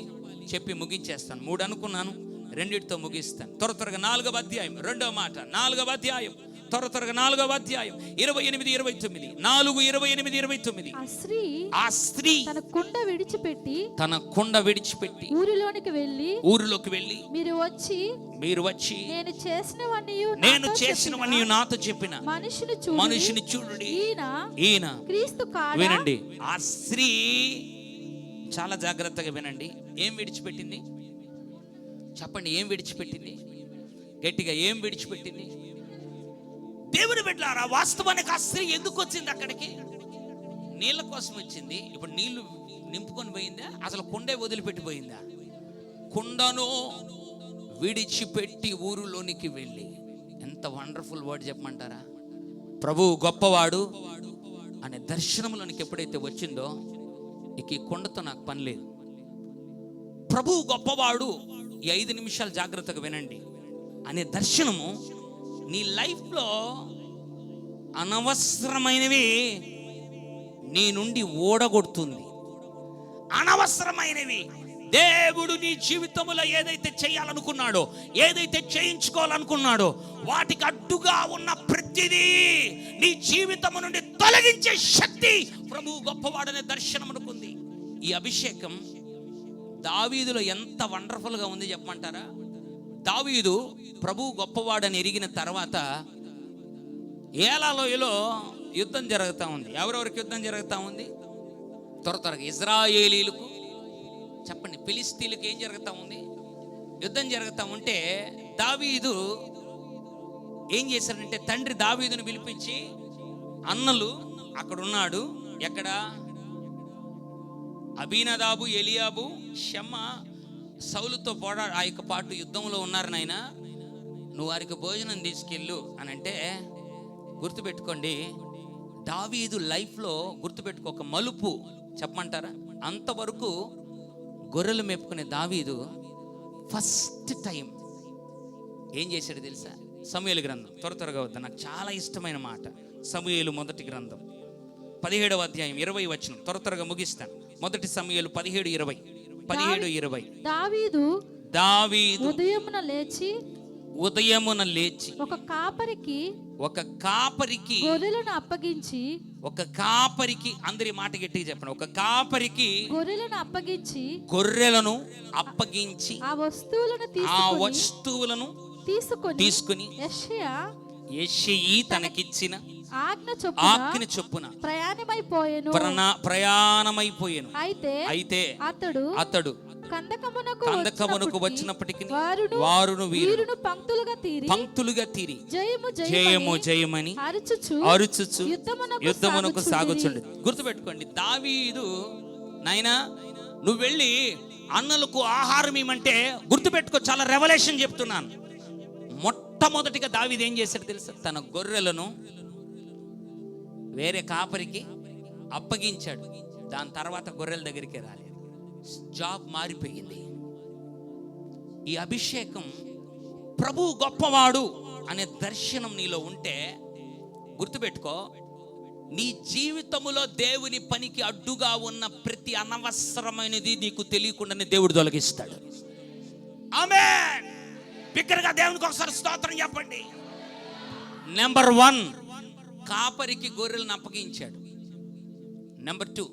చెప్పి ముగించేస్తాను. 3 అనుకున్నాను, 2తో ముగిస్తాను. త్వరగా 4వ అధ్యాయం 2వ మాట. 4వ అధ్యాయం త్వరగా 4వ అధ్యాయం 28, 29. 4:28, 29. ఆ స్త్రీ తన కుండ విడిచిపెట్టి ఊరిలోనికి వెళ్ళి మీరు వచ్చి నేను చేసినవన్నీ నాతో చెప్పిన మనిషిని చూడండి, ఈయన క్రీస్తు కాడా? వినండి, ఆ స్త్రీ చాలా జాగ్రత్తగా వినండి. ఏం విడిచిపెట్టింది చెప్పండి? ఏం విడిచిపెట్టింది? గట్టిగా ఏం విడిచిపెట్టింది? దేవుని బిడ్డలారా, వాస్తవానికి ఆ స్త్రీ ఎందుకు వచ్చింది అక్కడికి? నీళ్ళ కోసం వచ్చింది. ఇప్పుడు నీళ్లు నింపుకొని పోయిందా? అసలు కుండే వదిలిపెట్టిపోయిందా? కుండను విడిచిపెట్టి ఊరులోనికి వెళ్ళి, ఎంత వండర్ఫుల్ వర్డ్ చెప్పమంటారా? ప్రభువు గొప్పవాడు అనే దర్శనంలోనికి ఎప్పుడైతే వచ్చిందో, ఇక ఈ కొండతో నాకు పని లేదు. ప్రభువు గొప్పవాడు, ఈ 5 నిమిషాలు జాగ్రత్తగా వినండి అనే దర్శనము నీ లైఫ్లో అనవసరమైనవి నీ నుండి ఓడగొడుతుంది. అనవసరమైనవి దేవుడు నీ జీవితంలో ఏదైతే చేయాలనుకున్నాడో, ఏదైతే చేయించుకోవాలనుకున్నాడో, వాటికి అడ్డుగా ఉన్న ప్రతిదీ నీ జీవితం నుండి తొలగించే శక్తి ప్రభువు గొప్పవాడనే దర్శనం అనుకుంది. ఈ అభిషేకం దావీదులో ఎంత వండర్ఫుల్గా ఉంది చెప్పమంటారా? దావీదు ప్రభువు గొప్పవాడని ఎరిగిన తర్వాత ఏలాలోయలో యుద్ధం జరుగుతూ ఉంది. ఎవరెవరికి యుద్ధం జరుగుతూ ఉంది? త్వరగా ఇజ్రాయేలీలకు, చెప్పండి, ఫిలిస్తీన్లకు ఏం జరుగుతూ ఉంది? యుద్ధం జరుగుతూ ఉంటే దావీదు ఏం చేశారంటే, తండ్రి దావీదును పిలిపించి, అన్నలు అక్కడ ఉన్నాడు, ఎక్కడ? అబీనదాబు, ఎలియాబు, షమ్మ సౌలుతో ఆ యొక్క పాటు యుద్ధంలో ఉన్నారు నాయన, నువ్వు వారికి భోజనం తీసుకెళ్ళు అని అంటే, గుర్తుపెట్టుకోండి, దావీదు లైఫ్లో గుర్తుపెట్టుకో ఒక మలుపు చెప్పమంటారా? అంతవరకు గొర్రెలు మేపుకునే దావీదు ఫస్ట్ టైం ఏం చేశాడు తెలుసా? సమూయేలు గ్రంథం, త్వరగా వద్దా, నాకు చాలా ఇష్టమైన మాట. సమూయేలు మొదటి గ్రంథం 17వ అధ్యాయం 20 వచనం, త్వరగా ముగిస్తాను. మొదటి సమూయేలు 17:20. దావీదు ఉదయమున లేచి ఒక కాపరికి అందరి మాట గట్టిగా చెప్పండి, ఒక కాపరికి గొర్రెలను అప్పగించి ఆ వస్తువులను తీసుకుని యెషయి తనకిచ్చిన ఆజ్ఞ చొప్పున ప్రయాణమైపోయాను. అయితే అతడు కందకమునకు వచ్చినప్పటికీ వారును వీరును పంక్తులుగా తీరి జయమని అరుచుచు యుద్ధమునకు సాగుచుండు. గుర్తుపెట్టుకోండి, దావీదు నాయనా నువ్వు వెళ్ళి అన్నలకు ఆహారం ఇవ్వమంటే, గుర్తుపెట్టుకో, చాలా రెవల్యూషన్ చెప్తున్నాను. మొట్టమొదటిగా దావీదు ఏం చేశాడు తెలుసా? తన గొర్రెలను వేరే కాపరికి అప్పగించాడు. దాని తర్వాత గొర్రెల దగ్గరికి రాలేదు, జాబ్ మారిపోయింది. ఈ అభిషేకం ప్రభువు గొప్పవాడు అనే దర్శనం నీలో ఉంటే, గుర్తుపెట్టుకో, నీ జీవితంలో దేవుని పనికి అడ్డుగా ఉన్న ప్రతి అనవసరమైనది నీకు తెలియకుండానే దేవుడు తొలగిస్తాడు. ఆమేన్. బిగ్గరగా దేవునికి ఒకసారి స్తోత్రం చెప్పండి. నెంబర్ 1, కాపరికి గొర్రెలను అప్పగించాడు. నెంబర్ 2,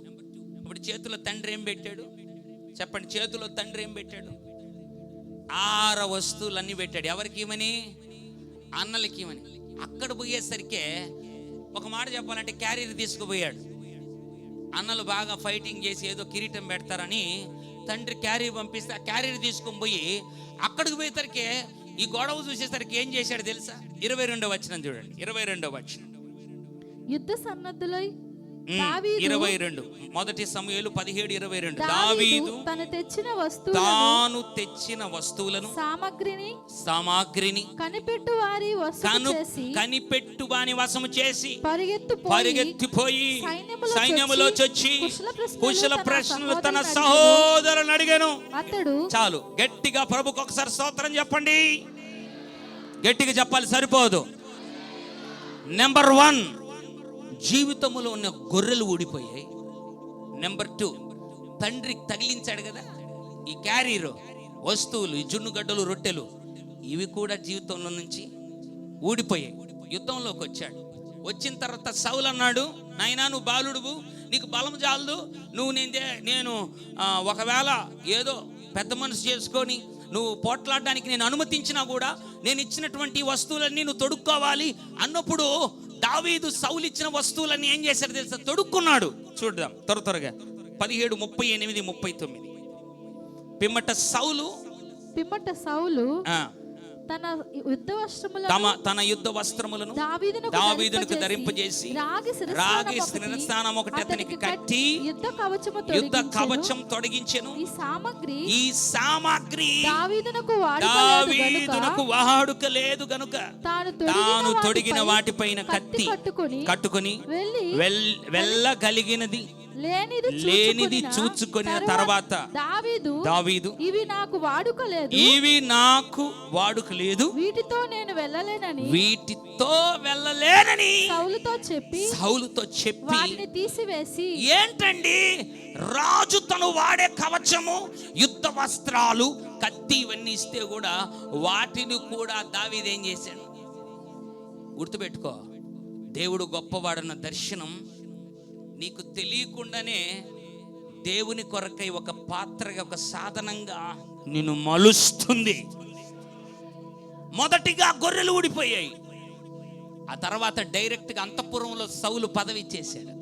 ఇప్పుడు చేతిలో తండ్రి ఏం పెట్టాడు చెప్పండి? చేతిలో తండ్రి ఏం పెట్టాడు? 6 వస్తువులన్నీ పెట్టాడు. ఎవరికి ఇవ్వని? అన్నలకి ఇవ్వని. అక్కడ పోయేసరికే ఒక మాట చెప్పాలంటే క్యారీర్ తీసుకుపోయాడు. అన్నలు బాగా ఫైటింగ్ చేసి ఏదో కిరీటం పెడతారని తండ్రి క్యారీర్ పంపిస్తే, ఆ క్యారీర్ తీసుకొని పోయి అక్కడికి పోయేసరికి ఈ గొడవ చూసేసరికి ఏం చేశాడు తెలుసా? 22వ వచనం చూడండి. 22వ వచనం, యుద్ధ సన్నద్ధులై 22 మొదటి సమూయేలు 17:22. దావీదు తాను తెచ్చిన వస్తువులను సామాగ్రిని కనిపెట్టు వాని వశము చేసి పరిగెత్తిపోయి సైన్యములో చొచ్చి కుశల ప్రశ్నలు తన సహోదరులను అడిగాను. చాలు, గట్టిగా ప్రభుకు ఒకసారి స్తోత్రం చెప్పండి. గట్టిగా చెప్పాలి, సరిపోదు. నెంబర్ 1, జీవితంలో ఉన్న గొర్రెలు ఊడిపోయాయి. నెంబర్ 2, తండ్రికి తగిలించాడు కదా ఈ క్యారీర్ వస్తువులు, ఈ జున్నుగడ్డలు, రొట్టెలు, ఇవి కూడా జీవితంలో నుంచి ఊడిపోయాయి. యుద్ధంలోకి వచ్చాడు. వచ్చిన తర్వాత సౌలు అన్నాడు, నాయనా నువ్వు బాలుడువు, నీకు బలం చాలదు, నువ్వు నేను ఒకవేళ ఏదో పెద్ద మనసు చేసుకొని నువ్వు పోట్లాడడానికి నేను అనుమతించినా కూడా నేను ఇచ్చినటువంటి వస్తువులన్నీ నువ్వు తొడుక్కోవాలి అన్నప్పుడు దావీదు సౌలు ఇచ్చిన వస్తువులన్నీ ఏం చేశాడు తెలుసా? తొడుక్కున్నాడు. చూద్దాం త్వరగా 17:38-39. పిమ్మట సౌలు తన యుద్ధ వస్త్రములను దావీదునకు ధరింపజేసి రాగి శిరస్నానం ఒకటి అతనికి కట్టి యుద్ధ కవచం తొడిగించెను. ఈ సామాగ్రి దావీదునకు వాడుక లేదు గనుక తాను తొడిగిన వాటిపైన కత్తి కట్టుకొని వెళ్ళగలిగినది లేనిది చూచుకొని తర్వాత దావీదు ఇవి నాకు వాడుక లేదు, వీటితో వెళ్ళలేనని సౌలుతో చెప్పి తీసివేసి, ఏంటండి రాజు తను వాడే కవచము, యుద్ధ వస్త్రాలు, కత్తి ఇవన్నీ ఇస్తే కూడా వాటిని కూడా దావీదు ఏం చేశాడు? గుర్తుపెట్టుకో, దేవుడు గొప్పవాడన్న దర్శనం నీకు తెలియకుండానే దేవుని కొరకై ఒక పాత్రగా, ఒక సాధనంగా నిన్ను మలుస్తుంది. మొదటిగా గొర్రెలు ఊడిపోయాయి, ఆ తర్వాత డైరెక్ట్గా అంతఃపురంలో సౌలు పదవి ఇచ్చేశాడు.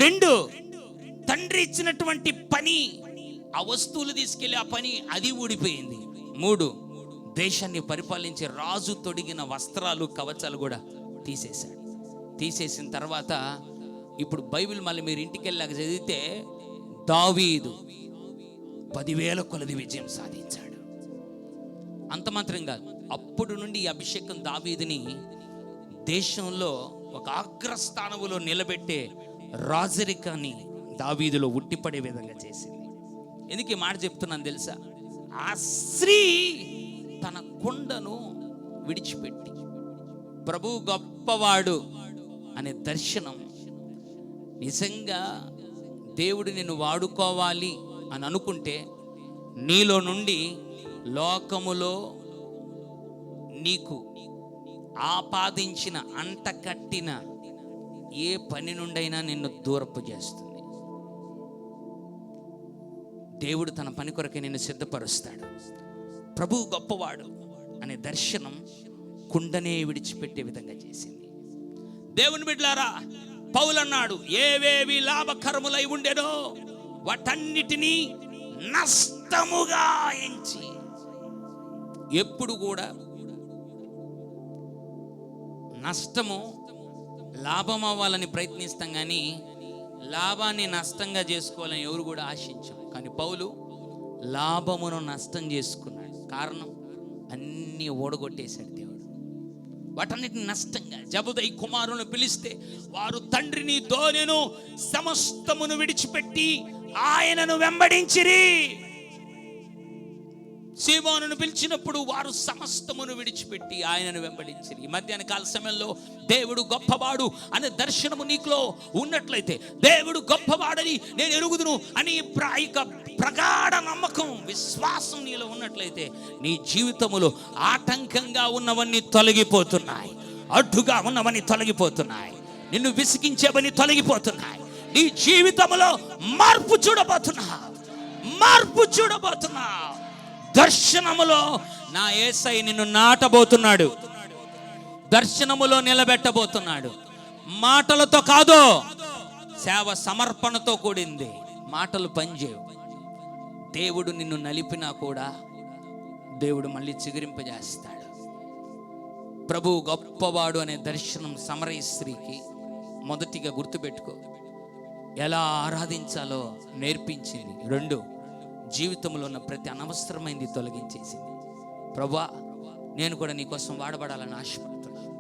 2, తండ్రి ఇచ్చినటువంటి పని, ఆ వస్తువులు తీసుకెళ్లి ఆ పని అది ఊడిపోయింది. 3, దేశాన్ని పరిపాలించే రాజు తొడిగిన వస్త్రాలు, కవచాలు కూడా తీసేశాడు. తీసేసిన తర్వాత ఇప్పుడు బైబిల్ మళ్ళీ మీరు ఇంటికి వెళ్ళాక చదివితే దావీదు 10,000 కొలది విజయం సాధించాడు. అంత మాత్రం కాదు, అప్పుడు నుండి ఈ అభిషేకం దావీదుని దేశంలో ఒక అగ్రస్థానంలో నిలబెట్టే రాజరికాన్ని దావీదులో ఉట్టిపడే విధంగా చేసింది. ఎందుకు ఈ మాట చెప్తున్నాను తెలుసా? ఆ స్త్రీ తన కొండను విడిచిపెట్టి ప్రభు గొప్పవాడు అనే దర్శనం, నిజంగా దేవుడు నిన్ను వాడుకోవాలి అని అనుకుంటే నీలో నుండి లోకములో నీకు ఆపాదించిన, అంటకట్టిన ఏ పని నుండైనా నిన్ను దూరపు చేస్తుంది. దేవుడు తన పని కొరకే నిన్ను సిద్ధపరుస్తాడు. ప్రభువు గొప్పవాడు అనే దర్శనం కుండనే విడిచిపెట్టే విధంగా చేసింది. దేవుని బిడ్డలారా, పౌలు అన్నాడు, ఏవేవి లాభకరములై ఉండెనో వాటన్నిటినీ నష్టముగా ఎంచి. ఎప్పుడు కూడా నష్టము లాభం అవ్వాలని ప్రయత్నిస్తాం, కానీ లాభాన్ని నష్టంగా చేసుకోవాలని ఎవరు కూడా ఆశించాం. కానీ పౌలు లాభమును నష్టం చేసుకున్నాడు. కారణం, అన్నీ ఓడగొట్టేశాడు దేవుడు. వాటన్నిటిని నష్టంగా, జబుదయి కుమారులను పిలిస్తే వారు తండ్రిని దోనెను సమస్తమును విడిచిపెట్టి ఆయనను వెంబడించిరి. సీమోనును పిలిచినప్పుడు వారు సమస్తమును విడిచిపెట్టి ఆయనను వెంబడించిరి. ఈ మధ్యాహ్న కాల సమయంలో దేవుడు గొప్పవాడు అనే దర్శనము నీకులో ఉన్నట్లయితే, దేవుడు గొప్పవాడని నేను ఎరుగుదును అని ప్రగాఢ నమ్మకం, విశ్వాసం నీలో ఉన్నట్లయితే, నీ జీవితములో ఆటంకంగా ఉన్నవన్నీ తొలగిపోతున్నాయి, అడ్డుగా ఉన్నవన్నీ తొలగిపోతున్నాయి, నిన్ను విసిగించేవన్నీ తొలగిపోతున్నాయి. నీ జీవితంలో మార్పు చూడబోతున్నావు. దర్శనములో నా యేసయ్య నిన్ను నాటబోతున్నాడు, దర్శనములో నిలబెట్టబోతున్నాడు. మాటలతో కాదు, సేవ సమర్పణతో కూడింది. మాటలు పనిచేయవు. దేవుడు నిన్ను నలిపినా కూడా దేవుడు మళ్ళీ చిగురింపజేస్తాడు. ప్రభువు గొప్పవాడు అనే దర్శనం సమరయ స్త్రీకి మొదటిగా గుర్తుపెట్టుకో, ఎలా ఆరాధించాలో నేర్పించింది. 2, జీవితంలో ఉన్న ప్రతి అనవసరమైంది తొలగించేసింది. ప్రభువా, నేను కూడా నీ కోసం వాడబడాలని ఆశపడుతున్నాను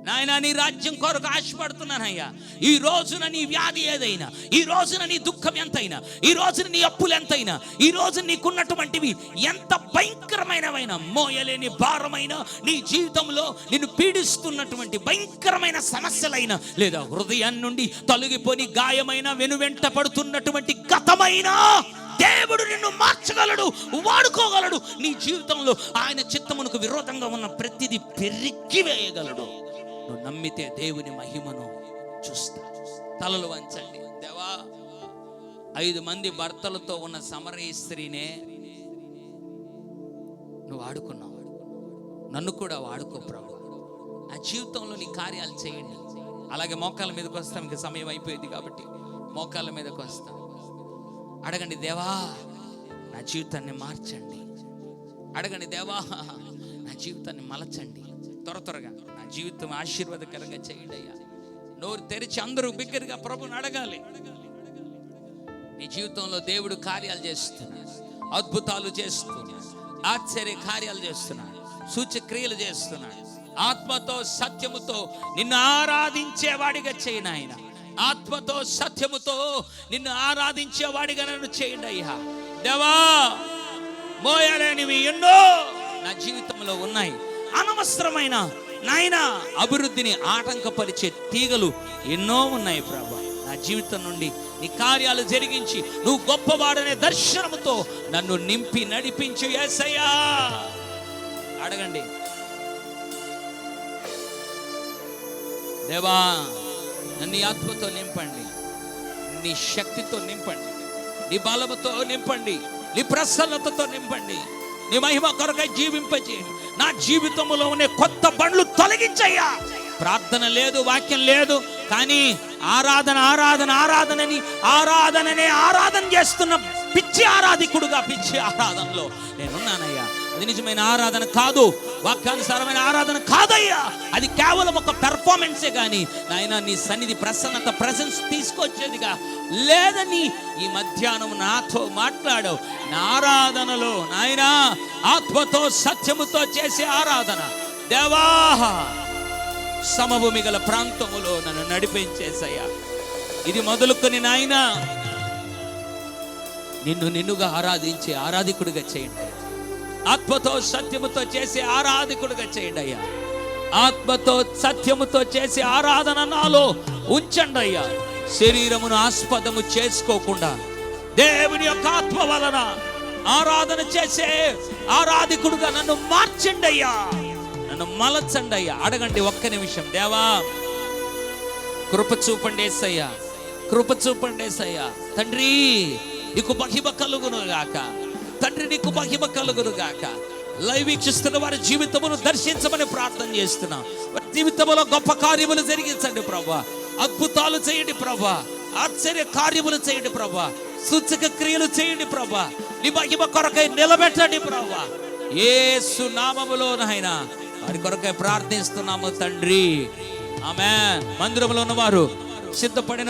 నాయనా, నీ రాజ్యం కొరకు ఆశపడుతున్నానయ్యా. ఈ రోజున నీ వ్యాధి ఏదైనా, ఈ రోజున నీ దుఃఖం ఎంతైనా, ఈ రోజున నీ అప్పులు ఎంతైనా, ఈ రోజు నీకున్నటువంటివి ఎంత భయంకరమైనవైనా, మోయలేని భారమైన నీ జీవితంలో నిన్ను పీడిస్తున్నటువంటి భయంకరమైన సమస్యలైన, లేదా హృదయం నుండి తొలగిపోని గాయమైన, వెనువెంట పడుతున్నటువంటి గతమైన, దేవుడు నిన్ను మార్చగలడు, వాడుకోగలడు. నీ జీవితంలో ఆయన చిత్తమునకు విరోధంగా ఉన్న ప్రతిదీ పెరిగివేయగలడు. నువ్వు నమ్మితే దేవుని మహిమను చూస్తా. తలలు వంచండి. దేవా, 5 మంది భర్తలతో ఉన్న సమరయ స్త్రీనే నువ్వు వాడుకున్నావు, నన్ను కూడా వాడుకో ప్రభు. నా జీవితంలో నీ కార్యాలు చేయండి. అలాగే మోకాళ్ళ మీదకి వస్తాం, ఇంకా సమయం అయిపోయింది కాబట్టి మోకాళ్ళ మీదకి వస్తాం. అడగండి, దేవా నా జీవితాన్ని మార్చండి. అడగండి, దేవా నా జీవితాన్ని మలచండి. త్వరగా నా జీవితం ఆశీర్వాదకరంగా చేయండి అయ్యా. నోరు తెరిచి అందరూ బిగ్గరగా ప్రభుని అడగాలి. నీ జీవితంలో దేవుడు కార్యాలు చేస్తున్నాడు, అద్భుతాలు చేస్తున్నాడు, ఆశ్చర్య కార్యాలు చేస్తున్నాడు, సూచక్రియలు చేస్తున్నాడు. ఆత్మతో సత్యముతో నిన్ను ఆరాధించేవాడిగా చేయండి ఆయన. ఆత్మతో సత్యముతో నిన్ను ఆరాధించేవాడిగా నన్ను చేయండి అయ్యా. దేవా, మోయలేనివి ఎన్నో నా జీవితంలో ఉన్నాయి. అనవసరమైన నాయన అభివృద్ధిని ఆటంకపరిచే తీగలు ఎన్నో ఉన్నాయి ప్రభా. నా జీవితం నుండి నీ కార్యాలు జరిగించి నువ్వు గొప్పవాడనే దర్శనముతో నన్ను నింపి నడిపించు యేసయ్యా. అడగండి, దేవా నన్ను నీ ఆత్మతో నింపండి, నీ శక్తితో నింపండి, నీ బలముతో నింపండి, నీ ప్రసన్నతతో నింపండి, నీ మహిమ కొరకై జీవింపజేయండి. నా జీవితంలో ఉన్న కొత్త బండ్లు తొలగించయ్యా. ప్రార్థన లేదు, వాక్యం లేదు, కానీ ఆరాధన ఆరాధన ఆరాధనని ఆరాధన చేస్తున్న పిచ్చి ఆరాధికుడుగా పిచ్చి ఆరాధనలో నేనున్నానయ్యా. అది నిజమైన ఆరాధన కాదు, వాక్యానుసారమైన ఆరాధన కాదయ్యా. అది కేవలం ఒక పెర్ఫార్మెన్సే కానీ నాయన నీ సన్నిధి ప్రసన్నత ప్రెజెన్స్ తీసుకొచ్చేదిగా లేదని ఈ మధ్యాహ్నం నాతో మాట్లాడావు. నా ఆరాధనలో నాయన ఆత్మతో సత్యముతో చేసే ఆరాధన దేవా, సమభూమి గల ప్రాంతములో నన్ను నడిపించేసయ్యా. ఇది మొదలుకొని నాయన నిన్నుగా ఆరాధించే ఆరాధికుడిగా చేయండి. ఆత్మతో సత్యముతో చేసే ఆరాధికుడిగా చేయండి అయ్యా. ఆత్మతో సత్యముతో చేసే ఆరాధన నాలో ఉంచండి అయ్యా. శరీరమును ఆస్పదము చేసుకోకుండా దేవుని యొక్క ఆత్మ వలన ఆరాధన చేసే ఆరాధికుడుగా నన్ను మార్చండి అయ్యా, నన్ను మలచండి అయ్యా. అడగండి ఒక్క నిమిషం, దేవా కృప చూపండి యేసయ్యా, కృప చూపండి యేసయ్యా. తండ్రి నీకు మహిమ కలుగును గాక, తండ్రి నీకు మహిమ కలుగును గాక. లైవ్ వీక్షిస్తున్న వారి జీవితమును దర్శించమని ప్రార్థన చేస్తున్నాం. వారి జీవితంలో గొప్ప కార్యములు జరిగించండి ప్రభా, అద్భుతాలు చేయండి ప్రభా, ఆశ్చర్య కార్యములు చేయండి ప్రభా, సూచక క్రియలు చేయండి ప్రభా, నీ మహిమ కొరకై నిలబెట్టండి ప్రభా. యేసు నామములో నాయనా వారి కొరకై ప్రార్థిస్తున్నాము తండ్రి, ఆమేన్. మందిరంలో ఉన్నవారు సిద్ధపడిన